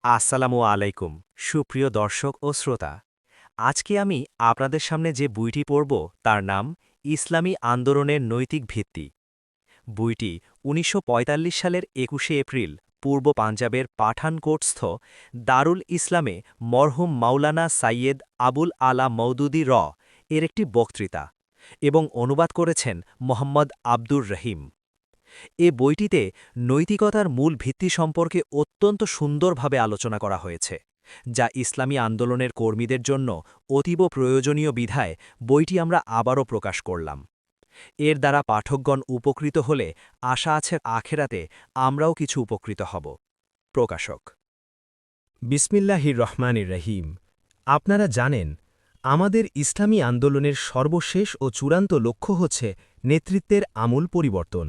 আসসালামু আলাইকুম সুপ্রিয় দর্শক ও শ্রোতা। আজকে আমি আপনাদের সামনে যে বইটি পড়ব তার নাম ইসলামী আন্দোলনের নৈতিক ভিত্তি। বইটি ১৯৪৫ সালের ২১শে এপ্রিল পূর্ব পাঞ্জাবের পাঠানকোটস্থ দারুল ইসলামে মরহুম মাওলানা সাইয়েদ আবুল আলা মওদুদি এর একটি বক্তৃতা এবং অনুবাদ করেছেন মোহাম্মদ আব্দুর রহিম। এ বইটিতে নৈতিকতার মূল ভিত্তি সম্পর্কে অত্যন্ত সুন্দরভাবে আলোচনা করা হয়েছে, যা ইসলামী আন্দোলনের কর্মীদের জন্য অতীব প্রয়োজনীয় বিধায় বইটি আমরা আবারও প্রকাশ করলাম। এর দ্বারা পাঠকগণ উপকৃত হলে আশা আছে আখেরাতে আমরাও কিছু উপকৃত হব। প্রকাশক। বিসমিল্লাহির রহমানির রহিম। আপনারা জানেন, আমাদের ইসলামী আন্দোলনের সর্বশেষ ও চূড়ান্ত লক্ষ্য হচ্ছে নেতৃত্বের আমূল পরিবর্তন।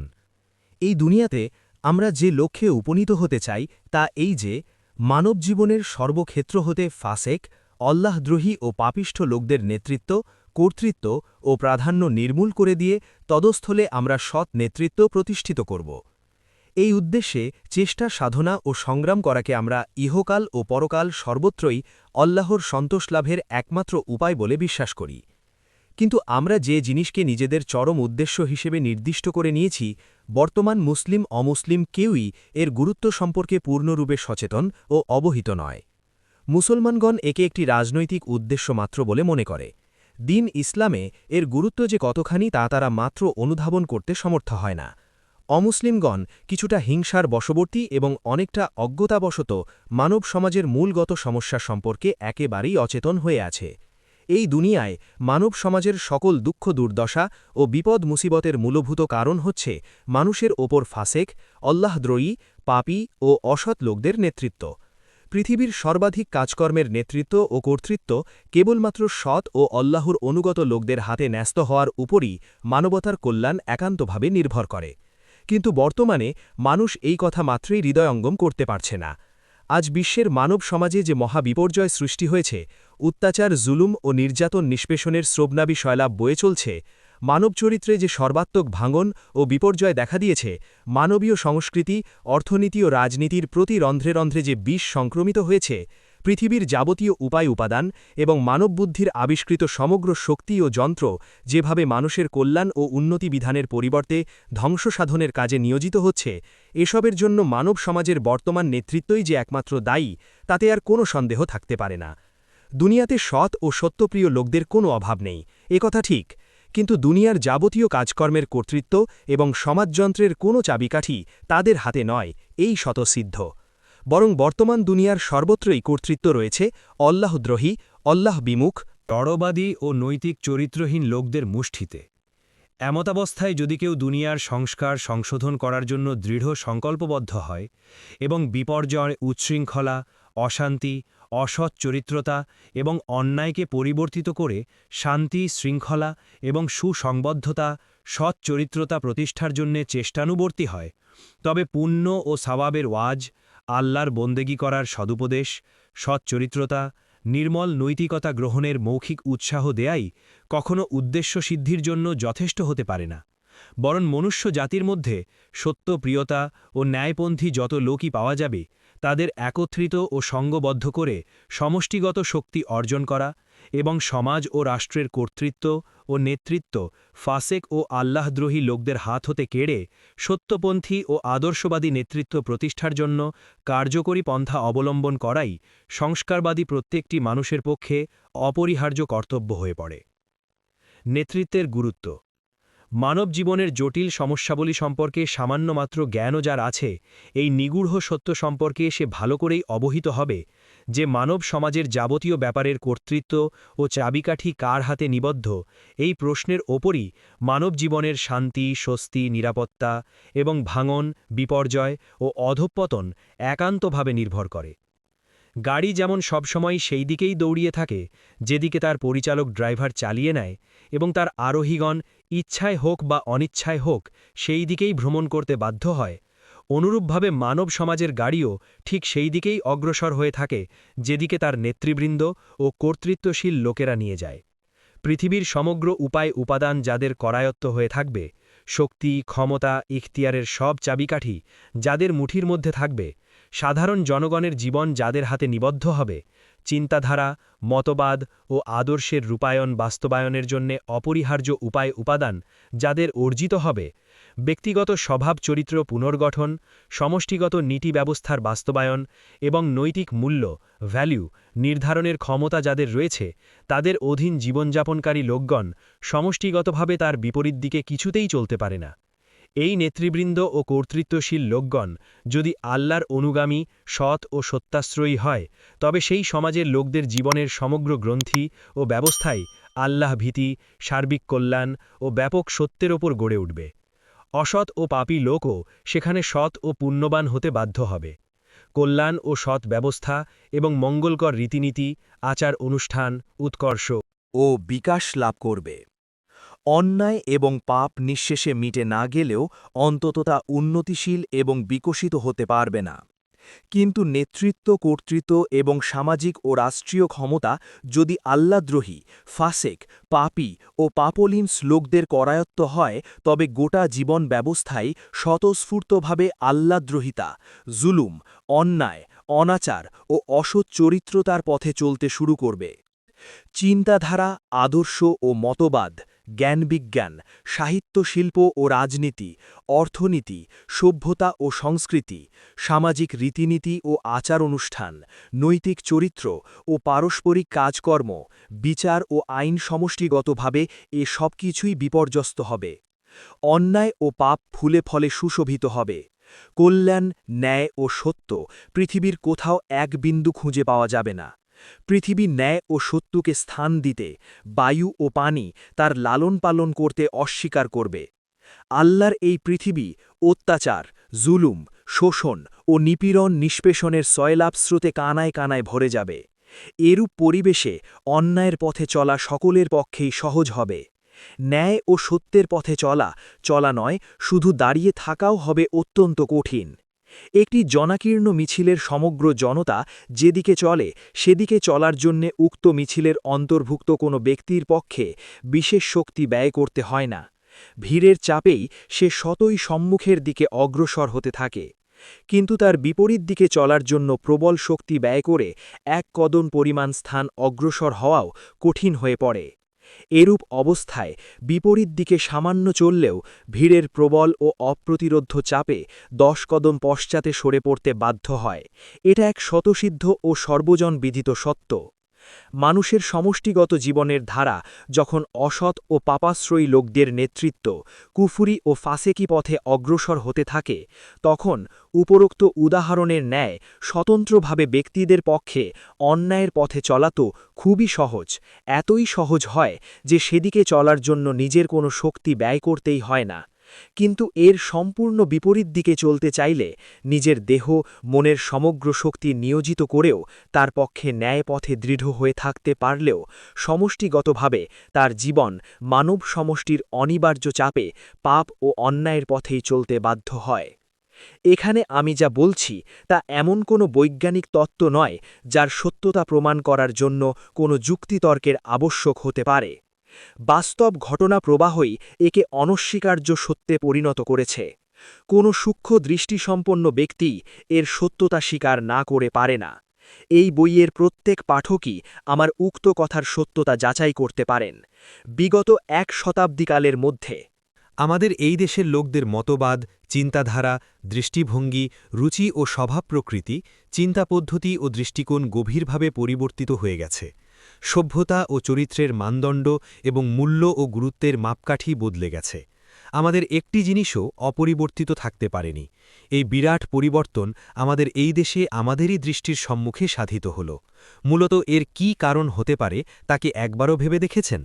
এই দুনিয়াতে আমরা যে লক্ষ্যে উপনীত হতে চাই তা এই যে, মানব জীবনের সর্বক্ষেত্র হতে ফাসেক, অল্লাহদ্রোহী ও পাপিষ্ঠ লোকদের নেতৃত্ব, কর্তৃত্ব ও প্রাধান্য নির্মূল করে দিয়ে তদস্থলে আমরা সৎ নেতৃত্ব প্রতিষ্ঠিত করব। এই উদ্দেশ্যে চেষ্টা সাধনা ও সংগ্রাম করাকে আমরা ইহকাল ও পরকাল সর্বত্রই অল্লাহর সন্তোষ লাভের একমাত্র উপায় বলে বিশ্বাস করি। কিন্তু আমরা যে জিনিসকে নিজেদের চরম উদ্দেশ্য হিসেবে নির্দিষ্ট করে নিয়েছি, বর্তমান মুসলিম অমুসলিম কেউই এর গুরুত্ব সম্পর্কে পূর্ণরূপে সচেতন ও অবহিত নয়। মুসলমানগণ একে একটি রাজনৈতিক উদ্দেশ্য মাত্র বলে মনে করে। দিন ইসলামে এর গুরুত্ব যে কতখানি তা তারা মাত্র অনুধাবন করতে সমর্থ হয় না। অমুসলিমগণ কিছুটা হিংসার বশবর্তী এবং অনেকটা অজ্ঞতাবশত মানব সমাজের মূলগত সমস্যা সম্পর্কে একেবারেই অচেতন হয়ে আছে। এই দুনিয়ায় মানব সমাজের সকল দুঃখ দুর্দশা ও বিপদ মুসিবতের মূলভূত কারণ হচ্ছে মানুষের ওপর ফাসেক, অল্লাহদ্রোয়ী, পাপী ও অসৎ লোকদের নেতৃত্ব। পৃথিবীর সর্বাধিক কাজকর্মের নেতৃত্ব ও কর্তৃত্ব কেবলমাত্র সৎ ও অল্লাহর অনুগত লোকদের হাতে ন্যস্ত হওয়ার উপরই মানবতার কল্যাণ একান্তভাবে নির্ভর করে। কিন্তু বর্তমানে মানুষ এই কথা মাত্রই হৃদয়ঙ্গম করতে পারছে না। আজ বিশ্বের মানব সমাজে যে মহাবিপর্যয় সৃষ্টি হয়েছে, অত্যাচার, জুলুম ও নির্যাতন নিষ্পেষণের স্রোবনাবী শয়লাভ বয়ে চলছে, মানব চরিত্রে যে সর্বাত্মক ভাঙন ও বিপর্যয় দেখা দিয়েছে, মানবীয় সংস্কৃতি, অর্থনীতি ও রাজনীতির প্রতি রন্ধ্রে রন্ধ্রে যে বিষ সংক্রমিত হয়েছে, পৃথিবীর যাবতীয় উপায় উপাদান এবং মানববুদ্ধির আবিষ্কৃত সমগ্র শক্তি ও যন্ত্র যেভাবে মানুষের কল্যাণ ও উন্নতি বিধানের পরিবর্তে ধ্বংস সাধনের কাজে নিয়োজিত হচ্ছে, এসবের জন্য মানব সমাজের বর্তমান নেতৃত্বই যে একমাত্র দায়ী, তাতে আর কোনো সন্দেহ থাকতে পারে না। দুনিয়াতে সৎ ও সত্যপ্রিয় লোকদের কোনো অভাব নেই, একথা ঠিক, কিন্তু দুনিয়ার যাবতীয় কাজকর্মের কর্তৃত্ব এবং সমাজযন্ত্রের কোনো চাবিকাঠি তাদের হাতে নয়, এই স্বতঃসিদ্ধ। বরং বর্তমান দুনিয়ার সর্বত্রই কর্তৃত্ব রয়েছে অল্লাহদ্রোহী, অল্লাহ বিমুখ, জড়বাদী ও নৈতিক চরিত্রহীন লোকদের মুষ্টিতে। এমতাবস্থায় যদি কেউ দুনিয়ার সংস্কার সংশোধন করার জন্য দৃঢ় সংকল্পবদ্ধ হয় এবং বিপর্যয়, উচ্ছৃঙ্খলা, অশান্তি, অসৎ চরিত্রতা এবং অন্যায়কে পরিবর্তিত করে শান্তি, শৃঙ্খলা এবং সুসংবদ্ধতা, সৎ চরিত্রতা প্রতিষ্ঠার জন্যে চেষ্টানুবর্তী হয়, তবে পুণ্য ও সওয়াবের ওয়াজ, আল্লাহর বন্দেগী করার সদুপদেশ, সৎ চরিত্রতা, নির্মল নৈতিকতা গ্রহণের মৌখিক উৎসাহ দেয়াই কখনো উদ্দেশ্য সিদ্ধির জন্য যথেষ্ট হতে পারে না। বরং মনুষ্য জাতির মধ্যে সত্যপ্রিয়তা ও ন্যায়পন্থী যত লোকই পাওয়া যাবে, তাদের একত্রিত ও সঙ্গবদ্ধ করে সমষ্টিগত শক্তি অর্জন করা এবং সমাজ ও রাষ্ট্রের কর্তৃত্ব ও নেতৃত্ব ফাসেক ও আল্লাহদ্রোহী লোকদের হাত হতে কেড়ে সত্যপন্থী ও আদর্শবাদী নেতৃত্ব প্রতিষ্ঠার জন্য কার্যকরী পন্থা অবলম্বন করাই সংস্কারবাদী প্রত্যেকটি মানুষের পক্ষে অপরিহার্য কর্তব্য হয়ে পড়ে। নেতৃত্বের গুরুত্ব। মানব জীবনের জটিল সমস্যাবলী সম্পর্কে সামান্যমাত্র জ্ঞানও যার আছে, এই নিগূঢ় সত্য সম্পর্কে সে ভালো করেই অবহিত হবে যে মানব সমাজের যাবতীয় ব্যাপারের কর্তৃত্ব ও চাবিকাঠি কার হাতে নিবদ্ধ, এই প্রশ্নের ওপরই মানব জীবনের শান্তি, স্বস্তি, নিরাপত্তা এবং ভাঙন, বিপর্যয় ও অধঃপতন একান্তভাবে নির্ভর করে। গাড়ি যেমন সবসময় সেই দিকেই দৌড়িয়ে থাকে যেদিকে তার পরিচালক ড্রাইভার চালিয়ে নেয় এবং তার আরোহীগণ ইচ্ছায় হোক বা অনিচ্ছায় হোক সেই দিকেই ভ্রমণ করতে বাধ্য হয়, অনুরূপভাবে মানব সমাজের গাড়িও ঠিক সেই দিকেই অগ্রসর হয়ে থাকে যেদিকে তার নেতৃবৃন্দ ও কর্তৃত্বশীল লোকেরা নিয়ে যায়। পৃথিবীর সমগ্র উপায় উপাদান যাদের করায়ত্ত হয়ে থাকবে, শক্তি, ক্ষমতা, ইখতিয়ারের সব চাবিকাঠি যাদের মুঠির মধ্যে থাকবে, সাধারণ জনগণের জীবন যাদের হাতে নিবদ্ধ হবে, চিন্তাধারা, মতবাদ ও আদর্শের রূপায়ণ বাস্তবায়নের জন্য অপরিহার্য উপাদান যাদের অর্জিত হবে, ব্যক্তিগত স্বভাব চরিত্র পুনর্গঠন, সমষ্টিগত নীতি ব্যবস্থার বাস্তবায়ন এবং নৈতিক মূল্য ভ্যালু নির্ধারণের ক্ষমতা যাদের রয়েছে, তাদের অধীন জীবনযাপনকারী লোকগণ সমষ্টিগতভাবে তার বিপরীত দিকে কিছুতেই চলতে পারে না। এই নেতৃবৃন্দ ও কর্তৃত্বশীল লোকগণ যদি আল্লাহর অনুগামী, সৎ ও সত্যাশ্রয়ী হয়, তবে সেই সমাজের লোকদের জীবনের সমগ্র গ্রন্থি ও ব্যবস্থাই আল্লাহ ভীতি, সার্বিক কল্যাণ ও ব্যাপক সত্যের ওপর গড়ে উঠবে। অসৎ ও পাপী লোকও সেখানে সৎ ও পুণ্যবান হতে বাধ্য হবে। কল্যাণ ও সৎ ব্যবস্থা এবং মঙ্গলকর রীতিনীতি, আচার অনুষ্ঠান, উৎকর্ষ ও বিকাশ লাভ করবে। অন্যায় এবং পাপ নিঃশেষে মিটে না গেলেও অন্তত তা উন্নতিশীল এবং বিকশিত হতে পারবে না। কিন্তু নেতৃত্ব, কর্তৃত্ব এবং সামাজিক ও রাষ্ট্রীয় ক্ষমতা যদি আল্লাহদ্রোহী, ফাসেক, পাপী ও পাপলীন লোকদের করায়ত্ত হয়, তবে গোটা জীবন ব্যবস্থায় স্বতঃস্ফূর্তভাবে আল্লাহদ্রোহিতা, জুলুম, অন্যায়, অনাচার ও অসৎ চরিত্রতার পথে চলতে শুরু করবে। চিন্তাধারা, আদর্শ ও মতবাদ, জ্ঞানবিজ্ঞান, সাহিত্য, শিল্প ও রাজনীতি, অর্থনীতি, সভ্যতা ও সংস্কৃতি, সামাজিক রীতিনীতি ও আচার অনুষ্ঠান, নৈতিক চরিত্র ও পারস্পরিক কাজকর্ম, বিচার ও আইন সমষ্টিগতভাবে এ সব কিছুই বিপর্যস্ত হবে। অন্যায় ও পাপ ফুলে ফলে সুশোভিত হবে। কল্যাণ, ন্যায় ও সত্য পৃথিবীর কোথাও এক বিন্দু খুঁজে পাওয়া যাবে না। পৃথিবী ন্যায় ও সত্যকে স্থান দিতে, বায়ু ও পানি তার লালন পালন করতে অস্বীকার করবে। আল্লাহর এই পৃথিবী অত্যাচার, জুলুম, শোষণ ও নিপীড়ন নিষ্পেষণের সয়লাভ স্রোতে কানায় কানায় ভরে যাবে। এরূপ পরিবেশে অন্যায়ের পথে চলা সকলের পক্ষেই সহজ হবে। ন্যায় ও সত্যের পথে চলা নয়, শুধু দাঁড়িয়ে থাকাও হবে অত্যন্ত কঠিন। একটি জনাকীর্ণ মিছিলের সমগ্র জনতা যেদিকে চলে, সেদিকে চলার জন্যে উক্ত মিছিলের অন্তর্ভুক্ত কোনো ব্যক্তির পক্ষে বিশেষ শক্তি ব্যয় করতে হয় না। ভিড়ের চাপেই সে শতই সম্মুখের দিকে অগ্রসর হতে থাকে। কিন্তু তার বিপরীত দিকে চলার জন্য প্রবল শক্তি ব্যয় করে এক কদম পরিমাণ স্থান অগ্রসর হওয়াও কঠিন হয়ে পড়ে। এরূপ অবস্থায় বিপরীত দিকে সামান্য চললেও ভিড়ের প্রবল ও অপ্রতিরোধ্য চাপে 10 কদম পশ্চাতে সরে পড়তে বাধ্য হয়। এটা এক স্বতঃসিদ্ধ ও সর্বজন বিদিত সত্য। মানুষের সমষ্টিগত জীবনের ধারা যখন অসৎ ও পাপাশ্রয়ী লোকদের নেতৃত্ব, কুফুরি ও ফাসেকি পথে অগ্রসর হতে থাকে, তখন উপরোক্ত উদাহরণের ন্যায় স্বতন্ত্রভাবে ব্যক্তিদের পক্ষে অন্যায়ের পথে চলা তো খুবই সহজ। এতই সহজ হয় যে সেদিকে চলার জন্য নিজের কোনো শক্তি ব্যয় করতেই হয় না। কিন্তু এর সম্পূর্ণ বিপরীত দিকে চলতে চাইলে নিজের দেহ, মনের সমগ্র শক্তি নিয়োজিত করেও তার পক্ষে ন্যায় পথে দৃঢ় হয়ে থাকতে পারলেও সমষ্টিগতভাবে তার জীবন মানব সমষ্টির অনিবার্য চাপে পাপ ও অন্যায়ের পথেই চলতে বাধ্য হয়। এখানে আমি যা বলছি তা এমন কোনো বৈজ্ঞানিক তত্ত্ব নয় যার সত্যতা প্রমাণ করার জন্য কোনো যুক্তিতর্কের আবশ্যক হতে পারে। বাস্তব ঘটনা প্রবাহই একে অনস্বীকার্য সত্যে পরিণত করেছে। কোনো সূক্ষ্ম দৃষ্টিসম্পন্ন ব্যক্তি এর সত্যতা স্বীকার না করে পারে না। এই বইয়ের প্রত্যেক পাঠকই আমার উক্ত কথার সত্যতা যাচাই করতে পারেন। বিগত 1 শতাব্দীকালের মধ্যে আমাদের এই দেশের লোকদের মতবাদ, চিন্তাধারা, দৃষ্টিভঙ্গি, রুচি ও স্বভাব প্রকৃতি, চিন্তা পদ্ধতি ও দৃষ্টিকোণ গভীরভাবে পরিবর্তিত হয়ে গেছে। সভ্যতা ও চরিত্রের মানদণ্ড এবং মূল্য ও গুরুত্বের মাপকাঠি বদলে গেছে। আমাদের একটি জিনিসও অপরিবর্তিত থাকতে পারেনি। এই বিরাট পরিবর্তন আমাদের এই দেশে আমাদেরই দৃষ্টির সম্মুখে সাধিত হল। মূলত এর কি কারণ হতে পারে তা কি একবারও ভেবে দেখেছেন?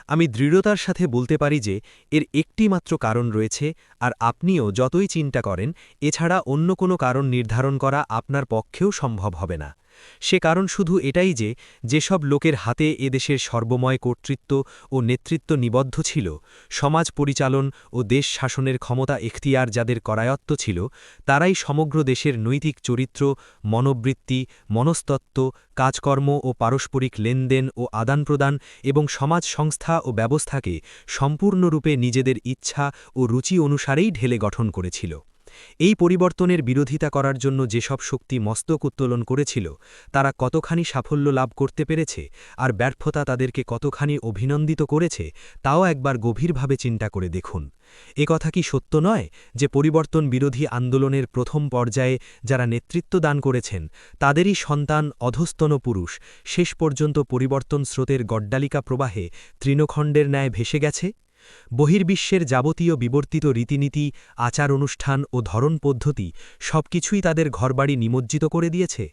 আমি দৃঢ়তার সাথে বলতে পারি যে এর একটি মাত্র কারণ রয়েছে, আর আপনিও যতই চিন্তা করেন এছাড়া অন্য কোনো কারণ নির্ধারণ করা আপনার পক্ষেও সম্ভব হবে না। সে কারণ শুধু এটাই যে যেসব লোকের হাতে এদেশের সর্বময় কর্তৃত্ব ও নেতৃত্ব নিবদ্ধ ছিল, সমাজ পরিচালন ও দেশ শাসনের ক্ষমতা এখতিয়ার যাদের করায়ত্ত ছিল, তারাই সমগ্র দেশের নৈতিক চরিত্র, মনোবৃত্তি, মনস্তত্ত্ব, কাজকর্ম ও পারস্পরিক লেনদেন ও আদানপ্রদান এবং সমাজ সংস্থা ও ব্যবস্থাকে সম্পূর্ণরূপে নিজেদের ইচ্ছা ও রুচি অনুসারেই ঢেলে গঠন করেছিল। এই পরিবর্তনের বিরোধিতা করার জন্য যেসব শক্তি মস্তক উত্তোলন করেছিল তারা কতখানি সাফল্য লাভ করতে পেরেছে আর ব্যর্থতা তাদেরকে কতখানি অভিনন্দিত করেছে তাও একবার গভীরভাবে চিন্তা করে দেখুন। কথা কি সত্য নয় যে পরিবর্তন বিরোধী আন্দোলনের প্রথম পর্যায়ে যারা নেতৃত্ব দান করেছেন তাদেরই সন্তান অধস্তন পুরুষ শেষ পর্যন্ত পরিবর্তন স্রোতের গড্ডালিকা প্রবাহে তৃণখণ্ডের ন্যায় ভেসে গেছে? বহির্বিশ্বের যাবতীয় বিবর্তিত রীতিনীতি, আচার অনুষ্ঠান ও ধরন পদ্ধতি সবকিছুই তাদের ঘরবাড়ি নিমজ্জিত করে দিয়েছে।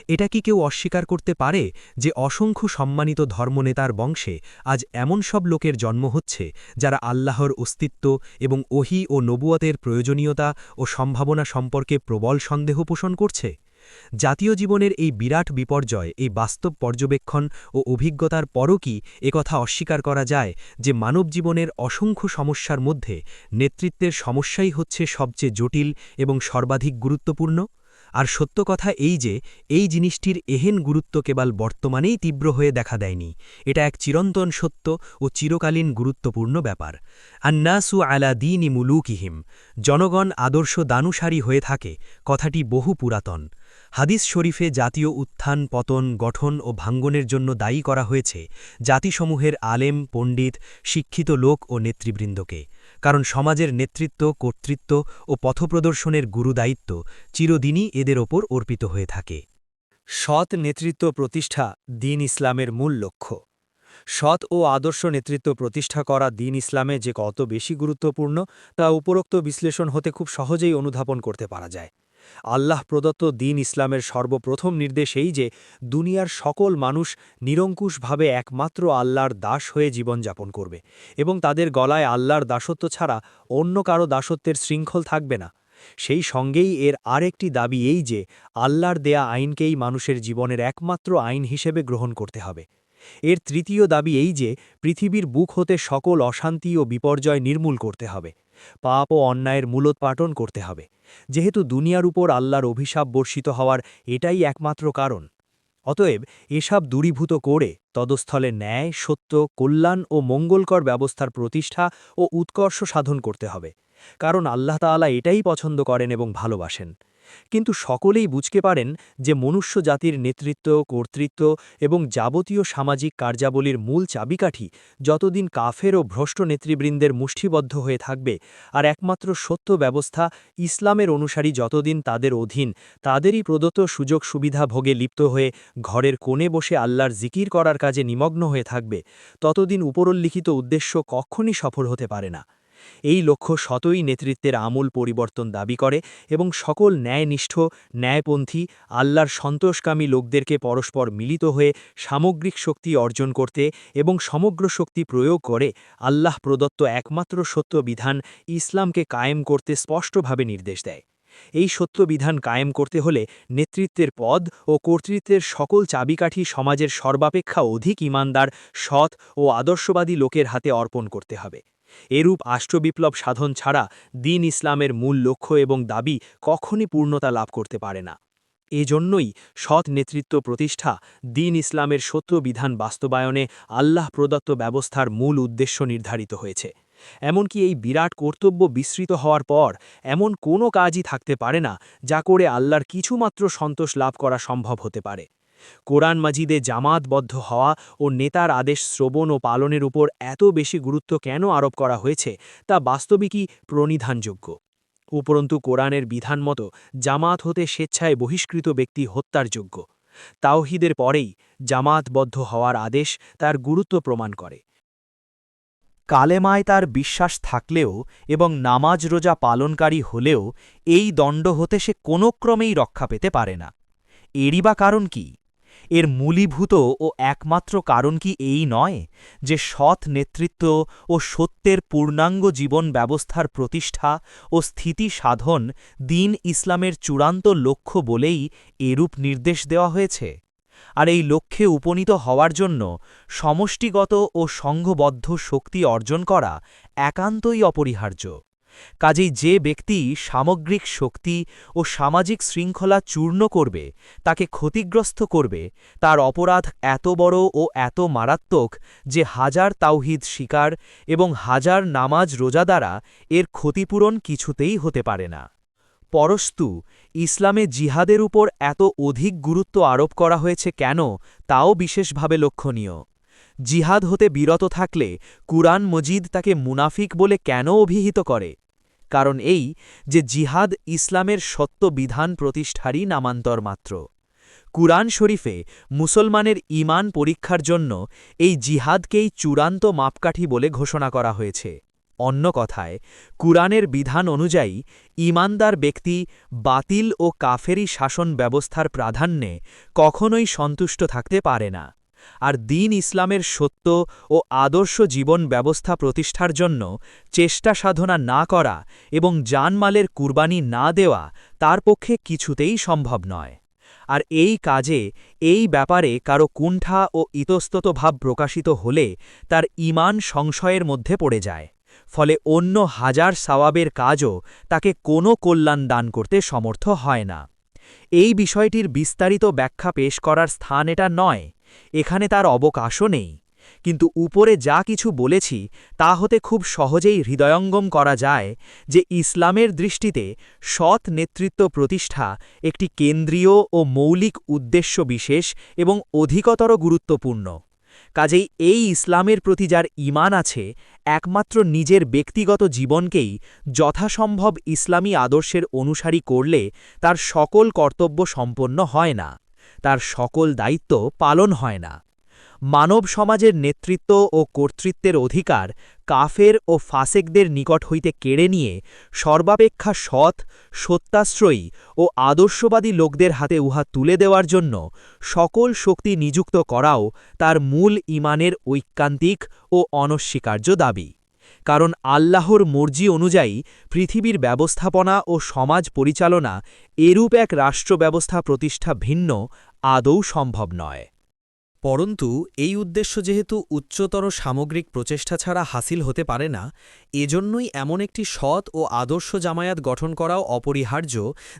এটা কি কেউ অস্বীকার করতে পারে যে অসংখ্য সম্মানিত ধর্মনেতার বংশে আজ এমন সব লোকের জন্ম হচ্ছে যারা আল্লাহর অস্তিত্ব এবং ওহী ও নবুয়তের প্রয়োজনীয়তা ও সম্ভাবনা সম্পর্কে প্রবল সন্দেহ পোষণ করছে? জাতীয় জীবনের এই বিরাট বিপর্যয়, এই বাস্তব পর্যবেক্ষণ ও অভিজ্ঞতার পরও কি একথা অস্বীকার করা যায় যে মানব জীবনের অসংখ্য সমস্যার মধ্যে নেতৃত্বের সমস্যাই হচ্ছে সবচেয়ে জটিল এবং সর্বাধিক গুরুত্বপূর্ণ? আর সত্য কথা এই যে এই জিনিসটির এহেন গুরুত্ব কেবল বর্তমানেই তীব্র হয়ে দেখা দেয়নি, এটা এক চিরন্তন সত্য ও চিরকালীন গুরুত্বপূর্ণ ব্যাপার। আন্নাসু আলা দীনি মুলুকিহিম, জনগণ আদর্শ দানুসারী হয়ে থাকে, কথাটি বহু পুরাতন। হাদিস শরীফে জাতীয় উত্থান, পতন, গঠন ও ভাঙ্গনের জন্য দায়ী করা হয়েছে জাতিসমূহের আলেম, পণ্ডিত, শিক্ষিত লোক ও নেতৃবৃন্দকে, কারণ সমাজের নেতৃত্ব, কর্তৃত্ব ও পথপ্রদর্শনের গুরুদায়িত্ব চিরদিনই এদের ওপর অর্পিত হয়ে থাকে। সৎ নেতৃত্ব প্রতিষ্ঠা দ্বীন ইসলামের মূল লক্ষ্য। সৎ ও আদর্শ নেতৃত্ব প্রতিষ্ঠা করা দ্বীন ইসলামে যে কত বেশি গুরুত্বপূর্ণ তা উপরোক্ত বিশ্লেষণ হতে খুব সহজেই অনুধাবন করতে পারা যায়। আল্লাহ প্রদত্ত দ্বীন ইসলামের সর্বপ্রথম নির্দেশ এই যে দুনিয়ার সকল মানুষ নিরঙ্কুশভাবে একমাত্র আল্লাহর দাস হয়ে জীবনযাপন করবে এবং তাদের গলায় আল্লাহর দাসত্ব ছাড়া অন্য কারো দাসত্বের শৃঙ্খল থাকবে না। সেই সঙ্গেই এর আরেকটি দাবি এই যে আল্লাহর দেয়া আইনকেই মানুষের জীবনের একমাত্র আইন হিসেবে গ্রহণ করতে হবে। এর তৃতীয় দাবি এই যে পৃথিবীর বুক হতে সকল অশান্তি ও বিপর্যয় নির্মূল করতে হবে, পাপ ও অন্যায়ের মূলোৎপাটন করতে হবে, যেহেতু দুনিয়ার উপর আল্লাহর অভিশাপ বর্ষিত হওয়ার এটাই একমাত্র কারণ। অতএব এসব দূরীভূত করে তদস্থলে ন্যায়, সত্য, কল্যাণ ও মঙ্গলকর ব্যবস্থার প্রতিষ্ঠা ও উৎকর্ষ সাধন করতে হবে, কারণ আল্লাহ তাআলা এটাই পছন্দ করেন এবং ভালোবাসেন। কিন্তু সকলেই বুঝতে পারেন যে মনুষ্য জাতির নেতৃত্ব, কর্তৃত্ব এবং যাবতীয় সামাজিক কার্যাবলীর মূল চাবিকাঠি যতদিন কাফের ও ভ্রষ্ট নেতৃবৃন্দের মুষ্টিবদ্ধ হয়ে থাকবে আর একমাত্র সত্য ব্যবস্থা ইসলামের অনুসারী যতদিন তাদের অধীন, তাদেরই প্রদত্ত সুযোগ সুবিধা ভোগে লিপ্ত হয়ে ঘরের কোণে বসে আল্লাহর জিকির করার কাজে নিমগ্ন হয়ে থাকবে, ততদিন উপরোল্লিখিত উদ্দেশ্য কখনই সফল হতে পারে না। এই লক্ষ্য সতই নেতৃত্বের আমূল পরিবর্তন দাবি করে এবং সকল ন্যায়নিষ্ঠ, ন্যায়পন্থী, আল্লাহর সন্তোষকামী লোকদেরকে পরস্পর মিলিত হয়ে সামগ্রিক শক্তি অর্জন করতে এবং সমগ্র শক্তি প্রয়োগ করে আল্লাহ প্রদত্ত একমাত্র সত্য বিধান ইসলামকে কায়েম করতে স্পষ্টভাবে নির্দেশ দেয়। এই সত্য বিধান কায়েম করতে হলে নেতৃত্বের পদ ও কর্তৃত্বের সকল চাবিকাঠি সমাজের সর্বাপেক্ষা অধিক ঈমানদার, সৎ ও আদর্শবাদী লোকের হাতে অর্পণ করতে হবে। এরূপ আষ্টবিপ্লব সাধন ছাড়া দ্বীন ইসলামের মূল লক্ষ্য এবং দাবি কখনই পূর্ণতা লাভ করতে পারে না। এজন্যই সৎ নেতৃত্ব প্রতিষ্ঠা, দ্বীন ইসলামের সত্য বিধান বাস্তবায়নে আল্লাহ প্রদত্ত ব্যবস্থার মূল উদ্দেশ্য নির্ধারিত হয়েছে। এমনকি এই বিরাট কর্তব্য বিস্তৃত হওয়ার পর এমন কোনো কাজই থাকতে পারে না যা করে আল্লাহর কিছুমাত্র সন্তোষ লাভ করা সম্ভব হতে পারে। কোরআন মাজিদে জামাতবদ্ধ হওয়া ও নেতার আদেশ শ্রবণ ও পালনের উপর এত বেশি গুরুত্ব কেন আরোপ করা হয়েছে তা বাস্তবিকই প্রণিধানযোগ্য। উপরন্তু কোরআনের বিধান মতো জামাত হতে স্বেচ্ছায় বহিষ্কৃত ব্যক্তি হত্যার যোগ্য। তাওহীদের পরেই জামাতবদ্ধ হওয়ার আদেশ তার গুরুত্ব প্রমাণ করে। কালেমায় তার বিশ্বাস থাকলেও এবং নামাজ রোজা পালনকারী হলেও এই দণ্ড হতে সে কোনো ক্রমেই রক্ষা পেতে পারে না। এরই বা কারণ কি? এর মূলীভূত ও একমাত্র কারণ কি এই নয় যে সৎ নেতৃত্ব ও সত্যের পূর্ণাঙ্গ জীবন ব্যবস্থার প্রতিষ্ঠা ও স্থিতি সাধন দ্বীন ইসলামের চূড়ান্ত লক্ষ্য বলেই এরূপ নির্দেশ দেওয়া হয়েছে? আর এই লক্ষ্যে উপনীত হওয়ার জন্য সমষ্টিগত ও সংঘবদ্ধ শক্তি অর্জন করা একান্তই অপরিহার্য। কাজেই যে ব্যক্তি সামগ্রিক শক্তি ও সামাজিক শৃঙ্খলা চূর্ণ করবে, তাকে ক্ষতিগ্রস্ত করবে, তার অপরাধ এত বড় ও এত মারাত্মক যে হাজার তাওহীদ স্বীকার এবং হাজার নামাজ রোজা দ্বারা এর ক্ষতিপূরণ কিছুতেই হতে পারে না। পরস্তু ইসলামে জিহাদের উপর এত অধিক গুরুত্ব আরোপ করা হয়েছে কেন তাও বিশেষভাবে লক্ষণীয়। জিহাদ হতে বিরত থাকলে কুরআন মজিদ তাকে মুনাফিক বলে কেন অভিহিত করে? কারণ এই যে জিহাদ ইসলামের সত্য বিধান প্রতিষ্ঠারই নামান্তর মাত্র। কুরআন শরীফে মুসলমানের ঈমান পরীক্ষার জন্য এই জিহাদকেই চূড়ান্ত মাপকাঠি বলে ঘোষণা করা হয়েছে। অন্য কথায়, কুরআনের বিধান অনুযায়ী ঈমানদার ব্যক্তি বাতিল ও কাফেরি শাসন ব্যবস্থার প্রাধান্যে কখনোই সন্তুষ্ট থাকতে পারে না। আর দ্বীন ইসলামের সত্য ও আদর্শ জীবন ব্যবস্থা প্রতিষ্ঠার জন্য চেষ্টা সাধনা না করা এবং জানমালের কুরবানি না দেওয়া তার পক্ষে কিছুতেই সম্ভব নয়। আর এই কাজে, এই ব্যাপারে কারো কুণ্ঠা ও ইতস্তত ভাব প্রকাশিত হলে তার ঈমান সংশয়ের মধ্যে পড়ে যায়। ফলে অন্য হাজার সওয়াবের কাজও তাকে কোনো কল্যাণ দান করতে সমর্থ হয় না। এই বিষয়টির বিস্তারিত ব্যাখ্যা পেশ করার স্থান এটা নয়, এখানে তার অবকাশও নেই। কিন্তু উপরে যা কিছু বলেছি তা হতে খুব সহজেই হৃদয়ঙ্গম করা যায় যে ইসলামের দৃষ্টিতে সৎ নেতৃত্ব প্রতিষ্ঠা একটি কেন্দ্রীয় ও মৌলিক উদ্দেশ্য বিশেষ এবং অধিকতর গুরুত্বপূর্ণ। কাজেই এই ইসলামের প্রতি যার ঈমান আছে, একমাত্র নিজের ব্যক্তিগত জীবনকেই যথাসম্ভব ইসলামী আদর্শের অনুসারী করলে তার সকল কর্তব্য সম্পন্ন হয় না, তার সকল দায়িত্ব পালন হয় না। মানব সমাজের নেতৃত্ব ও কর্তৃত্বের অধিকার কাফের ও ফাসেকদের নিকট হইতে কেড়ে নিয়ে সর্বাপেক্ষা সৎ, সত্যাশ্রয়ী ও আদর্শবাদী লোকদের হাতে উহা তুলে দেওয়ার জন্য সকল শক্তি নিযুক্ত করাও তার মূল ঈমানের ঐকান্তিক ও অনস্বীকার্য দাবি। কারণ আল্লাহর মর্জি অনুযায়ী পৃথিবীর ব্যবস্থাপনা ও সমাজ পরিচালনা এরূপ এক রাষ্ট্র ব্যবস্থা প্রতিষ্ঠা ভিন্ন আদৌ সম্ভব নয়। পরন্তু এই উদ্দেশ্য যেহেতু উচ্চতর সামগ্রিক প্রচেষ্টা ছাড়া হাসিল হতে পারে না, এজন্যই এমন একটি সৎ ও আদর্শ জামায়াত গঠন করাও অপরিহার্য,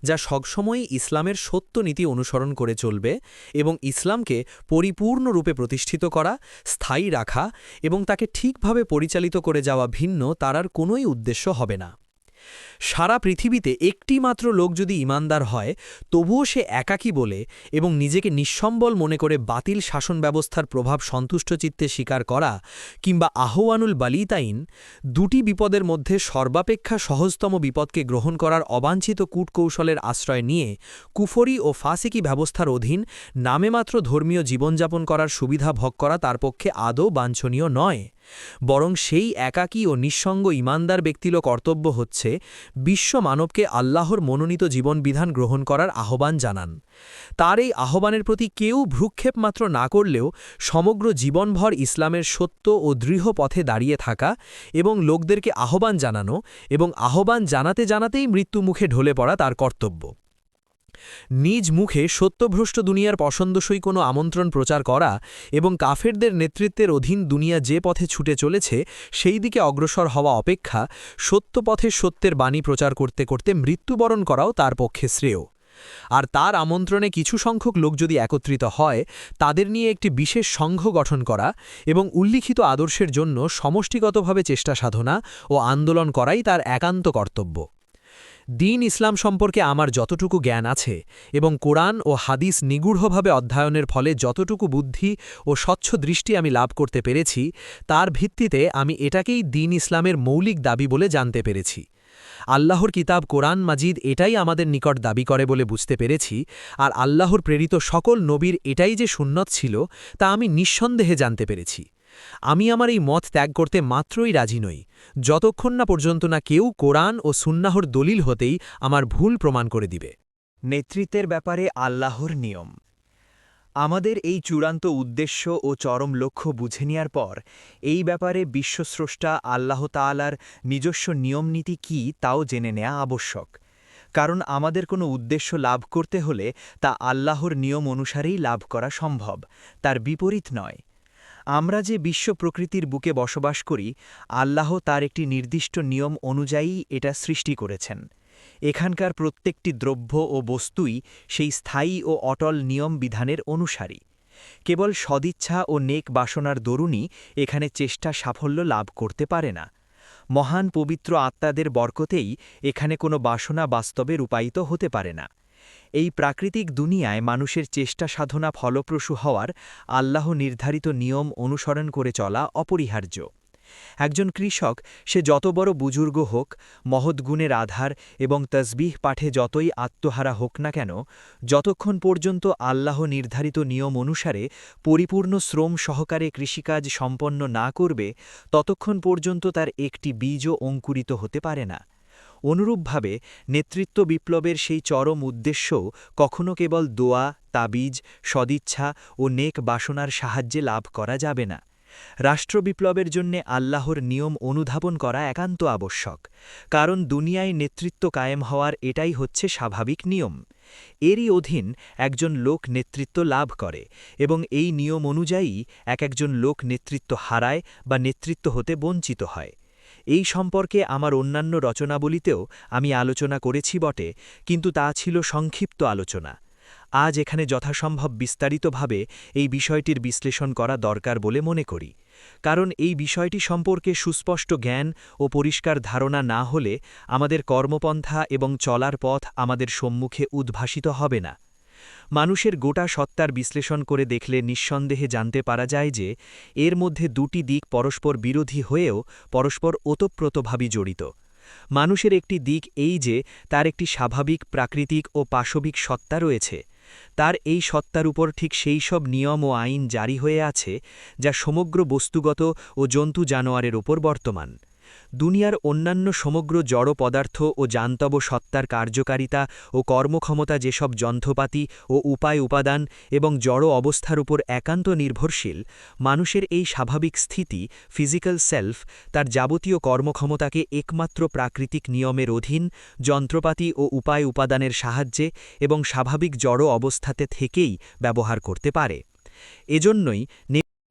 যা সবসময়ই ইসলামের সত্য নীতি অনুসরণ করে চলবে এবং ইসলামকে পরিপূর্ণরূপে প্রতিষ্ঠিত করা, স্থায়ী রাখা এবং তাকে ঠিকভাবে পরিচালিত করে যাওয়া ভিন্ন তার আর কোনোই উদ্দেশ্য হবে না। সারা পৃথিবীতে একটি মাত্র লোক যদি ঈমানদার হয়, তবুও সে একাকী বলে এবং নিজেকে নিঃসম্বল মনে করে বাতিল শাসন ব্যবস্থার প্রভাব সন্তুষ্ট চিত্তে স্বীকার করা কিংবা আহওয়ানুল বালিতাইন, দুটি বিপদের মধ্যে সর্বাপেক্ষা সহজতম বিপদকে গ্রহণ করার অবাঞ্ছিত কূটকৌশলের আশ্রয় নিয়ে কুফরি ও ফাসিকি ব্যবস্থার অধীন নামেমাত্র ধর্মীয় জীবনযাপন করার সুবিধা ভোগ করা তার পক্ষে আদৌ বাঞ্ছনীয় নয়। বরং সেই একাকী ও নিঃসঙ্গ ঈমানদার ব্যক্তির কর্তব্য হচ্ছে বিশ্ব মানবকে আল্লাহর মনোনীত জীবনবিধান গ্রহণ করার আহ্বান জানান। তার এই আহ্বানের প্রতি কেউ ভ্রুক্ষেপ মাত্র না করলেও সমগ্র জীবনভর ইসলামের সত্য ও দৃঢ় পথে দাঁড়িয়ে থাকা এবং লোকদেরকে আহ্বান জানানো এবং আহ্বান জানাতে জানাতেই মৃত্যুমুখে ঢলে পড়া তার কর্তব্য। নিজ মুখে সত্যভ্রষ্ট দুনিয়ার পছন্দসই কোনো আমন্ত্রণ প্রচার করা এবং কাফেরদের নেতৃত্বের অধীন দুনিয়া যে পথে ছুটে চলেছে সেই দিকে অগ্রসর হওয়া অপেক্ষা সত্য পথে সত্যের বাণী প্রচার করতে করতে মৃত্যুবরণ করাও তার পক্ষে শ্রেয়। আর তার আমন্ত্রণে কিছু সংখ্যক লোক যদি একত্রিত হয়, তাদের নিয়ে একটি বিশেষ সংঘ গঠন করা এবং উল্লিখিত আদর্শের জন্য সমষ্টিগতভাবে চেষ্টা সাধনা ও আন্দোলন করাই তার একান্ত কর্তব্য। দ্বীন ইসলাম সম্পর্কে আমার যতটুকু জ্ঞান আছে এবং কোরআন ও হাদিস নিগূঢ়ভাবে অধ্যয়নের ফলে যতটুকু বুদ্ধি ও স্বচ্ছ দৃষ্টি আমি লাভ করতে পেরেছি, তার ভিত্তিতে আমি এটাকেই দ্বীন ইসলামের মৌলিক দাবি বলে জানতে পেরেছি। আল্লাহর কিতাব কোরআন মাজিদ এটাই আমাদের নিকট দাবি করে বলে বুঝতে পেরেছি, আর আল্লাহর প্রেরিত সকল নবীর এটাই যে সুন্নত ছিল তা আমি নিঃসন্দেহে জানতে পেরেছি। আমি আমার এই মত ত্যাগ করতে মাত্রই রাজি নই, যতক্ষণ না পর্যন্ত না কেউ কোরআন ও সুন্নাহর দলিল হতেই আমার ভুল প্রমাণ করে দিবে। নেতৃত্বের ব্যাপারে আল্লাহর নিয়ম। আমাদের এই চূড়ান্ত উদ্দেশ্য ও চরম লক্ষ্য বুঝে নেওয়ার পর এই ব্যাপারে বিশ্বস্রষ্টা আল্লাহ তাআলার নিজস্ব নিয়মনীতি কী তাও জেনে নেওয়া আবশ্যক। কারণ আমাদের কোনো উদ্দেশ্য লাভ করতে হলে তা আল্লাহর নিয়ম অনুসারেই লাভ করা সম্ভব, তার বিপরীত নয়। আমরা যে বিশ্ব প্রকৃতির বুকে বসবাস করি, আল্লাহ তার একটি নির্দিষ্ট নিয়ম অনুযায়ী এটা সৃষ্টি করেছেন। এখানকার প্রত্যেকটি দ্রব্য ও বস্তুই সেই স্থায়ী ও অটল নিয়ম বিধানের অনুসারী। কেবল সদিচ্ছা ও নেক বাসনার দরুনই এখানে চেষ্টা সাফল্য লাভ করতে পারে না। মহান পবিত্র আত্মাদের বরকতেই এখানে কোনো বাসনা বাস্তবে রূপায়িত হতে পারে না। এই প্রাকৃতিক দুনিয়ায় মানুষের চেষ্টা সাধনা ফলপ্রসূ হওয়ার আল্লাহ নির্ধারিত নিয়ম অনুসরণ করে চলা অপরিহার্য। একজন কৃষক সে যত বড় বুজুর্গ হোক, মহৎ গুণের আধার এবং তসবিহ পাঠে যতই আত্মহারা হোক না কেন, যতক্ষণ পর্যন্ত আল্লাহ নির্ধারিত নিয়ম অনুসারে পরিপূর্ণ শ্রম সহকারে কৃষিকাজ সম্পন্ন না করবে, ততক্ষণ পর্যন্ত তার একটি বীজও অঙ্কুরিত হতে পারে না। অনুরূপভাবে নেতৃত্ব বিপ্লবের সেই চরম উদ্দেশ্যও কখনো কেবল দোয়া, তাবিজ, সদিচ্ছা ও নেক বাসনার সাহায্যে লাভ করা যাবে না। রাষ্ট্রবিপ্লবের জন্যে আল্লাহর নিয়ম অনুধাবন করা একান্ত আবশ্যক, কারণ দুনিয়ায় নেতৃত্ব কায়েম হওয়ার এটাই হচ্ছে স্বাভাবিক নিয়ম। এরই অধীন একজন লোক নেতৃত্ব লাভ করে এবং এই নিয়ম অনুযায়ী একজন লোক নেতৃত্ব হারায় বা নেতৃত্ব হতে বঞ্চিত হয়। এই সম্পর্কে আমার অন্যান্য রচনাবলিতেও আমি আলোচনা করেছি বটে, কিন্তু তা ছিল সংক্ষিপ্ত আলোচনা। আজ এখানে যথাসম্ভব বিস্তারিতভাবে এই বিষয়টির বিশ্লেষণ করা দরকার বলে মনে করি, কারণ এই বিষয়টি সম্পর্কে সুস্পষ্ট জ্ঞান ও পরিষ্কার ধারণা না হলে আমাদের কর্মপন্থা এবং চলার পথ আমাদের সম্মুখে উদ্ভাসিত হবে না। মানুষের গোটা সত্তার বিশ্লেষণ করে দেখলে নিঃসন্দেহে জানতে পারা যায় যে এর মধ্যে দুটি দিক পরস্পর বিরোধী হয়েও পরস্পর ওতপ্রোতভাবে জড়িত। মানুষের একটি দিক এই যে তার একটি স্বাভাবিক, প্রাকৃতিক ও পাশবিক সত্তা রয়েছে। তার এই সত্তার উপর ঠিক সেই সব নিয়ম ও আইন জারি হয়ে আছে যা সমগ্র বস্তুগত ও জন্তু জানোয়ারের ওপর বর্তমান। দুনিয়ার অন্যান্য সমগ্র জড় পদার্থ ও জান্তব সত্তার কার্যকারিতা ও কর্মক্ষমতা যেসব যন্ত্রপাতি ও উপাদান এবং জড় অবস্থার উপর একান্ত নির্ভরশীল, মানুষের এই স্বাভাবিক স্থিতি, ফিজিক্যাল সেলফ, তার যাবতীয় কর্মক্ষমতাকে একমাত্র প্রাকৃতিক নিয়মের অধীন, যন্ত্রপাতি ও উপাদানের সাহায্যে এবং স্বাভাবিক জড় অবস্থাতে থেকেই ব্যবহার করতে পারে। এজন্যই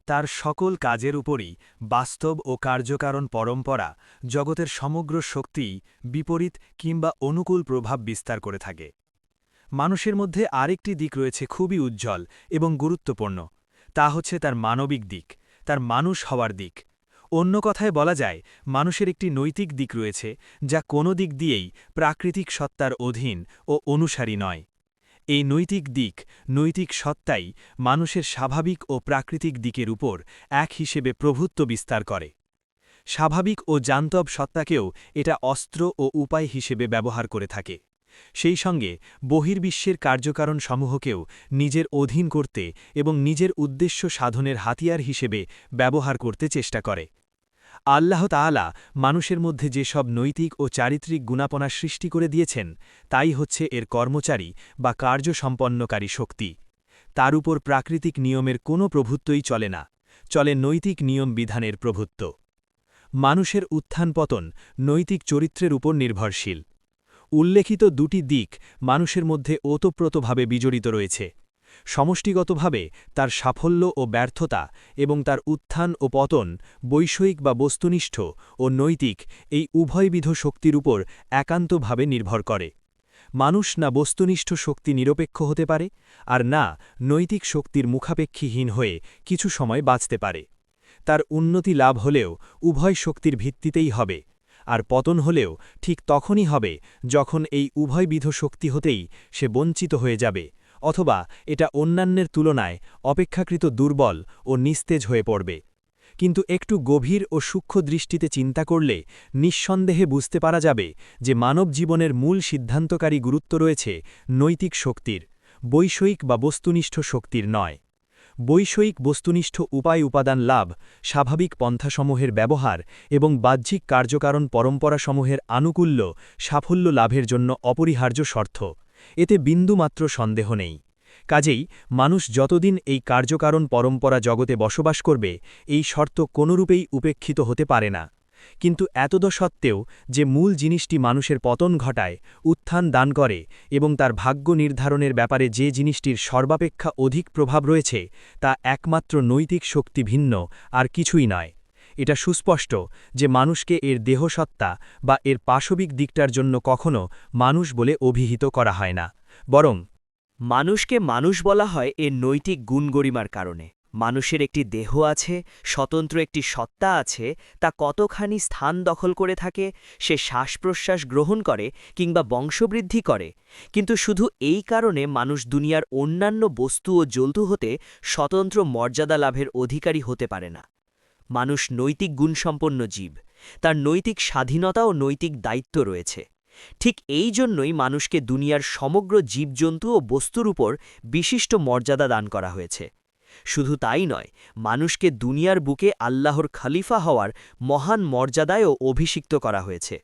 তার সকল কাজের উপরই বাস্তব ও কার্যকারণ পরম্পরা জগতের সমগ্র শক্তিই বিপরীত কিংবা অনুকূল প্রভাব বিস্তার করে থাকে। মানুষের মধ্যে আরেকটি দিক রয়েছে খুবই উজ্জ্বল এবং গুরুত্বপূর্ণ, তা হচ্ছে তার মানবিক দিক, তার মানুষ হওয়ার দিক। অন্য কথায় বলা যায়, মানুষের একটি নৈতিক দিক রয়েছে যা কোনো দিক দিয়েই প্রাকৃতিক সত্তার অধীন ও অনুসারী নয়। এই নৈতিক দিক, নৈতিক সত্তাই মানুষের স্বাভাবিক ও প্রাকৃতিক দিকের উপর এক হিসেবে প্রভুত্ব বিস্তার করে। স্বাভাবিক ও জান্তব সত্তাকেও এটা অস্ত্র ও উপায় হিসেবে ব্যবহার করে থাকে। সেই সঙ্গে বহির্বিশ্বের কার্যকারণ সমূহকেও নিজের অধীন করতে এবং নিজের উদ্দেশ্য সাধনের হাতিয়ার হিসেবে ব্যবহার করতে চেষ্টা করে। আল্লাহ তাআলা মানুষের মধ্যে যেসব নৈতিক ও চারিত্রিক গুণাপনা সৃষ্টি করে দিয়েছেন, তাই হচ্ছে এর কর্মচারী বা কার্যসম্পন্নকারী শক্তি। তার উপর প্রাকৃতিক নিয়মের কোনো প্রভুত্বই চলে না, চলে নৈতিক নিয়ম বিধানের প্রভুত্ব। মানুষের উত্থান পতন নৈতিক চরিত্রের উপর নির্ভরশীল। উল্লেখিত দুটি দিক মানুষের মধ্যে ওতপ্রোতভাবে বিজড়িত রয়েছে। সমষ্টিগতভাবে তার সাফল্য ও ব্যর্থতা এবং তার উত্থান ও পতন বৈষয়িক বা বস্তুনিষ্ঠ ও নৈতিক এই উভয়বিধ শক্তির উপর একান্তভাবে নির্ভর করে। মানুষ না বস্তুনিষ্ঠ শক্তি নিরপেক্ষ হতে পারে, আর না নৈতিক শক্তির মুখাপেক্ষীহীন হয়ে কিছু সময় বাঁচতে পারে। তার উন্নতি লাভ হলেও উভয় শক্তির ভিত্তিতেই হবে, আর পতন হলেও ঠিক তখনই হবে যখন এই উভয়বিধ শক্তি হতেই সে বঞ্চিত হয়ে যাবে, অথবা এটা অন্যান্যের তুলনায় অপেক্ষাকৃত দুর্বল ও নিস্তেজ হয়ে পড়বে। কিন্তু একটু গভীর ও সূক্ষ্ম দৃষ্টিতে চিন্তা করলে নিঃসন্দেহে বুঝতে পারা যাবে যে মানব জীবনের মূল সিদ্ধান্তকারী গুরুত্ব রয়েছে নৈতিক শক্তির, বৈষয়িক বা বস্তুনিষ্ঠ শক্তির নয়। বৈষয়িক বস্তুনিষ্ঠ উপাদান লাভ, স্বাভাবিক পন্থাসমূহের ব্যবহার এবং বাহ্যিক কার্যকারণ পরম্পরাসমূহের আনুকূল্য সাফল্য লাভের জন্য অপরিহার্য শর্ত, এতে বিন্দুমাত্র সন্দেহ নেই। কাজেই মানুষ যতদিন এই কার্যকারণ পরম্পরা জগতে বসবাস করবে, এই শর্ত কোনরূপেই উপেক্ষিত হতে পারে না। কিন্তু এতদসত্ত্বেও যে মূল জিনিসটি মানুষের পতন ঘটায়, উত্থান দান করে এবং তার ভাগ্য নির্ধারণের ব্যাপারে যে জিনিসটির সর্বাপেক্ষা অধিক প্রভাব রয়েছে, তা একমাত্র নৈতিক শক্তি ভিন্ন আর কিছুই নয়। এটা সুস্পষ্ট যে মানুষকে এর দেহসত্তা বা এর পাশবিক দিকটার জন্য কখনো মানুষ বলে অভিহিত করা হয় না, বরং মানুষকে মানুষ বলা হয় এর নৈতিক গুণগরিমার কারণে। মানুষের একটি দেহ আছে, স্বতন্ত্র একটি সত্তা আছে, তা কতখানি স্থান দখল করে থাকে, সে শ্বাস-প্রশ্বাস গ্রহণ করে কিংবা বংশবৃদ্ধি করে, কিন্তু শুধু এই কারণে মানুষ দুনিয়ার অন্যান্য বস্তু ও জন্তু হতে স্বতন্ত্র মর্যাদা লাভের অধিকারী হতে পারে না। মানুষ নৈতিক গুণসম্পন্ন জীব, তার নৈতিক স্বাধীনতা ও নৈতিক দায়িত্ব রয়েছে। ঠিক এই জন্যই মানুষকে দুনিয়ার সমগ্র জীবজন্তু ও বস্তুর উপর বিশিষ্ট মর্যাদা দান করা হয়েছে। শুধু তাই নয়, মানুষকে দুনিয়ার বুকে আল্লাহর খলিফা হওয়ার মহান মর্যাদায়ও অভিষিক্ত করা হয়েছে।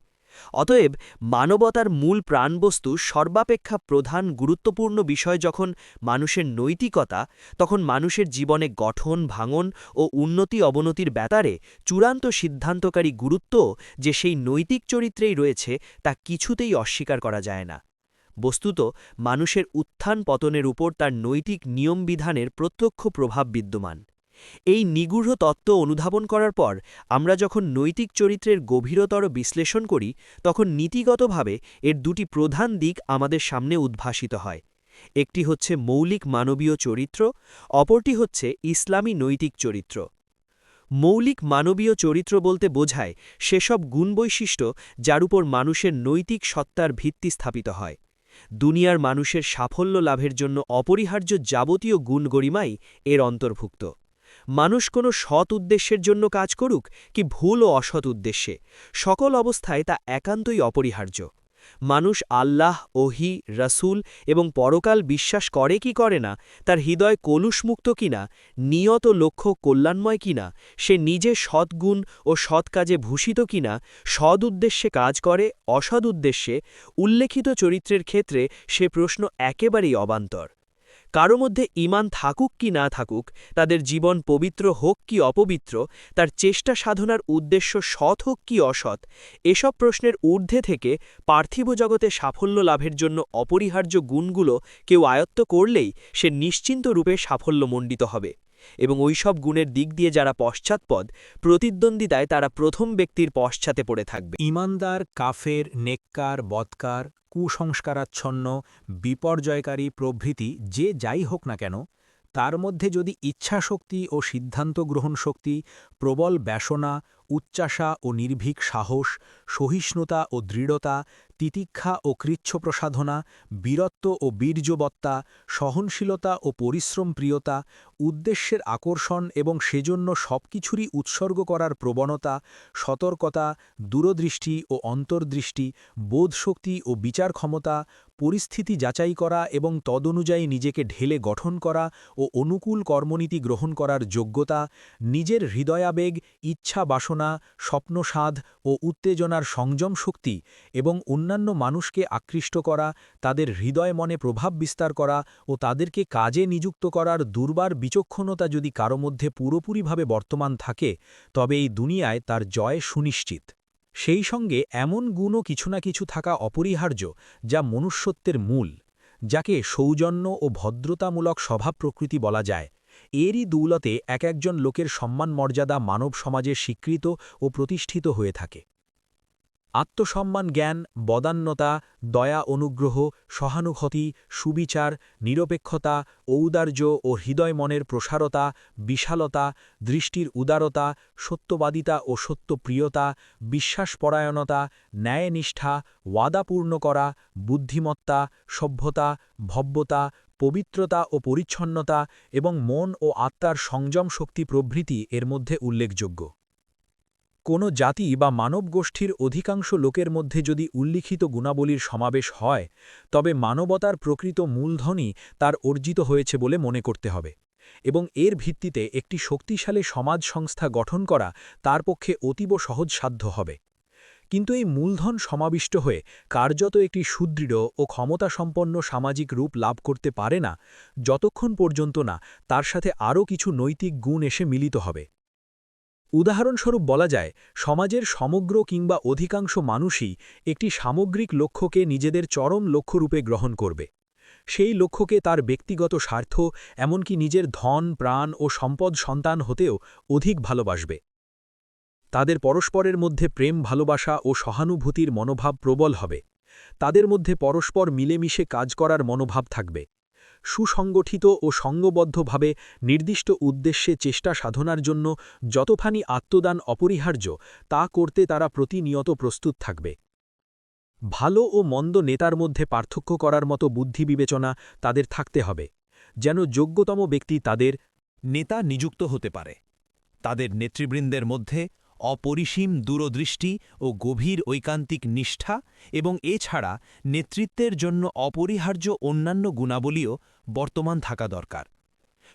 অতএব মানবতার মূল প্রাণবস্তু সর্বাপেক্ষা প্রধান গুরুত্বপূর্ণ বিষয় যখন মানুষের নৈতিকতা, তখন মানুষের জীবনে গঠন ভাঙন ও উন্নতি অবনতির ব্যাপারে চূড়ান্ত সিদ্ধান্তকারী গুরুত্ব যে সেই নৈতিক চরিত্রেই রয়েছে তা কিছুতেই অস্বীকার করা যায় না। বস্তুত মানুষের উত্থান পতনের উপর তার নৈতিক নিয়মবিধানের প্রত্যক্ষ প্রভাব বিদ্যমান। এই নিগূঢ় তত্ত্ব অনুধাবন করার পর আমরা যখন নৈতিক চরিত্রের গভীরতর বিশ্লেষণ করি, তখন নীতিগতভাবে এর দুটি প্রধান দিক আমাদের সামনে উদ্ভাসিত হয়। একটি হচ্ছে মৌলিক মানবীয় চরিত্র, অপরটি হচ্ছে ইসলামী নৈতিক চরিত্র। মৌলিক মানবীয় চরিত্র বলতে বোঝায় সেসব গুণবৈশিষ্ট্য যার উপর মানুষের নৈতিক সত্তার ভিত্তি স্থাপিত হয়। দুনিয়ার মানুষের সাফল্য লাভের জন্য অপরিহার্য যাবতীয় গুণগরিমাই এর অন্তর্ভুক্ত। মানুষ কোনো সৎ উদ্দেশ্যের জন্য কাজ করুক কি ভুল ও অসৎ উদ্দেশ্যে, সকল অবস্থায় তা একান্তই অপরিহার্য। মানুষ আল্লাহ, ওহী, রাসূল এবং পরকাল বিশ্বাস করে কি করে না, তার হৃদয় কলুষমুক্ত কিনা, নিয়ত লক্ষ্য কল্যাণময় কিনা, সে নিজে সৎগুণ ও সৎ কাজে ভূষিত কিনা, সদ উদ্দেশ্যে কাজ করে অসৎ উদ্দেশ্যে, উল্লেখিত চরিত্রের ক্ষেত্রে সে প্রশ্ন একেবারেই অবান্তর। কারো মধ্যে ঈমান থাকুক কি না থাকুক, তাদের জীবন পবিত্র হোক কি অপবিত্র, তার চেষ্টা সাধনার উদ্দেশ্য সৎ হোক কি অসৎ, এসব প্রশ্নের ঊর্ধ্বে থেকে পার্থিব জগতে সাফল্য লাভের জন্য অপরিহার্য গুণগুলো কেউ আয়ত্ত করলেই সে নিশ্চিন্ত রূপে সাফল্যমণ্ডিত হবে, এবং ওইসব গুণের দিক দিয়ে যারা পশ্চাৎপদ, প্রতিদ্বন্দ্বিতায় তারা প্রথম ব্যক্তির পশ্চাতে পড়ে থাকবে। ঈমানদার, কাফের, নেককার, বদকার, কুসংস্কারাচ্ছন্ন, বিপর্যয়কারী প্রভৃতি যে যাই হোক না কেন, তার মধ্যে যদি ইচ্ছাশক্তি ও সিদ্ধান্ত গ্রহণ শক্তি, প্রবল ব্যসনা, উচ্চাশা ও নির্ভীক সাহস, সহিষ্ণুতা ও দৃঢ়তা, তিতিক্ষা ও কৃচ্ছপ্রসাধনা, বীরত্ব ও বীর্যবত্তা, সহনশীলতা ও পরিশ্রমপ্রিয়তা, উদ্দেশ্যের আকর্ষণ এবং সেজন্য সবকিছুরই উৎসর্গ করার প্রবণতা, সতর্কতা, দূরদৃষ্টি ও অন্তর্দৃষ্টি, বোধশক্তি ও বিচার ক্ষমতা, পরিস্থিতি যাচাই করা এবং তদনুযায়ী নিজেকে ঢেলে গঠন করা ও অনুকূল কর্মনীতি গ্রহণ করার যোগ্যতা, নিজের হৃদয়াবেগ, ইচ্ছা বাসনা, স্বপ্নসাধ ও উত্তেজনার সংযম শক্তি এবং অন্যান্য মানুষকে আকৃষ্ট করা, তাদের হৃদয় মনে প্রভাব বিস্তার করা ও তাদেরকে কাজে নিযুক্ত করার দুর্বার বিচক্ষণতা যদি কারো মধ্যে পুরোপুরিভাবে বর্তমান থাকে, তবে এই দুনিয়ায় তার জয় সুনিশ্চিত। সেই সঙ্গে এমন গুণও কিছু না কিছু থাকা অপরিহার্য যা মনুষ্যত্বের মূল, যাকে সৌজন্য ও ভদ্রতামূলক স্বভাব প্রকৃতি বলা যায়। এরই দৌলতে এক একজন লোকের সম্মান মর্যাদা মানব সমাজে স্বীকৃত ও প্রতিষ্ঠিত হয়ে থাকে। আত্মসম্মান, জ্ঞান, বদান্যতা, দয়া, অনুগ্রহ, সহানুভূতি, সুবিচার, নিরপেক্ষতা, ঔদার্য ও হৃদয় মনের প্রসারতা, বিশালতা, দৃষ্টির উদারতা, সত্যবাদিতা ও সত্যপ্রিয়তা, বিশ্বাসপরায়ণতা, ন্যায়নিষ্ঠা, ওয়াদা পূর্ণ করা, বুদ্ধিমত্তা, সভ্যতা, ভব্যতা, পবিত্রতা ও পরিচ্ছন্নতা এবং মন ও আত্মার সংযম শক্তি প্রভৃতি এর মধ্যে উল্লেখযোগ্য। কোনো জাতি বা মানব গোষ্ঠীর অধিকাংশ লোকের মধ্যে যদি উল্লিখিত গুণাবলীর সমাবেশ হয়, তবে মানবতার প্রকৃত মূলধনই তার অর্জিত হয়েছে বলে মনে করতে হবে, এবং এর ভিত্তিতে একটি শক্তিশালী সমাজ সংস্থা গঠন করা তার পক্ষে অতীব সহজসাধ্য হবে। কিন্তু এই মূলধন সমাবিষ্ট হয়ে কার্যত একটি সুদৃঢ় ও ক্ষমতাসম্পন্ন সামাজিক রূপ লাভ করতে পারে না, যতক্ষণ পর্যন্ত না তার সাথে আরও কিছু নৈতিক গুণ এসে মিলিত হবে। উদাহরণস্বরূপ বলা যায়, সমাজের সমগ্র কিংবা অধিকাংশ মানুষই একটি সামগ্রিক লক্ষ্যকে নিজেদের চরম লক্ষ্যরূপে গ্রহণ করবে। সেই লক্ষ্যকে তার ব্যক্তিগত স্বার্থ, এমনকি নিজের ধন, প্রাণ ও সম্পদ সন্তান হতেও অধিক ভালোবাসবে। তাদের পরস্পরের মধ্যে প্রেম, ভালোবাসা ও সহানুভূতির মনোভাব প্রবল হবে। তাদের মধ্যে পরস্পর মিলেমিশে কাজ করার মনোভাব থাকবে। সুসংগঠিত ও সঙ্গবদ্ধভাবে নির্দিষ্ট উদ্দেশ্যে চেষ্টা সাধনার জন্য যতখানি আত্মদান অপরিহার্য তা করতে তারা প্রতিনিয়ত প্রস্তুত থাকবে। ভালো ও মন্দ নেতার মধ্যে পার্থক্য করার মতো বুদ্ধি বিবেচনা তাদের থাকতে হবে, যেন যোগ্যতম ব্যক্তি তাদের নেতা নিযুক্ত হতে পারে। তাদের নেতৃবৃন্দের মধ্যে অপরিসীম দূরদৃষ্টি ও গভীর ঐকান্তিক নিষ্ঠা এবং এছাড়া নেতৃত্বের জন্য অপরিহার্য অন্যান্য গুণাবলীও বর্তমান থাকা দরকার।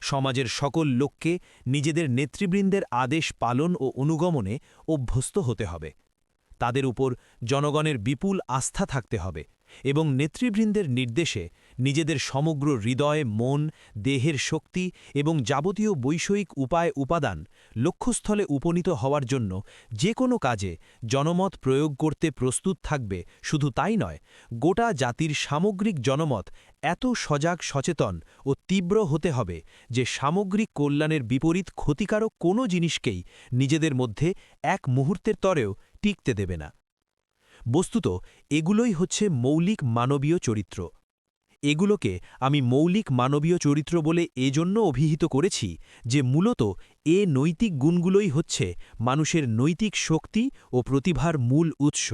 সমাজের সকল লোককে নিজেদের নেতৃবৃন্দের আদেশ পালন ও অনুগমনে অভ্যস্ত হতে হবে। তাদের উপর জনগণের বিপুল আস্থা থাকতে হবে এবং নেতৃবৃন্দের নির্দেশে নিজেদের সমগ্র হৃদয়, মন, দেহের শক্তি এবং যাবতীয় বৈষয়িক উপাদান লক্ষ্যস্থলে উপনীত হওয়ার জন্য যে কোনো কাজে জনমত প্রয়োগ করতে প্রস্তুত থাকবে। শুধু তাই নয়, গোটা জাতির সামগ্রিক জনমত এত সজাগ, সচেতন ও তীব্র হতে হবে যে সামগ্রিক কল্যাণের বিপরীত ক্ষতিকারক কোনো জিনিসকেই নিজেদের মধ্যে এক মুহূর্তের তরেও টিকতে দেবে না। বস্তুত এগুলোই হচ্ছে মৌলিক মানবীয় চরিত্র। এগুলোকে আমি মৌলিক মানবীয় চরিত্র বলে এজন্য অভিহিত করেছি যে মূলত নৈতিক গুণগুলোই হচ্ছে মানুষের নৈতিক শক্তি ও প্রতিভার মূল উৎস।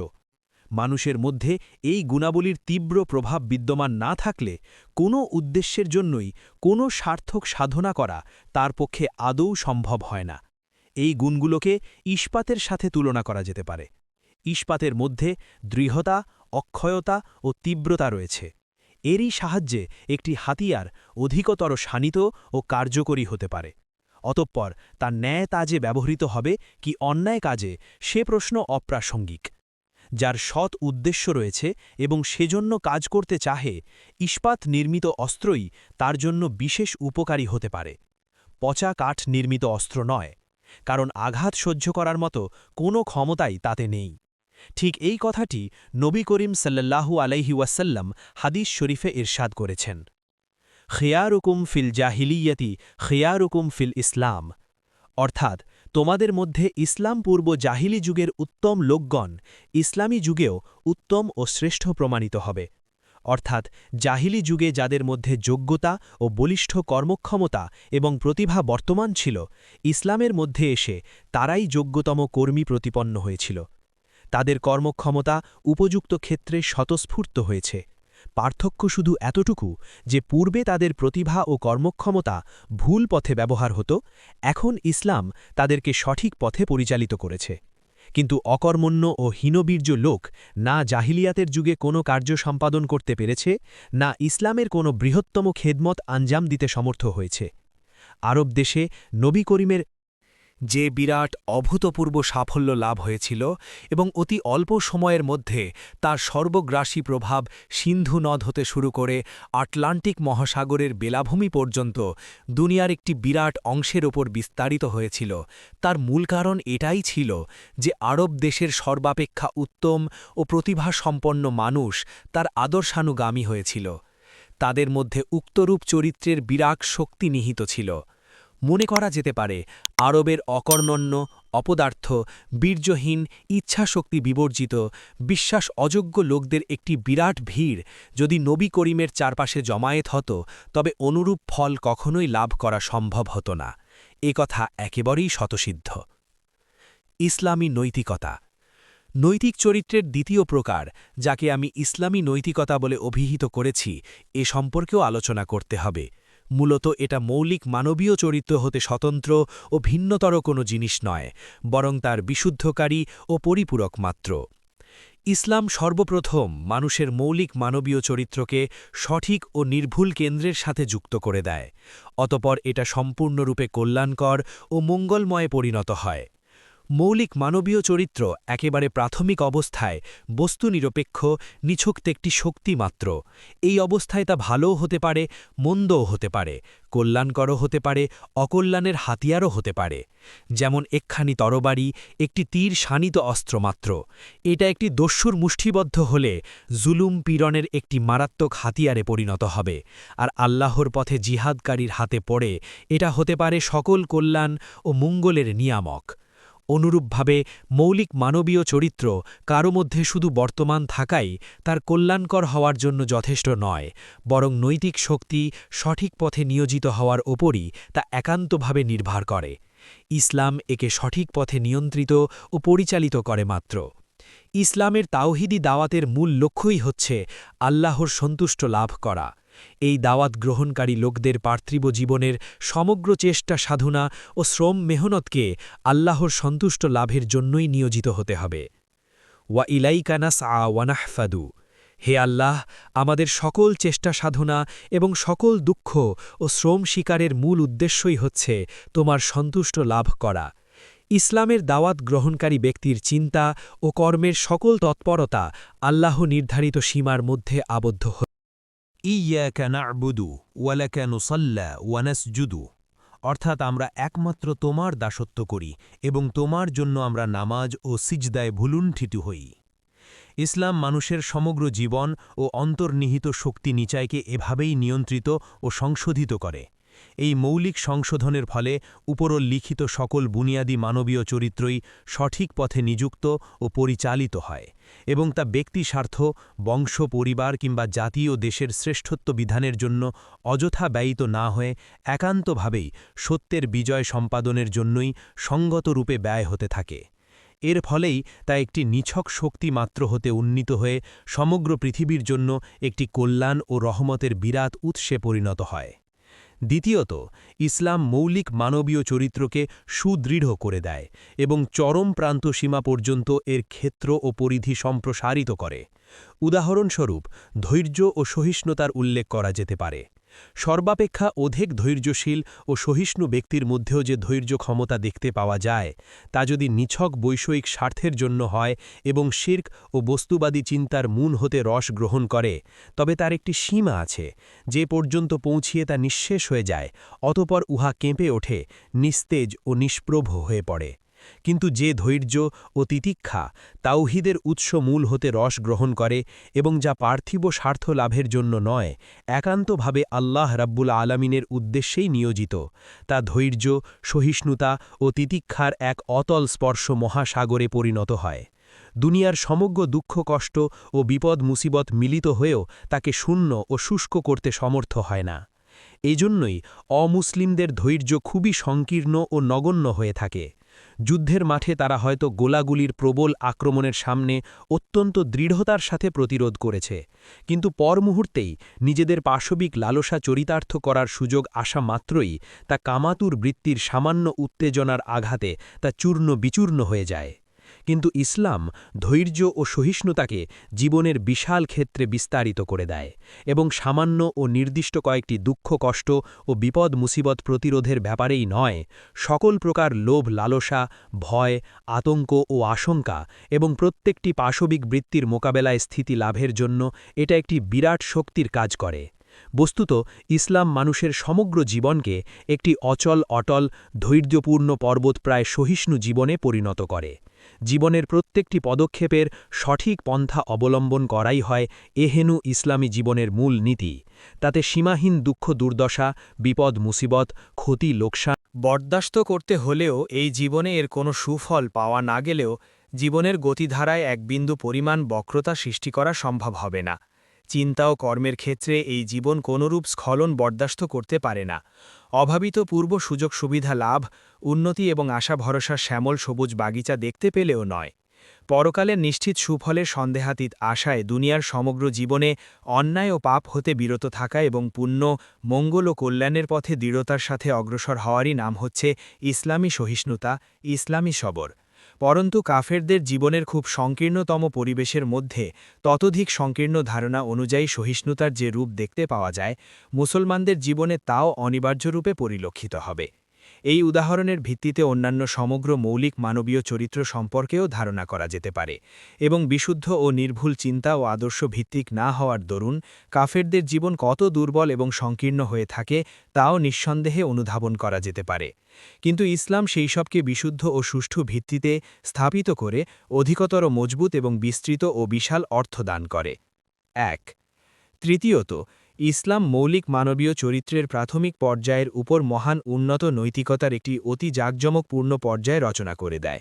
মানুষের মধ্যে এই গুণাবলীর তীব্র প্রভাব বিদ্যমান না থাকলে কোনো উদ্দেশ্যের জন্যই কোনো সার্থক সাধনা করা তার পক্ষে আদৌ সম্ভব হয় না। এই গুণগুলোকে ইস্পাতের সাথে তুলনা করা যেতে পারে। ইস্পাতের মধ্যে দৃঢ়তা, অক্ষয়তা ও তীব্রতা রয়েছে। এরই সাহায্যে একটি হাতিয়ার অধিকতর শানিত ও কার্যকরী হতে পারে। অতঃপর তা ন্যায় কাজে ব্যবহৃত হবে কি অন্যায় কাজে, সে প্রশ্ন অপ্রাসঙ্গিক। যার সৎ উদ্দেশ্য রয়েছে এবং সেজন্য কাজ করতে চাহে, ইস্পাত নির্মিত অস্ত্রই তার জন্য বিশেষ উপকারী হতে পারে, পচা কাঠ নির্মিত অস্ত্র নয়, কারণ আঘাত সহ্য করার মতো কোনো ক্ষমতাই তাতে নেই। ঠিক এই কথাটি নবী করিম সাল্লাল্লাহু আলাইহি ওয়াসাল্লাম হাদিস শরীফে ইরশাদ করেছেন, খিয়ারুকুম ফিল জাহিলিয়াতি খিয়ারুকুম ফিল ইসলাম, অর্থাৎ তোমাদের মধ্যে ইসলাম পূর্ব জাহিলি যুগের উত্তম লোকগণ ইসলামী যুগেও উত্তম ও শ্রেষ্ঠ প্রমাণিত হবে। অর্থাৎ জাহিলি যুগে যাদের মধ্যে যোগ্যতা ও বলিষ্ঠ কর্মক্ষমতা এবং প্রতিভা বর্তমান ছিল, ইসলামের মধ্যে এসে তারাই যোগ্যতম কর্মী প্রতিপন্ন হয়েছিল। তাদের কর্মক্ষমতা উপযুক্ত ক্ষেত্রে স্বতঃস্ফূর্ত হয়েছে। পার্থক্য শুধু এতটুকু যে পূর্বে তাদের প্রতিভা ও কর্মক্ষমতা ভুল পথে ব্যবহার হতো, এখন ইসলাম তাদেরকে সঠিক পথে পরিচালিত করেছে। কিন্তু অকর্মণ্য ও হীনবীর্য লোক না জাহিলিয়াতের যুগে কোনো কার্য সম্পাদন করতে পেরেছে, না ইসলামের কোনো বৃহত্তম খেদমত আঞ্জাম দিতে সমর্থ হয়েছে। আরব দেশে নবী করিমের যে বিরাট অভূতপূর্ব সাফল্য লাভ হয়েছিল এবং অতি অল্প সময়ের মধ্যে তার সর্বগ্রাসী প্রভাব সিন্ধু নদ হতে শুরু করে আটলান্টিক মহাসাগরের বেলাভূমি পর্যন্ত দুনিয়ার একটি বিরাট অংশের ওপর বিস্তারিত হয়েছিল, তার মূল কারণ এটাই ছিল যে আরব দেশের সর্বাপেক্ষা উত্তম ও প্রতিভাসম্পন্ন মানুষ তার আদর্শানুগামী হয়েছিল। তাদের মধ্যে উক্তরূপ চরিত্রের বিরাট শক্তি নিহিত ছিল। মনে করা যেতে পারে আরবের অকর্ণন্য, অপদার্থ, বীর্যহীন, ইচ্ছাশক্তি বিবর্জিত, বিশ্বাস অযোগ্য লোকদের একটি বিরাট ভিড় যদি নবী করিমের চারপাশে জমায়েত হতো, তবে অনুরূপ ফল কখনোই লাভ করা সম্ভব হতো না। এ কথা একেবারেই স্বতঃসিদ্ধ। ইসলামী নৈতিকতা। নৈতিক চরিত্রের দ্বিতীয় প্রকার, যাকে আমি ইসলামী নৈতিকতা বলে অভিহিত করেছি, এ সম্পর্কেও আলোচনা করতে হবে। মূলত এটা মৌলিক মানবীয় চরিত্র হতে স্বতন্ত্র ও ভিন্নতর কোনো জিনিস নয়, বরং তার বিশুদ্ধকারী ও পরিপূরক মাত্র। ইসলাম সর্বপ্রথম মানুষের মৌলিক মানবীয় চরিত্রকে সঠিক ও নির্ভুল কেন্দ্রের সাথে যুক্ত করে দেয়। অতপর এটা সম্পূর্ণরূপে কল্যাণকর ও মঙ্গলময়ে পরিণত হয়। মৌলিক মানবীয় চরিত্র একেবারে প্রাথমিক অবস্থায় বস্তুনিরপেক্ষ, নিছক একটি শক্তি মাত্র। এই অবস্থায় তা ভালোও হতে পারে, মন্দও হতে পারে, কল্যাণকরও হতে পারে, অকল্যাণের হাতিয়ারও হতে পারে। যেমন একখানি তরবারি একটি তীর শানিত অস্ত্র মাত্র। এটা একটি দস্যুর মুষ্টিবদ্ধ হলে জুলুম পীড়নের একটি মারাত্মক হাতিয়ারে পরিণত হবে, আর আল্লাহর পথে জিহাদকারীর হাতে পড়ে এটা হতে পারে সকল কল্যাণ ও মঙ্গলের নিয়ামক। অনুরূপভাবে মৌলিক মানবীয় চরিত্র কারো মধ্যে শুধু বর্তমান থাকাই তার কল্যাণকর হওয়ার জন্য যথেষ্ট নয়, বরং নৈতিক শক্তি সঠিক পথে নিয়োজিত হওয়ার ওপরই তা একান্তভাবে নির্ভর করে। ইসলাম একে সঠিক পথে নিয়ন্ত্রিত ও পরিচালিত করে মাত্র। ইসলামের তাওহিদি দাওয়াতের মূল লক্ষ্যই হচ্ছে আল্লাহর সন্তুষ্ট লাভ করা। এই দাওয়াত গ্রহণকারী লোকদের পার্থিব জীবনের সমগ্র চেষ্টা সাধনা ও শ্রম মেহনতকে আল্লাহর সন্তুষ্ট লাভের জন্যই নিয়োজিত হতে হবে। ওয়া ইলাইকা নাসআ ওয়া নাহফাদু, হে আল্লাহ, আমাদের সকল চেষ্টা সাধনা এবং সকল দুঃখ ও শ্রম শিকারের মূল উদ্দেশ্যই হচ্ছে তোমার সন্তুষ্ট লাভ করা। ইসলামের দাওয়াত গ্রহণকারী ব্যক্তির চিন্তা ও কর্মের সকল তৎপরতা আল্লাহ নির্ধারিত সীমার মধ্যে আবদ্ধ। ইয়াকা না'বুদু ওয়া লাকা নুসাল্লা ওয়া নাসজুদু, অর্থাৎ আমরা একমাত্র তোমার দাসত্ব করি এবং তোমার জন্য আমরা নামাজ ও সিজদায় ভুলুণ্ঠিত হই। ইসলাম মানুষের সমগ্র জীবন ও অন্তর্নিহিত শক্তি নিচাইকে এভাবেই নিয়ন্ত্রিত ও সংশোধিত করে। এই মৌলিক সংশোধনের ফলে উপরোল্লিখিত সকল বুনিয়াদী মানবীয় চরিত্রই সঠিক পথে নিযুক্ত ও পরিচালিত হয় এবং তা ব্যক্তি স্বার্থ, বংশ, পরিবার কিংবা জাতি ও দেশের শ্রেষ্ঠত্ব বিধানের জন্য অযথা ব্যয়িত না হয়ে একান্তভাবেই সত্যের বিজয় সম্পাদনের জন্যই সঙ্গতরূপে ব্যয় হতে থাকে। এর ফলেই তা একটি নিছক শক্তি মাত্র হতে উন্নীত হয়ে সমগ্র পৃথিবীর জন্য একটি কল্যাণ ও রহমতের বিরাট উৎসে পরিণত হয়। দ্বিতীয়ত, ইসলাম মৌলিক মানবীয় চরিত্রকে সুদৃঢ় করে দেয় এবং চরম প্রান্তসীমা পর্যন্ত এর ক্ষেত্র ও পরিধি সম্প্রসারিত করে। উদাহরণস্বরূপ, ধৈর্য ও সহিষ্ণুতার উল্লেখ করা যেতে পারে। সর্বাপেক্ষা অধিক ধৈর্যশীল ও সহিষ্ণু ব্যক্তির মধ্যেও যে ধৈর্য ক্ষমতা দেখতে পাওয়া যায়, তা যদি নিছক বৈষয়িক স্বার্থের জন্য হয় এবং শির্ক ও বস্তুবাদী চিন্তার মূল হতে রস গ্রহণ করে, তবে তার একটি সীমা আছে, যে পর্যন্ত পৌঁছিয়ে তা নিঃশেষ হয়ে যায়, অতপর উহা কেঁপে ওঠে, নিস্তেজ ও নিষ্প্রভ হয়ে পড়ে। কিন্তু যে ধৈর্য ও তিতিক্ষা তাওহিদের উৎস মূল হতে রস গ্রহণ করে এবং যা পার্থিব স্বার্থ লাভের জন্য নয়, একান্তভাবে আল্লাহ রাব্বুল আলামিনের উদ্দেশ্যেই নিয়োজিত, তা ধৈর্য, সহিষ্ণুতা ও তিতিক্ষার এক অতল স্পর্শ মহাসাগরে পরিণত হয়। দুনিয়ার সমগ্র দুঃখ কষ্ট ও বিপদ মুসিবত মিলিত হয়েও তাকে শূন্য ও শুষ্ক করতে সমর্থ হয় না। এজন্যই অমুসলিমদের ধৈর্য খুবই সংকীর্ণ ও নগণ্য হয়ে থাকে। যুদ্ধের মাঠে তারা হয়তো গোলাগুলির প্রবল আক্রমণের সামনে অত্যন্ত দৃঢ়তার সাথে প্রতিরোধ করেছে, কিন্তু পর মুহূর্তেই নিজেদের পাশবিক লালসা চরিতার্থ করার সুযোগ আসা মাত্রই তা কামাতুর বৃত্তির সামান্য উত্তেজনার আঘাতে তা চূর্ণ বিচূর্ণ হয়ে যায়। কিন্তু ইসলাম ধৈর্য ও সহিষ্ণুতাকে জীবনের বিশাল ক্ষেত্রে বিস্তারিত করে দেয় এবং সামান্য ও নির্দিষ্ট কয়েকটি দুঃখ কষ্ট ও বিপদ মুসিবত প্রতিরোধের ব্যাপারেই নয়, সকল প্রকার লোভ লালসা, ভয়, আতঙ্ক ও আশঙ্কা এবং প্রত্যেকটি পাশবিক বৃত্তির মোকাবেলায় স্থিতি লাভের জন্য এটা একটি বিরাট শক্তির কাজ করে। বস্তুত ইসলাম মানুষের সমগ্র জীবনকে একটি অচল অটল ধৈর্যপূর্ণ পর্বতপ্রায় সহিষ্ণু জীবনে পরিণত করে। জীবনের প্রত্যেকটি পদক্ষেপের সঠিক পন্থা অবলম্বন করাই হয় এহেনু ইসলামী জীবনের মূল নীতি। তাতে সীমাহীন দুঃখ দুর্দশা, বিপদ মুসিবত, ক্ষতি লোকসান বরদাস্ত করতে হলেও এই জীবনে এর কোনো সুফল পাওয়া না গেলেও জীবনের গতিধারায় এক বিন্দু পরিমাণ বক্রতা সৃষ্টি করা সম্ভব হবে না। চিন্তা ও কর্মের ক্ষেত্রে এই জীবন কোনরূপ স্খলন বরদাস্ত করতে পারে না। অভাবিত পূর্ব সুযোগ সুবিধা লাভ, উন্নতি এবং আশা ভরসার শ্যামল সবুজ বাগিচা দেখতে পেলেও নয়। পরকালের নিশ্চিত সুফলের সন্দেহাতীত আশায় দুনিয়ার সমগ্র জীবনে অন্যায় ও পাপ হতে বিরত থাকা এবং পুণ্য, মঙ্গল ও কল্যাণের পথে দৃঢ়তার সাথে অগ্রসর হওয়ারই নাম হচ্ছে ইসলামী সহিষ্ণুতা, ইসলামী সবর। পরন্তু কাফেরদের জীবনের খুব সংকীর্ণতম পরিবেশের মধ্যে ততোধিক সংকীর্ণ ধারণা অনুযায়ী সহিষ্ণুতার যে রূপ দেখতে পাওয়া যায়, মুসলমানদের জীবনে তাও অনিবার্যরূপে পরিলক্ষিত হবে। এই উদাহরণের ভিত্তিতে অন্যান্য সমগ্র মৌলিক মানবীয় চরিত্র সম্পর্কেও ধারণা করা যেতে পারে এবং বিশুদ্ধ ও নির্ভুল চিন্তা ও আদর্শ ভিত্তিক না হওয়ার দরুন কাফেরদের জীবন কত দুর্বল এবং সংকীর্ণ হয়ে থাকে তাও নিঃসন্দেহে অনুধাবন করা যেতে পারে। কিন্তু ইসলাম সেই সবকে বিশুদ্ধ ও সুষ্ঠু ভিত্তিতে স্থাপিত করে অধিকতর মজবুত এবং বিস্তৃত ও বিশাল অর্থ দান করে। 1. তৃতীয়ত, ইসলাম মৌলিক মানবীয় চরিত্রের প্রাথমিক পর্যায়ের উপর মহান উন্নত নৈতিকতার একটি অতি জাঁকজমকপূর্ণ পর্যায় রচনা করে দেয়।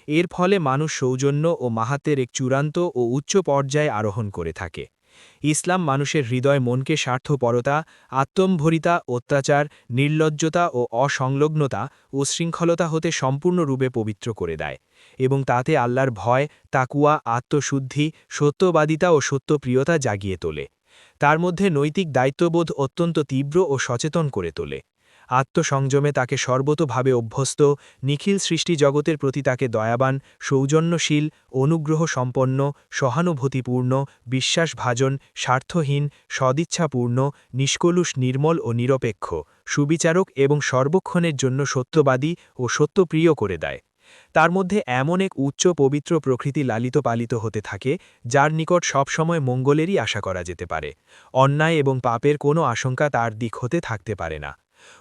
এর ফলে মানুষ সৌজন্য ও মাহাত্ম্যের এক চূড়ান্ত ও উচ্চ পর্যায়ে আরোহণ করে থাকে। ইসলাম মানুষের হৃদয় মনকে স্বার্থপরতা, আত্মম্ভরিতা, অত্যাচার, নির্লজ্জতা ও অসংলগ্নতা ও শৃঙ্খলতা হতে সম্পূর্ণরূপে পবিত্র করে দেয় এবং তাতে আল্লাহর ভয়, তাকুয়া, আত্মশুদ্ধি, সত্যবাদিতা ও সত্যপ্রিয়তা জাগিয়ে তোলে। তার মধ্যে নৈতিক দায়িত্ববোধ অত্যন্ত তীব্র ও সচেতন করে তোলে। আত্মসংযমে তাকে সর্বতোভাবে অভ্যস্ত, নিখিল সৃষ্টি জগতের প্রতি তাকে দয়াবান, সৌজন্যশীল, অনুগ্রহ সম্পন্ন, সহানুভূতিপূর্ণ, বিশ্বাসভাজন, স্বার্থহীন, সদিচ্ছাপূর্ণ, নিষ্কলুষ, নির্মল ও নিরপেক্ষ, সুবিচারক এবং সর্বক্ষণের জন্য সত্যবাদী ও সত্যপ্রিয় করে দেয়। তার মধ্যে এমন এক উচ্চ পবিত্র প্রকৃতি লালিত পালিত হতে থাকে, যার নিকট সবসময় মঙ্গলেরই আশা করা যেতে পারে। অন্যায় এবং পাপের কোনো আশঙ্কা তার দিক হতে থাকতে পারে না।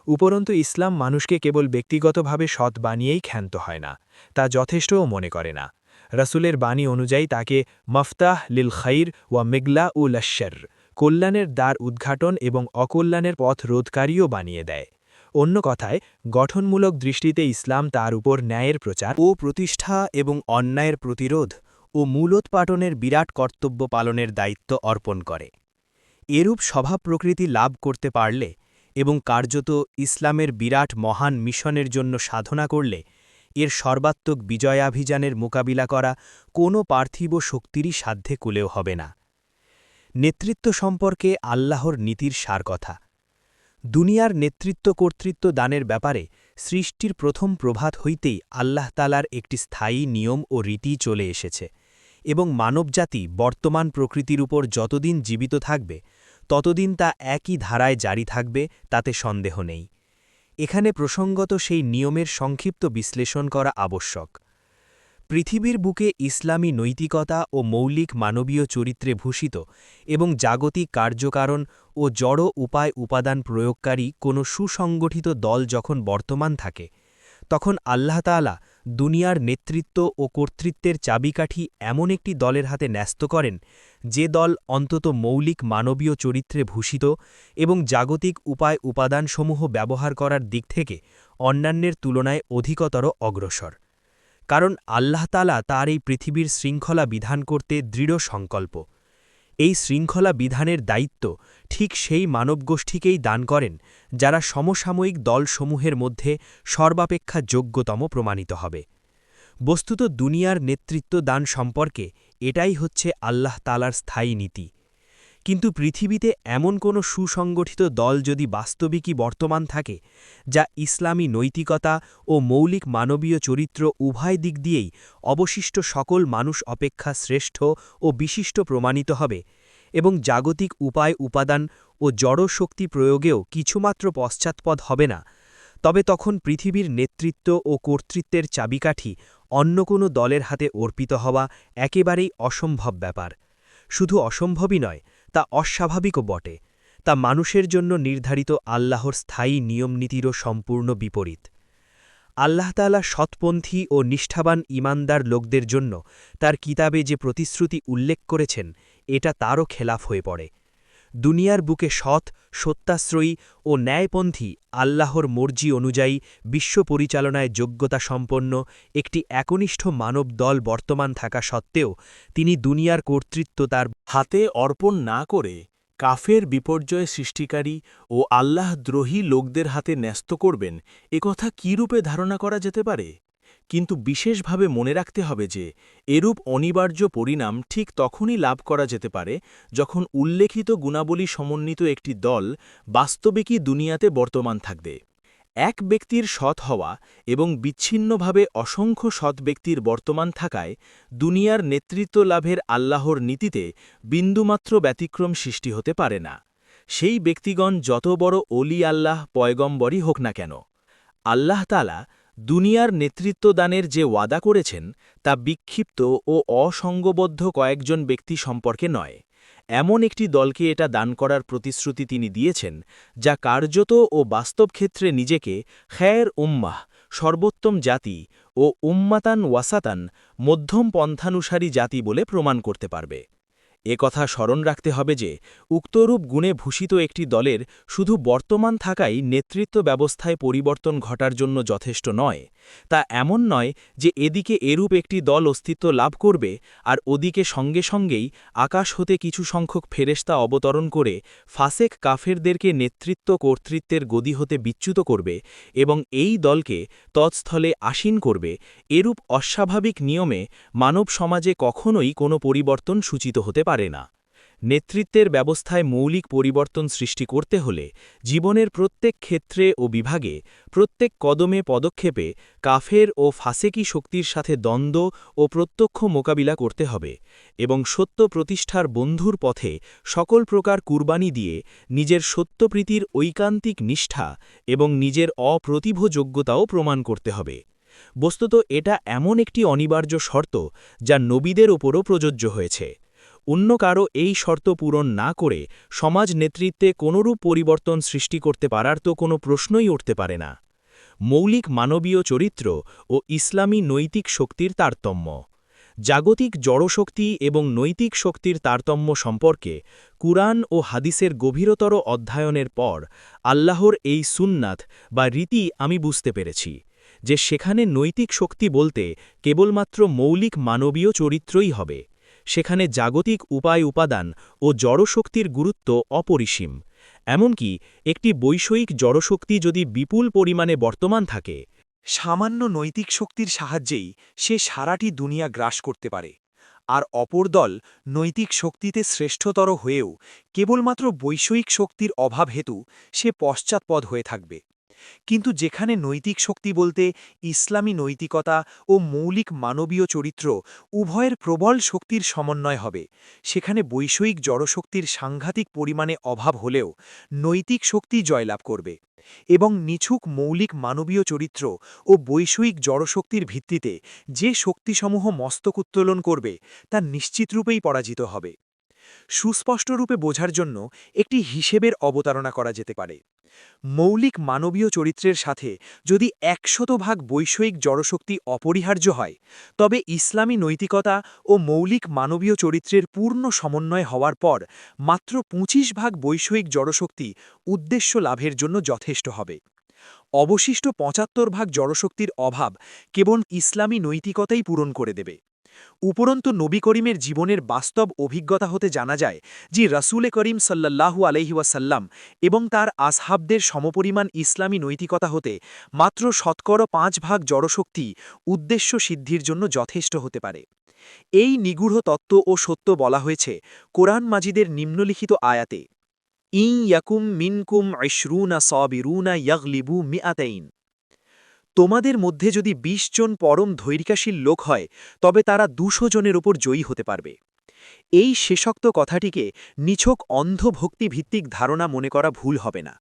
উপরন্তু ইসলাম মানুষকে কেবল ব্যক্তিগতভাবে সৎ বানিয়েই ক্ষান্ত হয় না, তা যথেষ্টও মনে করে না। রাসূলের বাণী অনুযায়ী তাকে মফতাহ লিল খাইর ওয়া মিগলা উ লশ্বর, কল্যাণের দ্বার উদ্ঘাটন এবং অকল্যাণের পথ রোধকারীও বানিয়ে দেয়। অন্য কথায়, গঠনমূলক দৃষ্টিতে ইসলাম তার উপর ন্যায়ের প্রচার ও প্রতিষ্ঠা এবং অন্যায়ের প্রতিরোধ ও মূলোৎপাটনের বিরাট কর্তব্য পালনের দায়িত্ব অর্পণ করে। এরূপ স্বভাব প্রকৃতি লাভ করতে পারলে এবং কার্যত ইসলামের বিরাট মহান মিশনের জন্য সাধনা করলে এর সর্বাত্মক বিজয়াভিযানের মোকাবিলা করা কোনো পার্থিব শক্তিরই সাধ্যে কুলেও হবে না। নেতৃত্ব সম্পর্কে আল্লাহর নীতির সার কথা। দুনিয়ার নেতৃত্ব কর্তৃত্ব দানের ব্যাপারে সৃষ্টির প্রথম প্রভাত হইতেই আল্লাহ তাআলার একটি স্থায়ী নিয়ম ও রীতি চলে এসেছে এবং মানবজাতি বর্তমান প্রকৃতির উপর যতদিন জীবিত থাকবে ততদিন তা একই ধারায় জারি থাকবে, তাতে সন্দেহ নেই। এখানে প্রসঙ্গত সেই নিয়মের সংক্ষিপ্ত বিশ্লেষণ করা আবশ্যক। পৃথিবীর বুকে ইসলামী নৈতিকতা ও মৌলিক মানবীয় চরিত্রে ভূষিত এবং জাগতিক কার্যকারণ ও জড় উপায় উপাদান প্রয়োগকারী কোনো সুসংগঠিত দল যখন বর্তমান থাকে, তখন আল্লাহ তাআলা দুনিয়ার নেতৃত্ব ও কর্তৃত্বের চাবিকাঠি এমন একটি দলের হাতে ন্যস্ত করেন, যে দল অন্তত মৌলিক মানবীয় চরিত্রে ভূষিত এবং জাগতিক উপায় উপাদানসমূহ ব্যবহার করার দিক থেকে অন্যান্যের তুলনায় অধিকতর অগ্রসর। কারণ আল্লাহ তাআলা তার এই পৃথিবীর শৃঙ্খলা বিধান করতে দৃঢ় সংকল্প। এই শৃঙ্খলা বিধানের দায়িত্ব ঠিক সেই মানবগোষ্ঠীকেই দান করেন, যারা সমসাময়িক দলসমূহের মধ্যে সর্বাপেক্ষা যোগ্যতম প্রমাণিত হবে। বস্তুত দুনিয়ার নেতৃত্ব দান সম্পর্কে এটাই হচ্ছে আল্লাহ তাআলার স্থায়ী নীতি। কিন্তু পৃথিবীতে এমন কোনো সুসংগঠিত দল যদি বাস্তবিকই বর্তমান থাকে, যা ইসলামী নৈতিকতা ও মৌলিক মানবীয় চরিত্র উভয় দিক দিয়েই অবশিষ্ট সকল মানুষ অপেক্ষা শ্রেষ্ঠ ও বিশিষ্ট প্রমাণিত হবে এবং জাগতিক উপায় উপাদান ও জড় শক্তি প্রয়োগেও কিছুমাত্র পশ্চাৎপদ হবে না, তবে তখন পৃথিবীর নেতৃত্ব ও কর্তৃত্বের চাবিকাঠি অন্য কোনো দলের হাতে অর্পিত হওয়া একেবারেই অসম্ভব ব্যাপার। শুধু অসম্ভবই নয়, তা অস্বাভাবিকও বটে। তা মানুষের জন্য নির্ধারিত আল্লাহর স্থায়ী নিয়মনীতিরও সম্পূর্ণ বিপরীত। আল্লাহ তাআলা সৎপন্থী ও নিষ্ঠাবান ঈমানদার লোকদের জন্য তার কিতাবে যে প্রতিশ্রুতি উল্লেখ করেছেন, এটা তারও খেলাফ হয়ে পড়ে। দুনিয়ার বুকে সৎ, সত্যাশ্রয়ী ও ন্যায়পন্থী আল্লাহর মর্জি অনুযায়ী বিশ্ব পরিচালনায় যোগ্যতা সম্পন্ন একটি একনিষ্ঠ মানব দল বর্তমান থাকা সত্ত্বেও তিনি দুনিয়ার কর্তৃত্ব তার হাতে অর্পণ না করে কাফের বিপর্যয় সৃষ্টিকারী ও আল্লাহদ্রোহী লোকদের হাতে ন্যস্ত করবেন, একথা কী রূপে ধারণা করা যেতে পারে? কিন্তু বিশেষভাবে মনে রাখতে হবে যে এরূপ অনিবার্য পরিণাম ঠিক তখনই লাভ করা যেতে পারে যখন উল্লেখিত গুণাবলী সমন্বিত একটি দল বাস্তবিকই দুনিয়াতে বর্তমান থাকবে। এক ব্যক্তির সৎ হওয়া এবং বিচ্ছিন্নভাবে অসংখ্য সৎ ব্যক্তির বর্তমান থাকায় দুনিয়ার নেতৃত্ব লাভের আল্লাহর নীতিতে বিন্দুমাত্র ব্যতিক্রম সৃষ্টি হতে পারে না। সেই ব্যক্তিগণ যত বড় অলি আল্লাহ পয়গম্বরই হোক না কেন, আল্লাহ তাআলা দুনিয়ার নেতৃত্ব দানের যে ওয়াদা করেছেন তা বিক্ষিপ্ত ও অসঙ্গবদ্ধ কয়েকজন ব্যক্তি সম্পর্কে নয়। এমন একটি দলকে এটা দান করার প্রতিশ্রুতি তিনি দিয়েছেন, যা কার্যত ও বাস্তব ক্ষেত্রে নিজেকে খায়ের উম্মাহ, সর্বোত্তম জাতি ও উম্মাতান ওয়াসাতান, মধ্যম পন্থানুসারী জাতি বলে প্রমাণ করতে পারবে। কথা স্মরণ রাখতে হবে যে উক্তরূপ গুণে ভূষিত একটি দলের শুধু বর্তমান থাকাই নেতৃত্ব ব্যবস্থায় পরিবর্তন ঘটার জন্য যথেষ্ট নয়। তা এমন নয় যে এদিকে এরূপ একটি দল অস্তিত্ব লাভ করবে আর ওদিকে সঙ্গে সঙ্গেই আকাশ হতে কিছু সংখ্যক ফেরেশতা অবতরণ করে ফাসেক কাফেরদেরকে নেতৃত্ব কর্তৃত্বের গদি হতে বিচ্যুত করবে এবং এই দলকে তৎস্থলে আসীন করবে। এরূপ অস্বাভাবিক নিয়মে মানব সমাজে কখনোই কোনো পরিবর্তন সূচিত হতে পারে না। নেতৃত্বের ব্যবস্থায় মৌলিক পরিবর্তন সৃষ্টি করতে হলে জীবনের প্রত্যেক ক্ষেত্রে ও বিভাগে, প্রত্যেক কদমে পদক্ষেপে কাফের ও ফাসেকি শক্তির সাথে দ্বন্দ্ব ও প্রত্যক্ষ মোকাবিলা করতে হবে এবং সত্য প্রতিষ্ঠার বন্ধুর পথে সকল প্রকার কুরবানি দিয়ে নিজের সত্যপ্রীতির ঐকান্তিক নিষ্ঠা এবং নিজের অপ্রতিভযোগ্যতাও প্রমাণ করতে হবে। বস্তুত এটা এমন একটি অনিবার্য শর্ত যা নবীদের ওপরও প্রযোজ্য হয়েছে। অন্য কারো এই শর্ত পূরণ না করে সমাজ নেতৃত্বে কোনরূপ পরিবর্তন সৃষ্টি করতে পারার তো কোনো প্রশ্নই উঠতে পারে না। মৌলিক মানবীয় চরিত্র ও ইসলামী নৈতিক শক্তির তারতম্য। জাগতিক জড়শক্তি এবং নৈতিক শক্তির তারতম্য সম্পর্কে কুরআন ও হাদিসের গভীরতর অধ্যয়নের পর আল্লাহর এই সুন্নাত বা রীতি আমি বুঝতে পেরেছি যে সেখানে নৈতিক শক্তি বলতে কেবলমাত্র মৌলিক মানবীয় চরিত্রই হবে। সেখানে জাগতিক উপাদান ও জড়শক্তির গুরুত্ব অপরিসীম। এমনকি একটি বৈষয়িক জড়শক্তি যদি বিপুল পরিমাণে বর্তমান থাকে, সামান্য নৈতিক শক্তির সাহায্যেই সে সারাটি দুনিয়া গ্রাস করতে পারে, আর অপর দল নৈতিক শক্তিতে শ্রেষ্ঠতর হয়েও কেবলমাত্র বৈষয়িক শক্তির অভাব হেতু সে পশ্চাৎপদ হয়ে থাকবে। কিন্তু যেখানে নৈতিক শক্তি বলতে ইসলামী নৈতিকতা ও মৌলিক মানবীয় চরিত্র উভয়ের প্রবল শক্তির সমন্বয় হবে, সেখানে বৈষয়িক জড়শক্তির সাংঘাতিক পরিমাণে অভাব হলেও নৈতিক শক্তি জয়লাভ করবে এবং নিছক মৌলিক মানবীয় চরিত্র ও বৈষয়িক জড়শক্তির ভিত্তিতে যে শক্তিসমূহ মস্তক উত্তোলন করবে তা নিশ্চিতরূপেই পরাজিত হবে। সুস্পষ্টরূপে বোঝার জন্য একটি হিসেবের অবতারণা করা যেতে পারে। মৌলিক মানবীয় চরিত্রের সাথে যদি ১০০% বৈষয়িক জড়শক্তি অপরিহার্য হয়, তবে ইসলামী নৈতিকতা ও মৌলিক মানবীয় চরিত্রের পূর্ণ সমন্বয় হওয়ার পর মাত্র ২৫% বৈষয়িক জড়শক্তি উদ্দেশ্য লাভের জন্য যথেষ্ট হবে। অবশিষ্ট ৭৫% জড়শক্তির অভাব কেবল ইসলামী নৈতিকতাই পূরণ করে দেবে। উপরন্তু নবী করিমের জীবনের বাস্তব অভিজ্ঞতা হতে জানা যায় যে রাসূলে করিম সাল্লাল্লাহু আলাইহি ওয়াসাল্লাম এবং তার আসহাবদের সমপরিমাণ ইসলামী নৈতিকতা হতে মাত্র ৫% জড়শক্তি উদ্দেশ্য সিদ্ধির জন্য যথেষ্ট হতে পারে। এই নিগূঢ় তত্ত্ব ও সত্য বলা হয়েছে কোরআন মাজিদের নিম্নলিখিত আয়াতে, ইন ইয়াকুম মিনকুম ২০ সাবিরুনা ইয়াগলিবু মিআতাইন। তোমাদের মধ্যে যদি ২০ জন পরম ধৈর্যশীল লোক হয়, তবে তারা ২০০ জনের ওপর জয়ী হতে পারবে। এই শেষোক্ত কথাটিকে নিছক অন্ধভক্তিভিত্তিক ধারণা মনে করা ভুল হবে না।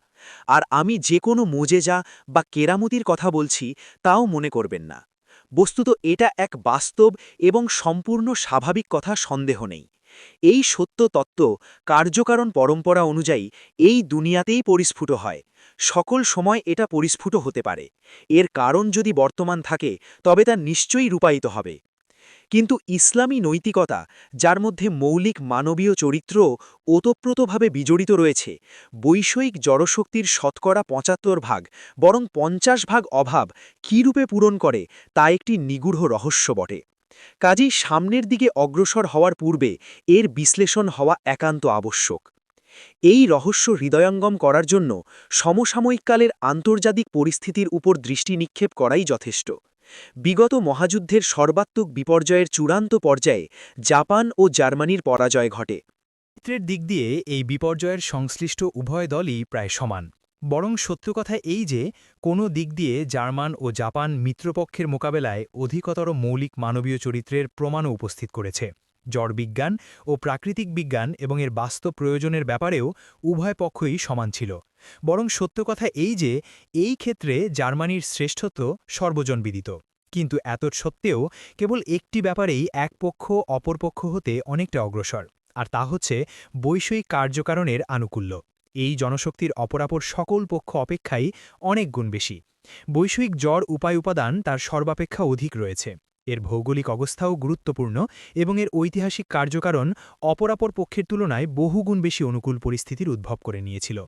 আর আমি যে কোনো মুজেজা বা কেরামতির কথা বলছি তাও মনে করবেন না। বস্তুত এটা এক বাস্তব এবং সম্পূর্ণ স্বাভাবিক কথা, সন্দেহ নেই। এই সত্য তত্ত্ব কার্যকারণ পরম্পরা অনুযায়ী এই দুনিয়াতেই পরিস্ফুট হয়। সকল সময় এটা পরিস্ফুট হতে পারে। এর কারণ যদি বর্তমান থাকে তবে তা নিশ্চয়ই রূপায়িত হবে। কিন্তু ইসলামী নৈতিকতা, যার মধ্যে মৌলিক মানবীয় চরিত্র ওতপ্রোতভাবে বিজড়িত রয়েছে, বৈষয়িক জড়শক্তির ৭৫% বরং ৫০% অভাব কীরূপে পূরণ করে তা একটি নিগূঢ় রহস্য বটে। কাজেই সামনের দিকে অগ্রসর হওয়ার পূর্বে এর বিশ্লেষণ হওয়া একান্ত আবশ্যক। এই রহস্য হৃদয়ঙ্গম করার জন্য সমসাময়িককালের আন্তর্জাতিক পরিস্থিতির উপর দৃষ্টি নিক্ষেপ করাই যথেষ্ট। বিগত মহাযুদ্ধের সর্বাত্মক বিপর্যয়ের চূড়ান্ত পর্যায়ে জাপান ও জার্মানির পরাজয় ঘটে। চরিত্রের দিক দিয়ে এই বিপর্যয়ের সংশ্লিষ্ট উভয় দলই প্রায় সমান। বরং সত্য কথা এই যে কোনো দিক দিয়ে জার্মান ও জাপান মিত্রপক্ষের মোকাবেলায় অধিকতর মৌলিক মানবীয় চরিত্রের প্রমাণও উপস্থিত করেছে। জড়বিজ্ঞান ও প্রাকৃতিক বিজ্ঞান এবং এর বাস্তব প্রয়োজনের ব্যাপারেও উভয় পক্ষই সমান ছিল। বরং সত্য কথা এই যে এই ক্ষেত্রে জার্মানির শ্রেষ্ঠত্ব সর্বজনবিদিত। কিন্তু এত সত্ত্বেও কেবল একটি ব্যাপারেই এক পক্ষ অপর পক্ষ হতে অনেকটা অগ্রসর, আর তা হচ্ছে বৈষয়িক কার্যকারণের আনুকূল্য। এই জনশক্তির অপরাপর সকল পক্ষ অপেক্ষাই অনেক গুণ বেশি। বৈষয়িক জড় উপাদান তার সর্বাপেক্ষা অধিক রয়েছে। এর ভৌগোলিক অবস্থাও গুরুত্বপূর্ণ এবং এর ঐতিহাসিক কার্যকারণ অপরাপর পক্ষের তুলনায় বহুগুণ বেশি অনুকূল পরিস্থিতির উদ্ভব করে নিয়েছিল।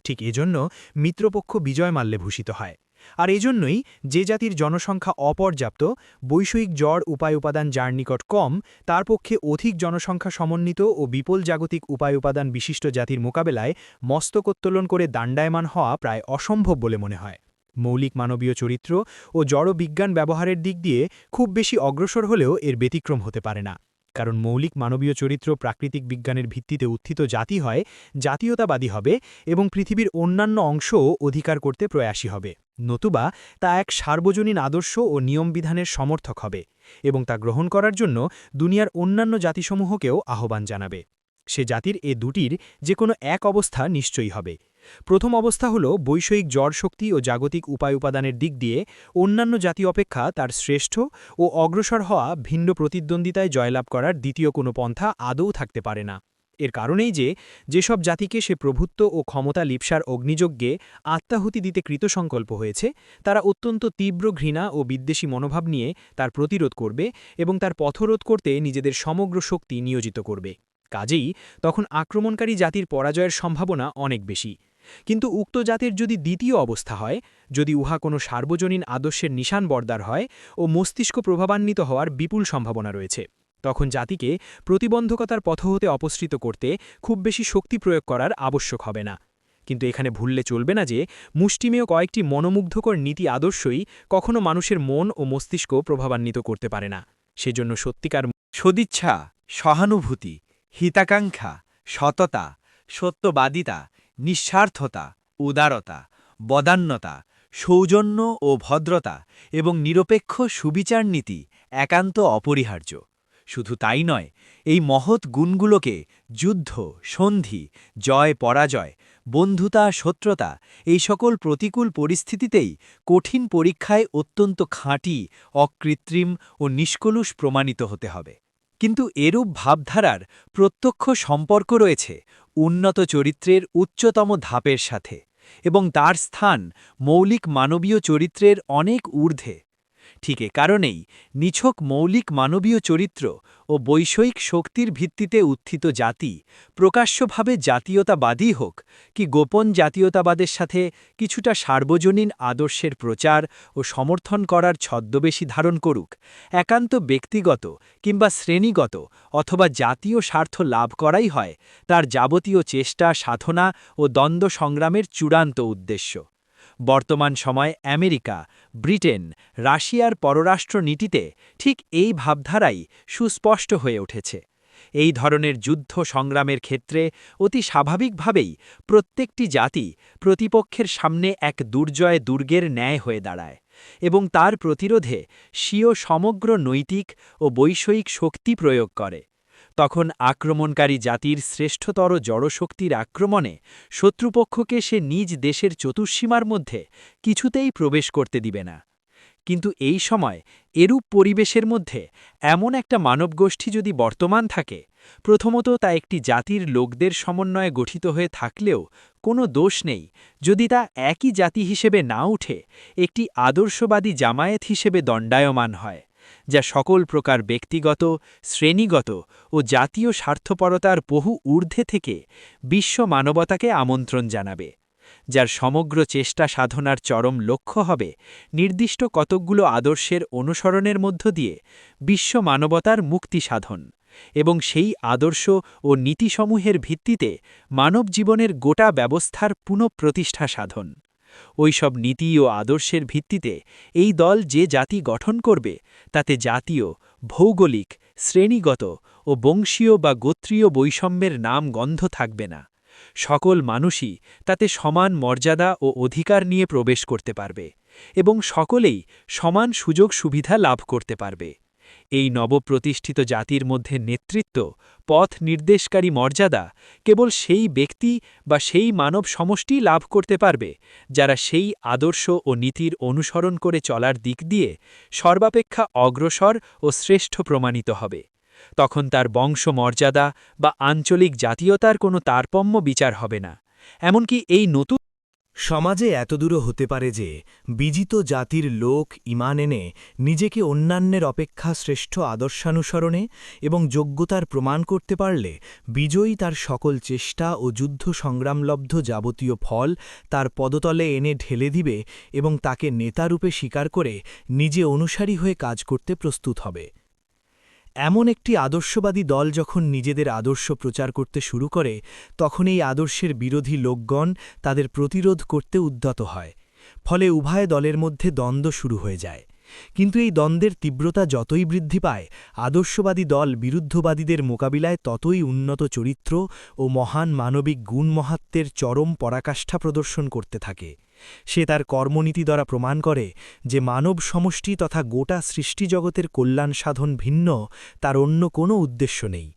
ঠিক এজন্য মিত্রপক্ষ বিজয় মাল্যে ভূষিত হয়। আর এজন্যই যে জাতির জনসংখ্যা অপর্যাপ্ত, বৈষয়িক জড় উপায় উপাদান যার নিকট কম, তার পক্ষে অধিক জনসংখ্যা সমন্বিত ও বিপুল জাগতিক উপায় উপাদান বিশিষ্ট জাতির মোকাবেলায় মস্তকোত্তোলন করে দাণ্ডায়মান হওয়া প্রায় অসম্ভব বলে মনে হয়। মৌলিক মানবীয় চরিত্র ও জড় বিজ্ঞান ব্যবহারের দিক দিয়ে খুব বেশি অগ্রসর হলেও এর ব্যতিক্রম হতে পারে না, কারণ মৌলিক মানবীয় চরিত্র প্রাকৃতিক বিজ্ঞানের ভিত্তিতে উত্থিত জাতি হয়, জাতীয়তাবাদী হবে এবং পৃথিবীর অন্যান্য অংশও অধিকার করতে প্রয়াসী হবে, নতুবা তা এক সার্বজনীন আদর্শ ও নিয়মবিধানের সমর্থক হবে এবং তা গ্রহণ করার জন্য দুনিয়ার অন্যান্য জাতিসমূহকেও আহ্বান জানাবে। সে জাতির এ দুটির যে কোনো এক অবস্থা নিশ্চয়ই হবে। প্রথম অবস্থা হল বৈষয়িক জড়শক্তি ও জাগতিক উপায় উপাদানের দিক দিয়ে অন্যান্য জাতি অপেক্ষা তার শ্রেষ্ঠ ও অগ্রসর হওয়া ভিন্ন প্রতিদ্বন্দ্বিতায় জয়লাভ করার দ্বিতীয় কোনো পন্থা আদৌ থাকতে পারে না। এর কারণেই যেসব জাতিকে সে প্রভুত্ব ও ক্ষমতা লিপ্সার অগ্নিযজ্ঞে আত্মাহুতি দিতে কৃতসংকল্প হয়েছে, তারা অত্যন্ত তীব্র ঘৃণা ও বিদ্বেষী মনোভাব নিয়ে তার প্রতিরোধ করবে এবং তার পথরোধ করতে নিজেদের সমগ্র শক্তি নিয়োজিত করবে। কাজেই তখন আক্রমণকারী জাতির পরাজয়ের সম্ভাবনা অনেক বেশি। কিন্তু উক্ত জাতির যদি দ্বিতীয় অবস্থা হয়, যদি উহা কোনো সার্বজনীন আদর্শের নিশান বর্দার হয় ও মস্তিষ্ক প্রভাবান্বিত হওয়ার বিপুল সম্ভাবনা রয়েছে, তখন জাতিকে প্রতিবন্ধকতার পথ হতে অপসৃত করতে খুব বেশি শক্তি প্রয়োগ করার আবশ্যক হবে না। কিন্তু এখানে ভুললে চলবে না যে মুষ্টিমেয় কয়েকটি মনোমুগ্ধকর নীতি আদর্শই কখনো মানুষের মন ও মস্তিষ্ক প্রভাবান্বিত করতে পারে না। সেজন্য সত্যিকার সদিচ্ছা, সহানুভূতি, হিতাকাঙ্ক্ষা, সততা, সত্যবাদিতা, নিঃস্বার্থতা, উদারতা, বদান্যতা, সৌজন্য ও ভদ্রতা এবং নিরপেক্ষ সুবিচার নীতি একান্ত অপরিহার্য। শুধু তাই নয়, এই মহৎ গুণগুলোকে যুদ্ধ, সন্ধি, জয় পরাজয়, বন্ধুতা শত্রুতা এই সকল প্রতিকূল পরিস্থিতিতেই কঠিন পরীক্ষায় অত্যন্ত খাঁটি, অকৃত্রিম ও নিষ্কলুষ প্রমাণিত হতে হবে। কিন্তু এরূপ ভাবধারার প্রত্যক্ষ সম্পর্ক রয়েছে উন্নত চরিত্রের উচ্চতম ধাপের সাথে এবং তার স্থান মৌলিক মানবীয় চরিত্রের অনেক ঊর্ধ্বে। ঠিক এ কারণেই নিছক মৌলিক মানবীয় চরিত্র ও বৈষয়িক শক্তির ভিত্তিতে উত্থিত জাতি প্রকাশ্যভাবে জাতীয়তাবাদী হোক কি গোপন জাতীয়তাবাদের সাথে কিছুটা সার্বজনীন আদর্শের প্রচার ও সমর্থন করার ছদ্মবেশী ধারণ করুক, একান্ত ব্যক্তিগত কিংবা শ্রেণীগত অথবা জাতীয় স্বার্থ লাভ করাই হয় তার যাবতীয় চেষ্টা, সাধনা ও দ্বন্দ্ব সংগ্রামের চূড়ান্ত উদ্দেশ্য। বর্তমান সময়ে আমেরিকা, ব্রিটেন, রাশিয়ার পররাষ্ট্র নীতিতে ঠিক এই ভাবধারাই সুস্পষ্ট হয়ে উঠেছে। এই ধরনের যুদ্ধ সংগ্রামের ক্ষেত্রে অতি স্বাভাবিকভাবেই প্রত্যেকটি জাতি প্রতিপক্ষের সামনে এক দুর্জয় দুর্গের ন্যায় হয়ে দাঁড়ায় এবং তার প্রতিরোধে স্বীয় সমগ্র নৈতিক ও বৈষয়িক শক্তি প্রয়োগ করে। তখন আক্রমণকারী জাতির শ্রেষ্ঠতর জড়শক্তির আক্রমণে শত্রুপক্ষকে সে নিজ দেশের চতুষ্সীমার মধ্যে কিছুতেই প্রবেশ করতে দিবে না। কিন্তু এই সময় এরূপ পরিবেশের মধ্যে এমন একটা মানবগোষ্ঠী যদি বর্তমান থাকে, প্রথমত তা একটি জাতির লোকদের সমন্বয়ে গঠিত হয়ে থাকলেও কোনো দোষ নেই যদি তা একই জাতি হিসেবে না উঠে একটি আদর্শবাদী জামায়াত হিসেবে দণ্ডায়মান হয়, যা সকল প্রকার ব্যক্তিগত, শ্রেণীগত ও জাতীয় স্বার্থপরতার বহু ঊর্ধ্বে থেকে বিশ্ব মানবতাকে আমন্ত্রণ জানাবে, যার সমগ্র চেষ্টা সাধনার চরম লক্ষ্য হবে নির্দিষ্ট কতকগুলো আদর্শের অনুসরণের মধ্য দিয়ে বিশ্ব মানবতার মুক্তি সাধন এবং সেই আদর্শ ও নীতিসমূহের ভিত্তিতে মানব জীবনের গোটা ব্যবস্থার পুনঃপ্রতিষ্ঠা সাধন। ওইসব নীতি ও আদর্শের ভিত্তিতে এই দল যে জাতি গঠন করবে তাতে জাতীয়, ভৌগোলিক, শ্রেণীগত ও বংশীয় বা গোত্রীয় বৈষম্যের নাম গন্ধ থাকবে না। সকল মানুষই তাতে সমান মর্যাদা ও অধিকার নিয়ে প্রবেশ করতে পারবে এবং সকলেই সমান সুযোগ সুবিধা লাভ করতে পারবে। এই নবপ্রতিষ্ঠিত জাতির মধ্যে নেতৃত্ব, পথ নির্দেশকারী মর্যাদা কেবল সেই ব্যক্তি বা সেই মানব সমষ্টি লাভ করতে পারবে যারা সেই আদর্শ ও নীতির অনুসরণ করে চলার দিক দিয়ে সর্বাপেক্ষা অগ্রসর ও শ্রেষ্ঠ প্রমাণিত হবে। তখন তার বংশ মর্যাদা বা আঞ্চলিক জাতীয়তার কোনো তারতম্য বিচার হবে না। এমনকি এই নতুন সমাজে এতদূরও হতে পারে যে বিজিত জাতির লোক ঈমান এনে নিজেকে অন্যান্যের অপেক্ষা শ্রেষ্ঠ আদর্শানুসরণে এবং যোগ্যতার প্রমাণ করতে পারলে বিজয়ী তার সকল চেষ্টা ও যুদ্ধ সংগ্রামলব্ধ যাবতীয় ফল তার পদতলে এনে ঢেলে দিবে এবং তাকে নেতারূপে স্বীকার করে নিজে অনুসারী হয়ে কাজ করতে প্রস্তুত হবে। এমন একটি আদর্শবাদী দল যখন নিজেদের আদর্শ প্রচার করতে শুরু করে তখন এই আদর্শের বিরোধী লোকগণ তাদের প্রতিরোধ করতে উদ্যত হয়, ফলে উভয় দলের মধ্যে দ্বন্দ্ব শুরু হয়ে যায়। কিন্তু এই দ্বন্দ্বের তীব্রতা যতই বৃদ্ধি পায়, আদর্শবাদী দল বিরুদ্ধবাদীদের মোকাবিলায় ততই উন্নত চরিত্র ও মহান মানবিক গুণমহাত্মের চরম পরাকাষ্ঠা প্রদর্শন করতে থাকে। সে তার কর্মনীতি দ্বারা প্রমাণ করে যে মানব সমষ্টি তথা গোটা সৃষ্টিজগতের কল্যাণ সাধন ভিন্ন তার অন্য কোনো উদ্দেশ্য নেই।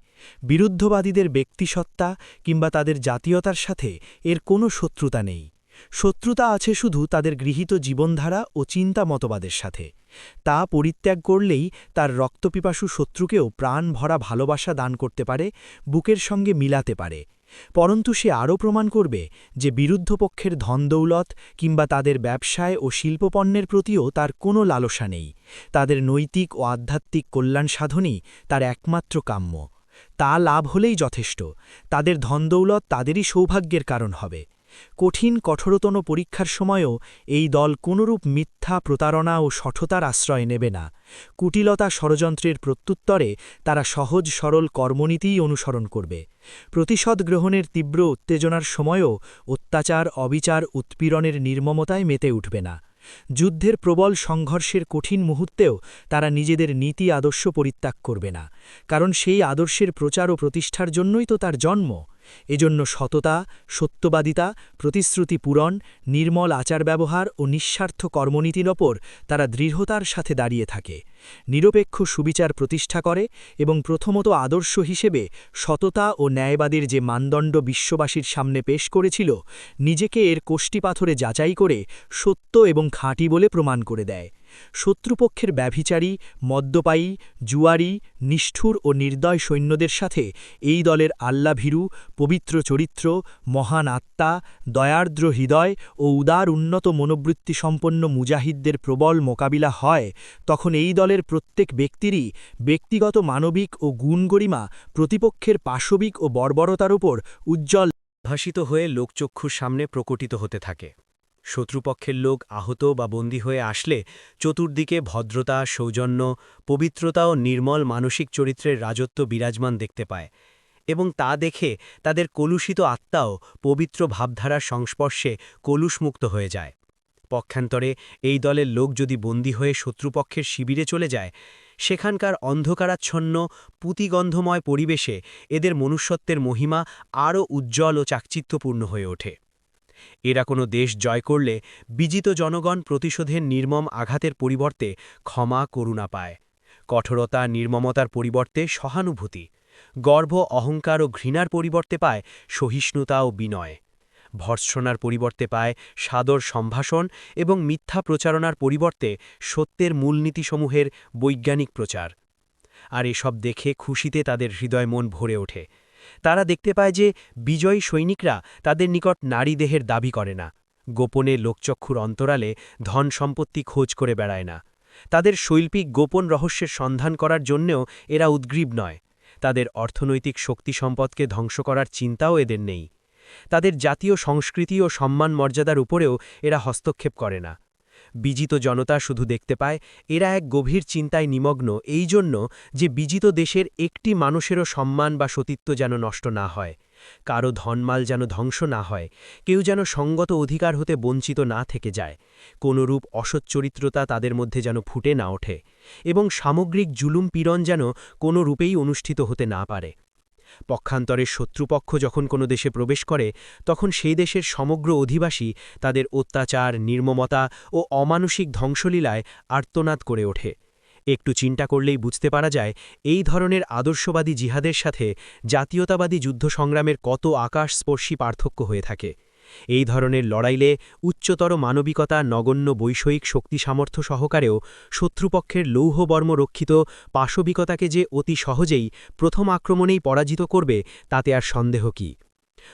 বিরুদ্ধবাদীদের ব্যক্তিসত্তা কিংবা তাদের জাতীয়তার সাথে এর কোনো শত্রুতা নেই। শত্রুতা আছে শুধু তাদের গৃহীত জীবনধারা ও চিন্তা মতবাদের সাথে। তা পরিত্যাগ করলেই তার রক্তপিপাসু শত্রুকেও প্রাণ ভরা ভালোবাসা দান করতে পারে, বুকের সঙ্গে মিলাতে পারে। পরন্তু সে আরও প্রমাণ করবে যে বিরুদ্ধপক্ষের ধনদৌলত কিংবা তাদের ব্যবসায় ও শিল্পপণ্যের প্রতিও তার কোনো লালসা নেই। তাদের নৈতিক ও আধ্যাত্মিক কল্যাণ সাধনই তার একমাত্র কাম্য। তা লাভ হলেই যথেষ্ট। তাদের ধনদৌলত তাদেরই সৌভাগ্যের কারণ হবে। কঠিন কঠোরতম পরীক্ষার সময়ও এই দল কোনরূপ মিথ্যা প্রতারণা ও শঠতার আশ্রয় নেবে না। কুটিলতা ষড়যন্ত্রের প্রত্যুত্তরে তারা সহজ সরল কর্মনীতিই অনুসরণ করবে। প্রতিশোধ গ্রহণের তীব্র উত্তেজনার সময়ও অত্যাচার অবিচার উৎপীড়নের নির্মমতায় মেতে উঠবে না। যুদ্ধের প্রবল সংঘর্ষের কঠিন মুহূর্তেও তারা নিজেদের নীতি আদর্শ পরিত্যাগ করবে না, কারণ সেই আদর্শের প্রচার ও প্রতিষ্ঠার জন্যই তো তার জন্ম। এজন্য সততা, সত্যবাদিতা, প্রতিশ্রুতি পূরণ, নির্মল আচার ব্যবহার ও নিঃস্বার্থ কর্মনীতির ওপর তারা দৃঢ়তার সাথে দাঁড়িয়ে থাকে, নিরপেক্ষ সুবিচার প্রতিষ্ঠা করে এবং প্রথমত আদর্শ হিসেবে সততা ও ন্যায়বাদীর যে মানদণ্ড বিশ্ববাসীর সামনে পেশ করেছিল, নিজেকে এর কোষ্ঠীপাথরে যাচাই করে সত্য এবং খাঁটি বলে প্রমাণ করে দেয়। শত্রুপক্ষের ব্যভিচারী, মদ্যপায়ী, জুয়ারি, নিষ্ঠুর ও নির্দয় সৈন্যদের সাথে এই দলের আল্লাভীরু, পবিত্র চরিত্র, মহান আত্মা, দয়ার্দ্র হৃদয় ও উদার উন্নত মনোবৃত্তি সম্পন্ন মুজাহিদদের প্রবল মোকাবিলা হয়, তখন এই দলের প্রত্যেক ব্যক্তিরই ব্যক্তিগত মানবিক ও গুণগরিমা প্রতিপক্ষের পাশবিক ও বর্বরতার উপর উজ্জ্বল ভাসিত হয়ে লোকচক্ষুর সামনে প্রকটিত হতে থাকে। শত্রুপক্ষের লোক আহত বা বন্দী হয়ে আসলে চতুর্দিকে ভদ্রতা, সৌজন্য, পবিত্রতা ও নির্মল মানসিক চরিত্রের রাজত্ব বিরাজমান দেখতে পায়, এবং তা দেখে তাদের কলুষিত আত্মাও পবিত্র ভাবধারার সংস্পর্শে কলুষমুক্ত হয়ে যায়। পক্ষান্তরে এই দলের লোক যদি বন্দী হয়ে শত্রুপক্ষের শিবিরে চলে যায়, সেখানকার অন্ধকারাচ্ছন্ন পুতিগন্ধময় পরিবেশে এদের মনুষ্যত্বের মহিমা আরও উজ্জ্বল ও চাকচিত্যপূর্ণ হয়ে ওঠে। এরা কোনো দেশ জয় করলে বিজিত জনগণ প্রতিশোধের নির্মম আঘাতের পরিবর্তে ক্ষমা, করুণা পায়। কঠোরতা, নির্মমতার পরিবর্তে সহানুভূতি, গর্ব, অহংকার ও ঘৃণার পরিবর্তে পায় সহিষ্ণুতা ও বিনয়। ভর্ৎসনার পরিবর্তে পায় সাদর সম্ভাষণ এবং মিথ্যা প্রচারণার পরিবর্তে সত্যের মূলনীতিসমূহের বৈজ্ঞানিক প্রচার। আর এসব দেখে খুশিতে তাদের হৃদয় মন ভরে ওঠে। তারা দেখতে পায় যে বিজয়ী সৈনিকরা তাদের নিকট নারী দেহের দাবি করে না, গোপনে লোকচক্ষুর অন্তরালে ধন সম্পত্তি খোঁজ করে বেড়ায় না। তাদের শৈল্পিক গোপন রহস্যের সন্ধান করার জন্যেও এরা উদ্গ্রীব নয়। তাদের অর্থনৈতিক শক্তি সম্পদকে ধ্বংস করার চিন্তাও এদের নেই। তাদের জাতীয় সংস্কৃতি ও সম্মান মর্যাদার উপরেও এরা হস্তক্ষেপ করে না। বিজিত জনতা শুধু দেখতে পায় এরা এক গভীর চিন্তায় নিমগ্ন, এই জন্য যে বিজিত দেশের একটি মানুষেরও সম্মান বা সতীত্ব যেন নষ্ট না হয়, কারো ধনমাল যেন ধ্বংস না হয়, কেউ যেন সঙ্গত অধিকার হতে বঞ্চিত না থেকে যায়, কোনরূপ অসচ্চরিত্রতা তাদের মধ্যে যেন ফুটে না ওঠে, এবং সামগ্রিক জুলুম পীড়ন যেন কোনো রূপেই অনুষ্ঠিত হতে না পারে। পক্ষান্তরে শত্রুপক্ষ যখন কোনো দেশে প্রবেশ করে, তখন সেই দেশের সমগ্র অধিবাসী তাদের অত্যাচার, নির্মমতা ও অমানুষিক ধ্বংসলীলায় আর্তনাদ করে ওঠে। একটু চিন্তা করলেই বুঝতে পারা যায় এই ধরনের আদর্শবাদী জিহাদের সাথে জাতীয়তাবাদী যুদ্ধ সংগ্রামের কত আকাশস্পর্শী পার্থক্য হয়ে থাকে। এই ধরনের লড়াইলে উচ্চতর মানবিকতা, নগণ্য বৈষয়িক শক্তি সামর্থ্য সহকারেও শত্রুপক্ষের লৌহবর্ম রক্ষিত পাশবিকতাকে যে অতি সহজেই প্রথম আক্রমণেই পরাজিত করবে, তাতে আর সন্দেহ কি।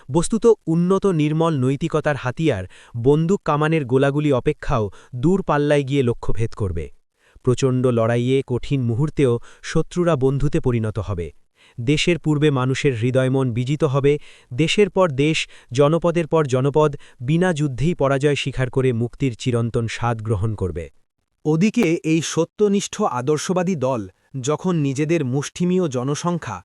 বস্তুত উন্নত নির্মল নৈতিকতার হাতিয়ার বন্দুক কামানের গোলাগুলি অপেক্ষাও দূর পাল্লায় গিয়ে লক্ষ্যভেদ করবে। প্রচণ্ড লড়াইয়ে কঠিন মুহূর্তেও শত্রুরা বন্ধুতে পরিণত হবে। দেশের পূর্বে মানুষের হৃদয়মন বিজিত হবে, দেশের পর দেশ, জনপদের পর জনপদ বিনা যুদ্ধেই পরাজয় স্বীকার করে মুক্তির চিরন্তন স্বাদ গ্রহণ করবে। ওদিকে এই সত্যনিষ্ঠ আদর্শবাদী দল যখন নিজেদের মুষ্টিমীয় জনসংখ্যা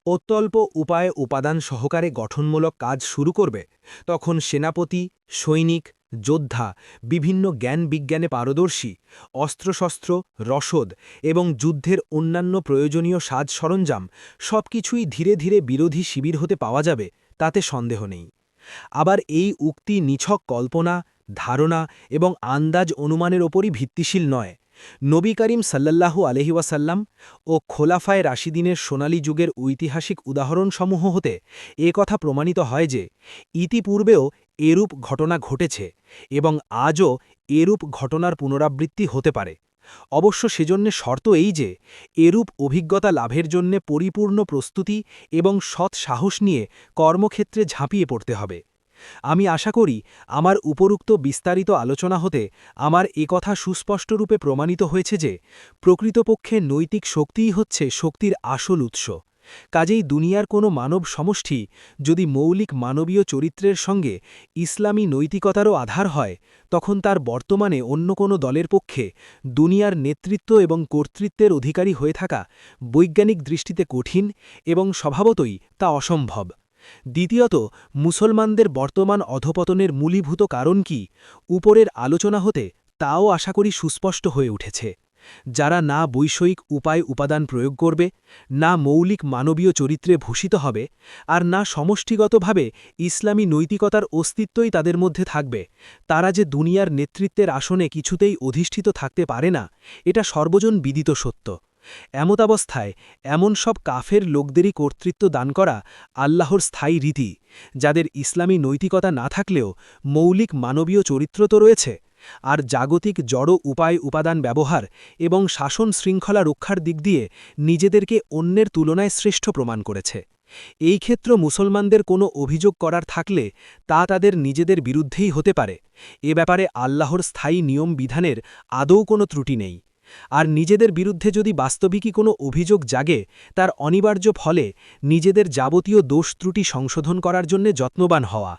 অত্যল্প উপায়ে উপাদান সহকারে গঠনমূলক কাজ শুরু করবে, তখন সেনাপতি, সৈনিক, যোদ্ধা, বিভিন্ন জ্ঞান বিজ্ঞানে পারদর্শী, অস্ত্রশস্ত্র, রসদ এবং যুদ্ধের অন্যান্য প্রয়োজনীয় সাজ সরঞ্জাম সবকিছুই ধীরে ধীরে বিরোধী শিবির হতে পাওয়া যাবে, তাতে সন্দেহ নেই। আবার এই উক্তি নিছক কল্পনা, ধারণা এবং আন্দাজ অনুমানের ওপরই ভিত্তিশীল নয়। নবী করিম সাল্লাল্লাহু আলাইহি ওয়াসাল্লাম ও খোলাফায়ে রাশিদিনের সোনালী যুগের ঐতিহাসিক উদাহরণসমূহ হতে এ কথা প্রমাণিত হয় যে ইতিপূর্বেও এরূপ ঘটনা ঘটেছে এবং আজও এরূপ ঘটনার পুনরাবৃত্তি হতে পারে। অবশ্য সেজন্য শর্ত এই যে এরূপ অভিজ্ঞতা লাভের জন্যে পরিপূর্ণ প্রস্তুতি এবং সৎ সাহস নিয়ে কর্মক্ষেত্রে ঝাঁপিয়ে পড়তে হবে। আমি আশা করি আমার উপরুক্ত বিস্তারিত আলোচনা হতে আমার একথা সুস্পষ্টরূপে প্রমাণিত হয়েছে যে প্রকৃতপক্ষে নৈতিক শক্তিই হচ্ছে শক্তির আসল উৎস। কাজেই দুনিয়ার কোনো মানব সমষ্টি যদি মৌলিক মানবীয় চরিত্রের সঙ্গে ইসলামী নৈতিকতারও আধার হয়, তখন তার বর্তমানে অন্য কোনো দলের পক্ষে দুনিয়ার নেতৃত্ব এবং কর্তৃত্বের অধিকারী হয়ে থাকা বৈজ্ঞানিক দৃষ্টিতে কঠিন এবং স্বভাবতই তা অসম্ভব। দ্বিতীয়ত, মুসলমানদের বর্তমান অধপতনের মূলীভূত কারণ কি উপরের আলোচনা হতে তাও আশা করি সুস্পষ্ট হয়ে উঠেছে। যারা না বৈষয়িক উপায় উপাদান প্রয়োগ করবে, না মৌলিক মানবীয় চরিত্রে ভূষিত হবে, আর না সমষ্টিগতভাবে ইসলামী নৈতিকতার অস্তিত্বই তাদের মধ্যে থাকবে, তারা যে দুনিয়ার নেতৃত্বের আসনে কিছুতেই অধিষ্ঠিত থাকতে পারে না, এটা সর্বজন বিদিত সত্য। এমতাবস্থায় এমন সব কাফের লোকদেরই কর্তৃত্ব দান করা আল্লাহর স্থায়ী রীতি, যাদের ইসলামী নৈতিকতা না থাকলেও মৌলিক মানবীয় চরিত্র তো রয়েছে, আর জাগতিক জড় উপায় উপাদান ব্যবহার এবং শাসন শৃঙ্খলা রক্ষার দিক দিয়ে নিজেদেরকে অন্যের তুলনায় শ্রেষ্ঠ প্রমাণ করেছে। এই ক্ষেত্র মুসলমানদের কোনো অভিযোগ করার থাকলে তা তাদের নিজেদের বিরুদ্ধেই হতে পারে। এ ব্যাপারে আল্লাহর স্থায়ী নিয়ম বিধানের আদৌ কোনো ত্রুটি নেই। আর নিজেদের বিরুদ্ধে যদি বাস্তবিকই কোনো অভিযোগ জাগে, তার অনিবার্য ফলে নিজেদের যাবতীয় দোষ ত্রুটি সংশোধন করার জন্য যত্নবান হওয়া,